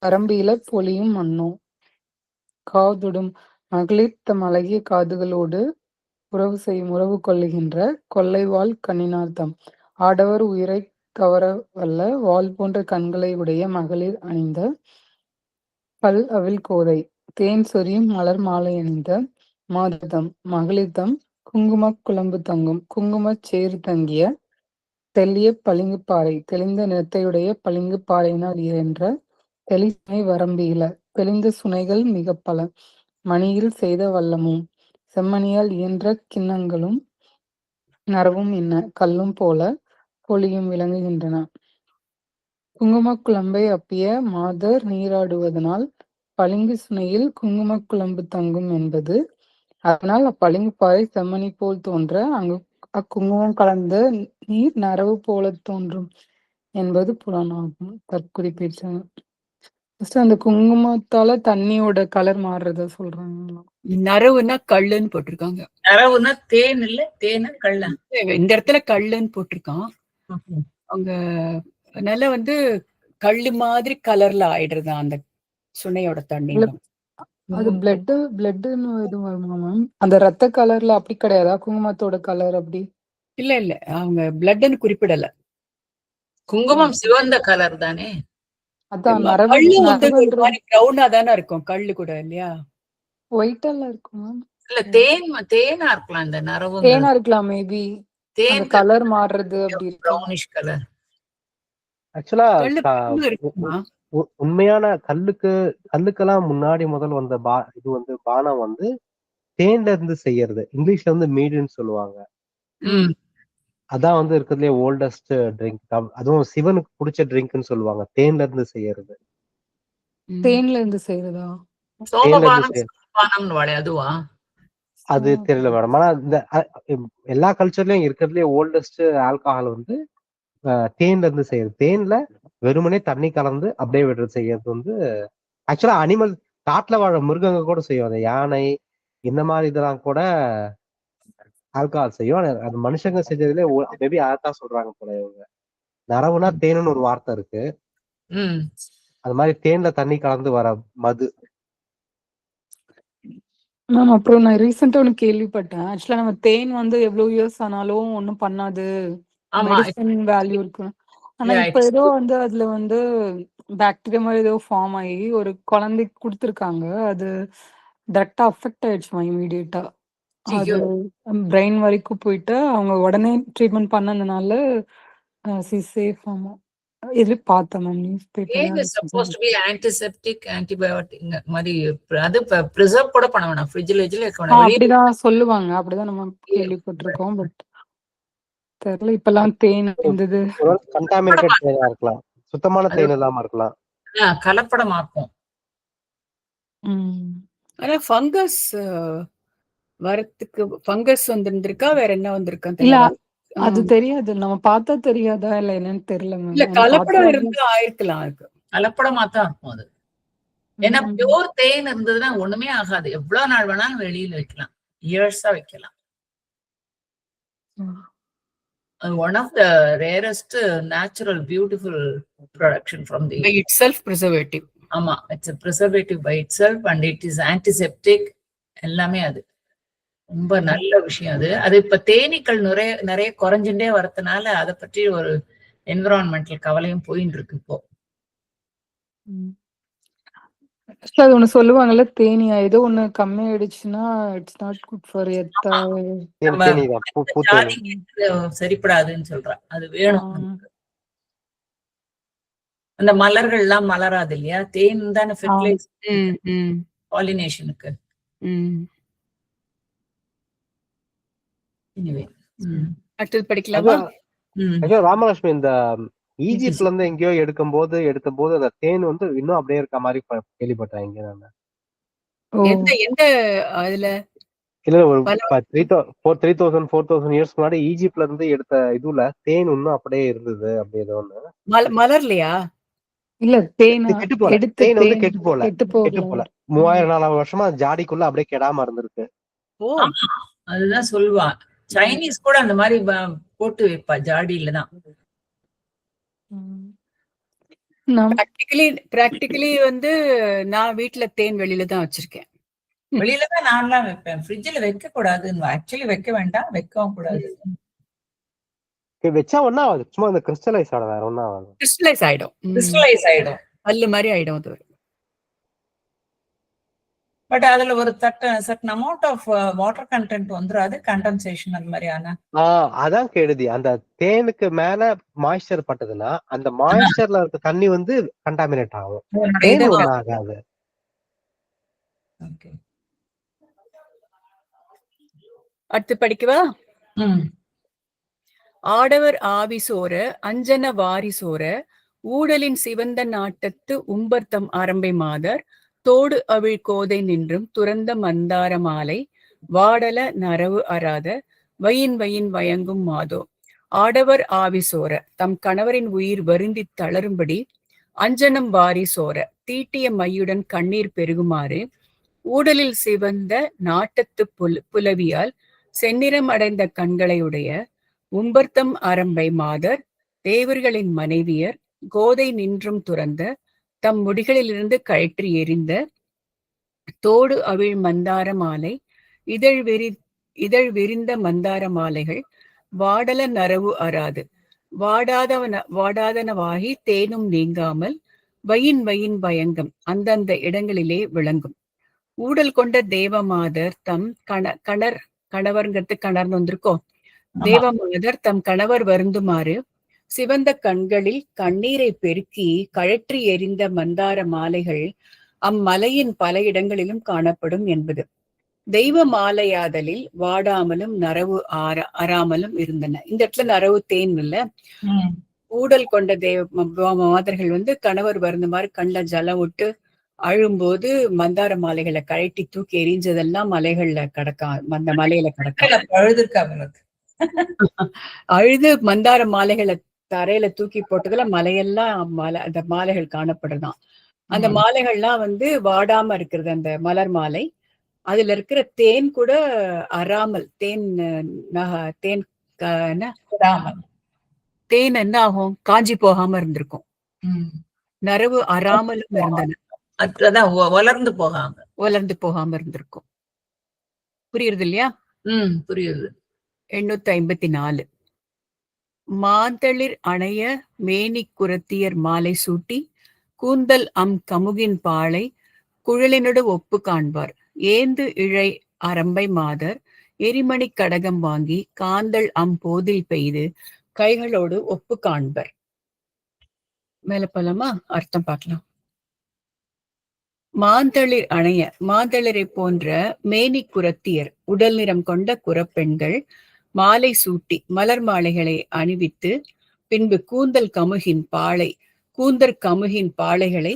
பரம்பியில பொலியும் மண்ணோ. காதொடும் மகளிர் தம் அழகிய காதுகளோடு உறவு கொள்ளுகின்ற கொல்லைவாள் கண்ணினார்தம் ஆடவர் உயிரை கவர வல்ல வாள் போன்ற கண்களை உடைய மகளிர் அணிந்த பல் அவில் கோதை தேன் சொரியும் மலர் மாலை அணிந்த மாததம் மகளிர்தம் குங்கும குழம்பு தங்கும் குங்குமச் சேறு தங்கிய தெல்லிய பளிங்கு பாறை தெளிந்த நிறத்தையுடைய பளிங்கு பாறையினால் இயன்ற தெளிசுனை வரம்பியில தெளிந்த சுனைகள் மிக பல மணியில் செய்த வல்லமும் செம்மணியால் இயன்ற கிண்ணங்களும் நரவும் என்ன கல்லும் போல பொலியும் விளங்குகின்றன. குங்கும குழம்பை அப்பிய மாதர் நீராடுவதனால் பளிங்கு சுனையில் குங்கும குழம்பு தங்கும் என்பது. அதனால் அப்பளிங்கு பாறை செம்மணி போல் தோன்ற அங்கு அக்குங்குமம் கலந்த நீர் நரவு போல தோன்றும் என்பது புலனாகும். தற்குறிப்பிட்டாங்க. அந்த குங்குமத்தால தண்ணியோட கலர் மாறுறத சொல்றாங்க. நரவுனா கல்லுன்னு போட்டிருக்காங்க. நரவுனா தேன் இல்ல, தேனா கள்ள. இந்த இடத்துல கல்லுன்னு போட்டிருக்கான். அவங்க அதனால வந்து கல்லு மாதிரி கலர்ல ஆயிடுறது அந்த சுனையோட தண்ணி. அது பிளட்னு எதுவும் வருமா மேம்? அந்த ரத்த கலர்ல அப்படி கிடையாதா குங்குமத்தோட கலர்? அப்படி இல்ல அவங்க பிளட்னு குறிப்பிடல. குங்குமம் சிவந்த கலர் தானே. அதான் கல்லு வந்து ஒரு மாதிரி பிரவுனா தானே இருக்கும். கல்லு கூட இல்லையா, ஒயிட்டல்ல இருக்கும். இல்ல தேனா இருக்கலாம். இந்த நரவு தேனா இருக்கலாம். மேபி தேன் கலர் மாறுறது அப்படி பிரவுனிஷ் கலர். ஆக்சுவலா உண்மையான கல்லுக்கெல்லாம் முன்னாடி முதல் வந்த இது வந்து பானம் வந்து தேன்ல இருந்து செய்யறது. இங்கிலீஷ்ல வந்து மீடுன்னு சொல்லுவாங்க. அதான் வந்து இருக்கிறதுலே ஓல்டஸ்ட் ட்ரிங்க். அதுவும் சிவனுக்கு பிடிச்ச ட்ரிங்க்னு சொல்லுவாங்க. தேன்ல இருந்து செய்யறது. தேன்ல இருந்து செய்யறதா? சோமபானம் அதுவா? அது தெரியல மேடம். ஆனா இந்த எல்லா கல்ச்சர்லயும் இருக்கிறதுலயே ஓல்டஸ்ட் ஆல்கஹால் வந்து தேன்ல இருந்து செய்யறது. தேன்ல வெறுமனே தண்ணி கலந்து அப்படியே விடுறது செய்யறது வந்து ஆக்சுவலா அனிமல் காட்டுல வாழ மிருகங்க கூட செய்யும். அந்த யானை இந்த மாதிரி இதெல்லாம் கூட ஆல்கஹால் செய்யும். அது மனுஷங்க செஞ்சதுல மேபி அதான் சொல்றாங்க போல இவங்க. நரவுனா தேனுன்னு ஒரு வார்த்தை இருக்கு. அது மாதிரி தேன்ல தண்ணி கலந்து வர மது. மேம் அப்புறம் நான் ரீசெண்டா ஒண்ணு கேள்விப்பட்டேன். ஆக்சுவலா நம்ம தேன் வந்து எவ்வளவு இயர்ஸ் ஆனாலும் ஒண்ணும் பண்ணாது, மெடிசன் வேல்யூ இருக்கு. ஆனா இப்ப ஏதோ வந்து அதுல வந்து பாக்டீரியா மாதிரி ஏதோ ஃபார்ம் ஆகி ஒரு குழந்தைக்கு கொடுத்துருக்காங்க. அது டைரக்டா அஃபெக்ட் ஆயிடுச்சுமா இமீடியட்டா. அது பிரெயின் வரைக்கும் போயிட்டு அவங்க உடனே ட்ரீட்மெண்ட் பண்ணதுனால சேஃப். ஆமா, இது பார்த்தேன் ma'am news than is supposed பேப்பர்ல. to be antiseptic, antibiotic மாதிரி. அது preserve கூட பண்ண வேணாம், ஃப்ரிட்ஜ்ல வைக்க வேணாம், வெளியே அப்படிதான் சொல்லுவாங்க. அப்படிதான் நம்ம கேள்விப்பட்டிருக்கோம். பட் தெரியல இப்பெல்லாம் தேன் இருந்தது. கண்டாமினேட்டட் தேனா இருக்கலாம், சுத்தமான தேன் இல்லாம இருக்கலாம். கலப்படமாக்கும். ஆனா ஃபங்கஸ் வரத்துக்கு ஃபங்கஸ் வந்திருந்திருக்கா, வேற என்ன வந்திருக்கா இல்ல தெரியல. அது தெரியாது, நம்ம பார்த்தா தெரியாதா இல்ல என்னன்னு தெரியல இல்ல மேம். கலப்படம் இருந்தா ஆயிருக்கலாம். அதுக்கு கலப்படமா தான் இருக்கும் அது. ஏன்னா பியூர் தேன் இருந்ததுன்னா ஒண்ணுமே ஆகாது, எவ்வளவு நாள் வேணாலும் வெளியில வைக்கலாம், இயர்ஸா வைக்கலாம். One of the rarest natural beautiful production from the by itself preservative. ஆமா, it's a preservative by itself and it is antiseptic. எல்லாமே அது ரொம்ப நல்ல விஷயம். அது இப்ப தேனீக்கள் நிறைய குறைஞ்சுட்டே வரதுனால அதை பற்றி ஒரு என்விரான்மெண்டல் கவலையும் போயின்னு இருக்கு இப்போ. அது ஒண்ணு சொல்லுவாங்கல்ல, தேனியா ஏதோ ஒண்ணு கம்மியாயிடுச்சுன்னா இட்ஸ் நாட் குட் ஃபார் சரிப்படாதுன்னு சொல்றா. அது வேணும். அந்த மலர்கள் எல்லாம் மலராது இல்லையா, தேன் தானே ஃபெர்டிலைசர் பாலினேஷனுக்கு. அடுத்தது படிக்கலாமா? ராமலட்சுமி, இந்த ஈஜிப்ட்ல இருந்து எங்கேயோ எடுக்கும் போது அந்த தேன் வந்து இன்னும் அப்படியே இருக்க மாதிரி கேள்விப்பட்டேன். இங்க எந்த அதுல இல்ல ஒரு 3000-4000 இயர்ஸ் முன்னாடி ஈஜிப்ட்ல இருந்து எடுத்த இதுல தேன் இன்னும் அப்படியே இருந்தது. அப்படி ஏதோ ஒண்ணு மலர்லையா? இல்ல தேன் கெட்டு போல, தேன் வந்து கெட்டு போல 3000-4000 வருஷமா ஜாடிக்குள்ள அப்படியே கெடாம இருந்திருக்கு. அதுதான் சொல்லுவான். சைனீஸ் கூட அந்த மாதிரி போட்டு வைப்பா ஜாடியில தான். பிராக்டிகலி வந்து நான் வீட்டுல தேன் வெளியில தான் வச்சிருக்கேன். வெளியில தான் நான்லாம் வைப்பேன், ஃப்ரிட்ஜ்ல வைக்க கூடாதுன்னு. ஆக்சுவலி வைக்க வேண்டாம், வைக்கவும் கூடாது. வச்சா ஒண்ணா ஆகுது, சும்மா இந்த கிறிஸ்டலைஸ் ஆகும், வேற ஒண்ணா ஆகும். கிறிஸ்டலைஸ் ஆயிடும், பல்லு மாதிரி ஆயிடும் அது. பட் அதுல ஒரு certain amount of water content வந்துராது, கண்டென்சேஷன் அது மாதிரி. ஆனா அதான் கெடுதி. அந்த தேனுக்கு மேல மாய்ஸ்சர் பட்டதுன்னா அந்த மாய்ஸ்சர்ல இருக்க தண்ணி வந்து கண்டாமினேட் ஆகும், தேன் ஒண்ணும் ஆகாது. அடுத்து படிக்கவா? ஆடவர் ஆவி சோர அஞ்சன வாரி சோர ஊடலின் சிவந்த நாட்டத்து உம்பர்த்தம் அரம்பை மாதர் தோடு அவிழ் கோதை நின்றும் துறந்த மந்தார மாலை வாடல நரவு அறாத வயின் வயங்கும் மாதோ. ஆடவர் ஆவி சோர தம் கணவரின் உயிர் வருந்தி தளரும்படி அஞ்சனம் வாரி சோர தீட்டிய மையுடன் கண்ணீர் பெருகுமாறு ஊடலில் சிவந்த நாட்டத்து புலவியால் செந்நிறம் அடைந்த கண்களையுடைய உம்பர்த்தம் அரம்பை மாதர் தேவர்களின் மனைவியர் கோதை நின்றும் துறந்த தம் முடிகளிலிருந்து கழற்றி எறிந்த தோடு அவிழ் மந்தார மாலை இதழ் விரிந்த மந்தார மாலைகள் வாடல நரவு அறாது வாடாதனவாகி தேனும் நீங்காமல் வயின் பயங்கம் அந்தந்த இடங்களிலே விளங்கும். ஊடல் கொண்ட தேவமாதர் தம் கணவர்ங்கிறது கணர்னு வந்திருக்கோம். தேவமாதர் தம் கணவர் வருந்துமாறு சிவந்த கண்களில் கண்ணீரை பெருக்கி கழற்றி எறிந்த மந்தார மாலைகள் அம்மலையின் பல இடங்களிலும் காணப்படும் என்பது. தெய்வ மாலையாதலில் வாடாமலும் நரவு அறாமலும் இருந்தன. இந்த இடத்துல நரவு தேன் இல்ல, ஊடல் கொண்ட மாதர்கள் வந்து கணவர் வருந்துமாறு கண்ல ஜலம் விட்டு அழும்போது மந்தார மாலைகளை கழட்டி தூக்கி எரிஞ்சதெல்லாம் மலைகள்ல கிடக்கா, அந்த மலையில கிடக்கா. பழுதுருக்கா அவங்களுக்கு. அழுது மந்தார மாலைகளை தரையில தூக்கி போட்டதுல மலையெல்லாம் அந்த மாலைகள் காணப்படுதான். அந்த மாலைகள்லாம் வந்து வாடாம இருக்கிறது, அந்த மலர் மாலை. அதுல இருக்கிற தேன் கூட அறாமல், தேன் தேன் தேன் என்ன ஆகும், காஞ்சி போகாம இருந்திருக்கும். நரவு அறாமலும் இருந்தன, வளர்ந்து போகாம வளர்ந்து போகாம இருந்திருக்கும். புரியுறது இல்லையா? புரியுது. 854. மாந்தளிர் அணைய மேனி குரத்தியர் மாலை சூட்டி கூந்தல் கமுகின் பாளை குழலினோடு ஒப்பு காண்பார். ஏந்து இழை அரம்பை மாதர் எரிமணி கடகம் வாங்கி காந்தள் போதில் பெய்து கைகளோடு ஒப்பு காண்பர். மேல போலாமா? அர்த்தம் பார்க்கலாம். மாந்தளிர் அணைய, மாந்தளிரை போன்ற மேனி குரத்தியர், உடல் நிறம் கொண்ட குரப்பெண்கள் மாலை சூட்டி, மலர் மாலைகளை அணிவித்து, பின்பு கூந்தல் கமுகின் பாளை, கூந்தற் கமுகின் பாளைகளை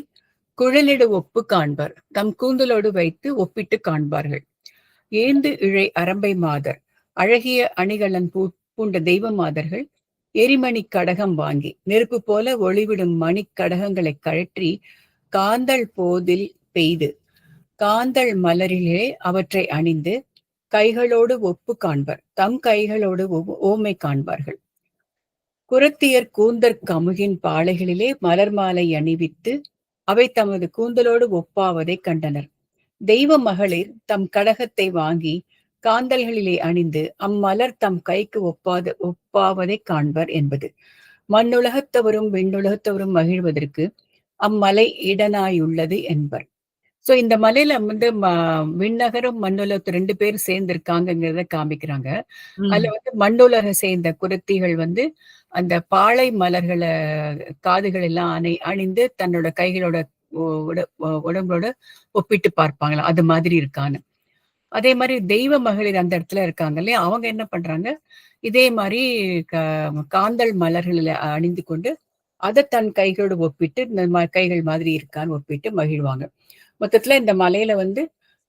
குழலிடு ஒப்பு காண்பார். தம் கூந்தலோடு வைத்து ஒப்பிட்டு காண்பார்கள். ஏந்து இழை அரம்பை மாதர், அழகிய அணிகலன் பூண்ட தெய்வ மாதர்கள் எரிமணி கடகம் வாங்கி, நெருப்பு போல ஒளிவிடும் மணி கடகங்களை கழற்றி காந்தள் போதில் பெய்து, காந்தள் மலரிலே அவற்றை அணிந்து கைகளோடு ஒப்பு காண்பர். தம் கைகளோடு ஓமை காண்பார்கள். குரத்தியர் கூந்தற் கமுகின் பாளைகளிலே மலர் மாலை அணிவித்து அவை தமது கூந்தலோடு ஒப்பாவதை கண்டனர். தெய்வ மகளிர் தம் கடகத்தை வாங்கி காந்தல்களிலே அணிந்து அம்மலர் தம் கைக்கு ஒப்பாவதை காண்பர் என்பது. மண்ணுலகத்தவரும் விண்ணுலகத்தவரும் மகிழ்வதற்கு அம்மலை இடனாயுள்ளது என்பர். சோ இந்த மலையில வந்து விண்ணகரும் மண்ணுலகத்து 2 பேரும் சேர்ந்து இருக்காங்கிறத காமிக்கிறாங்க. அதுல வந்து மண்ணுலக சேர்ந்த குரத்திகள் வந்து அந்த பாளை மலர்களை காதுகள் எல்லாம் அணிந்து தன்னோட கைகளோட உடம்போட ஒப்பிட்டு பார்ப்பாங்களா, அது மாதிரி இருக்கான்னு. அதே மாதிரி தெய்வ மகளிர் அந்த இடத்துல இருக்காங்க இல்லையா, அவங்க என்ன பண்றாங்க, இதே மாதிரி காந்தள் மலர்களை அணிந்து கொண்டு அதை தன் கைகளோடு ஒப்பிட்டு இந்த கைகள் மாதிரி இருக்கான்னு ஒப்பிட்டு மகிழ்வாங்க. மொத்தத்துல இந்த மலையில வந்து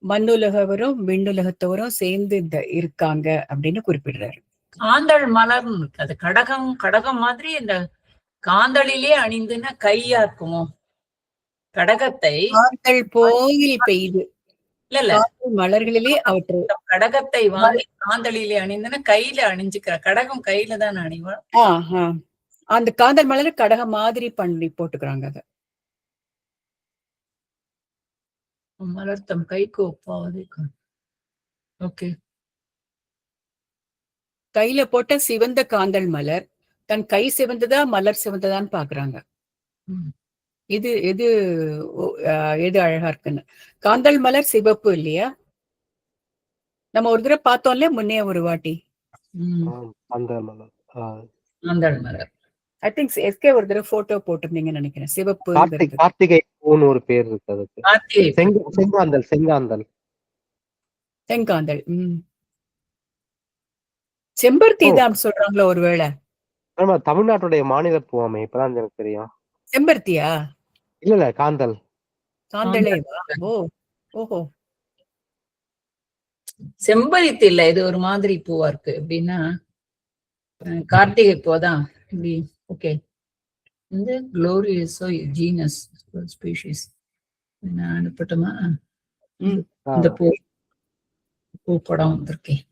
மண்ணுலகவரும் விண்ணுலகத்தவரும் சேர்ந்து இருக்காங்க அப்படின்னு குறிப்பிடுறாரு. காந்தள் மலர் அது கடகம் மாதிரி இந்த காந்தளிலே அணிந்துன்னா கையா இருக்குமோ? கடகத்தை காந்தள் போயில் பெய்து, இல்ல மலர்களிலே அவற்றை கடகத்தை வாங்கி காந்தளிலே அணிந்துன்னா கையில அணிஞ்சுக்கிற, கடகம் கையில தான் அணிவா. அந்த காந்தள் மலர் கடகம் மாதிரி பண்ணி போட்டுக்கிறாங்க. அத மலர் தம் கைக்கு ஒப்பாவதை. ஓகே. கையில போட்ட சிவந்த காந்தள் மலர் தன் கை சிவந்ததா மலர் சிவந்ததான்னு பாக்குறாங்க. இது எது எது அழகா இருக்குன்னு. காந்தள் மலர் சிவப்பு இல்லையா? நம்ம ஒரு தடவை பார்த்தோம்ல முன்னே ஒரு வாட்டி. காந்தள் மலர் ஐ திங்க் எஸ்கே ஒரு தடவை போட்டோ போட்டிருந்தீங்கன்னு நினைக்கிறேன். சிவப்பு கார்த்திகை ஒரு பேர் இருக்கு அதுக்கு. செங்காந்தல். செம்பருத்தி தான் சொல்றாங்களோ ஒருவேளை. ஆமா, தமிழ்நாட்டுடைய மாநில பூவாமை இப்பதான் எனக்கு தெரியும். செம்பருத்தியா? இல்ல காந்தல். காந்தளே. ஓஹோ. செம்பருத்தி இல்ல, இது ஒரு மாதிரி பூவா இருக்கு. எப்படின்னா கார்த்திகை பூதான் இப்படி. ஓகே. இந்த குளோரியஸோ ஜீனஸ் ஸ்பீஷிஸ் அனுப்பட்டுமா? இந்த பூ படம் வந்திருக்கேன்.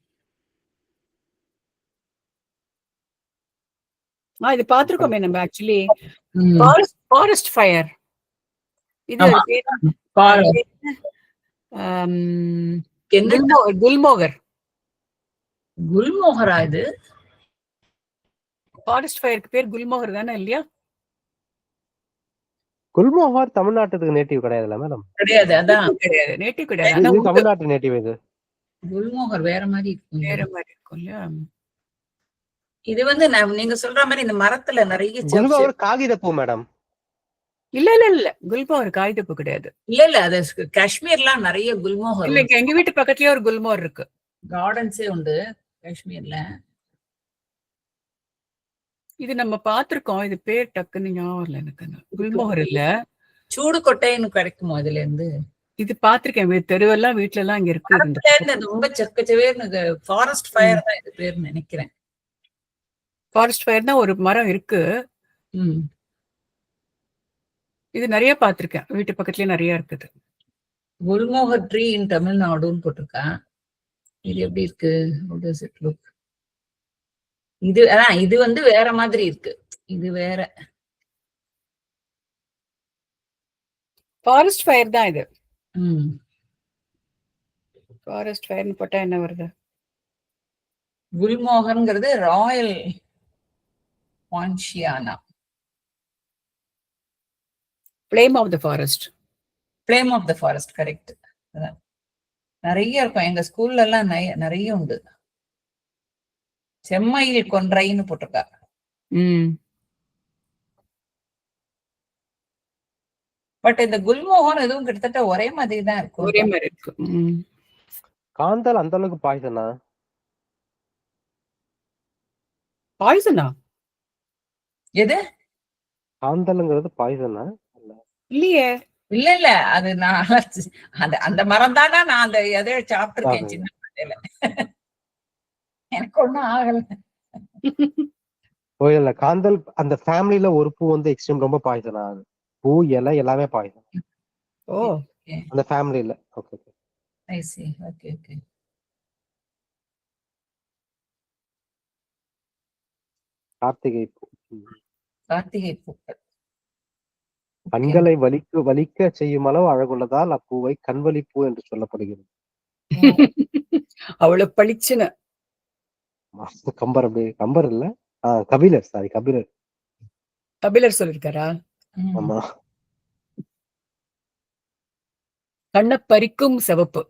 இது பாத்துருக்கோமே நம்ம ஆக்சுவலி. Forest fire. இது குல்மோகர். குல்மோகரா? இது ஃபாரஸ்ட் ஃபயருக்கு பேர் குல்மோகர் தானே இல்லையா? குல்மோகர் தமிழ்நாட்டுக்கு நேட்டிவ் கிடையாதுல்ல மேடம்? கிடையாது. அதான் கிடையாது, நேட்டிவ் கிடையாது. தமிழ்நாட்டு நேட்டிவ். இது குல்மோகர் வேற மாதிரி இருக்கும். வேற மாதிரி இருக்கும் இல்லையா? இது வந்து நீங்க சொல்ற மாதிரி இந்த மரத்துல நிறைய குல்மோகர் காகித பூ மேடம். இல்ல குல்மோகர் காகித பூ கிடையாது. இல்ல அது காஷ்மீர்லாம் நிறைய குல்மோகர். இல்ல, எங்க வீட்டு பக்கத்துலயே ஒரு குல்மோகர் இருக்கு. கார்டன்ஸே உண்டு காஷ்மீர்ல. இது நம்ம பாத்திருக்கோம். இது பேர் டக்குன்னு ஞாபகம் இல்ல எனக்கு. குல்மோகர் இல்ல, சூடு கொட்டைன்னு கிடைக்குமோ அதுல இருந்து? இது பாத்திருக்கேன், தெருவெல்லாம் வீட்டுல எல்லாம் இங்க இருக்கு. அது ரொம்ப செக்கச்சவேர்னு ஃபாரஸ்ட் ஃபயர் தான் இது பேர் நினைக்கிறேன். ஃபாரஸ்ட் ஃபயர் தான் ஒரு மரம் இருக்கு. இது நிறைய பாத்திருக்கேன், வீட்டு பக்கத்துலயே நிறைய இருக்குது. குல்மோகர் ட்ரீ இன் தமிழ்நாடுன்னு போட்டிருக்கேன். இது எப்படி இருக்கு? இது இது வந்து வேற மாதிரி இருக்கு, இது வேற. ஃபாரஸ்ட் ஃபயர் தான் இது. ஃபாரஸ்ட் ஃபயர்னு போட்டா என்ன வருது? குல்மோகன்ங்கிறது royal poinciana. Flame of the forest. Flame of the forest, correct. நிறைய இருக்கும், எங்க ஸ்கூல்ல எல்லாம் நிறைய உண்டு. செம்மையில் கொன்றைன்னு போட்டிருக்கா. பட் இந்த குல்மோகன் எதுவும் கிட்டத்தட்ட ஒரே மாதிரி தான் இருக்கும். ஒரே மாதிரி இருக்கு. காந்தல் அந்த அளவுக்கு பாய்சனா? பாய்சனா? எது? காந்தல்ங்கிறது பாய்சனா? இல்லையே. இல்ல அது நான் அந்த மரம் தானா நான் அந்த எதை சாப்பிட்டிருக்கேன் சின்ன பிள்ளையில. எனக்கு ஒண்ணும் ஆகல. இல்ல காந்தல் அந்த ஃபேமிலில ஒரு பூ வந்து எக்ஸ்ட்ரீம் ரொம்ப பாய்சனா, பூ இலை எல்லாமே பாய்சன். ஓ, அந்த ஃபேமிலில. Okay okay, I see. Okay okay. கார்த்திகை பூ. கார்த்திகை பூக்கள் கண்களை வலிக்க செய்யும் அளவு அழகுள்ளதால் அப்பூவை கண்வலி பூ என்று சொல்லப்படுகிறது. அவ்வளவு பளிச்சுன. கம்பர் அப்படி, கம்பர் இல்ல, கபிலர், சாரி கபிலர். கபிலர் சொல்லிருக்காரா? ஆமா. கண்ண பறிக்கும் சிவப்பு.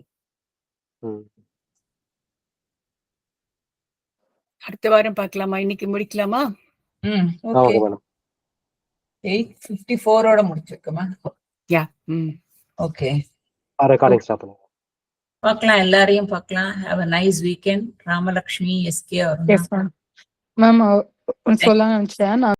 அடுத்த வாரம் பார்க்கலாமா? இன்னைக்கு முடிக்கலாமா? Okay madam. 8:54 முடிச்சிருக்கோமா? யா. ஓகே, ரெக்கார்டிங் ஸ்டாப் பண்ணுங்க. பார்க்கலாம், எல்லாரையும் பார்க்கலாம். Have a nice weekend. Ramalakshmi SK. Ma'am சொல்ல நினைச்சேன்.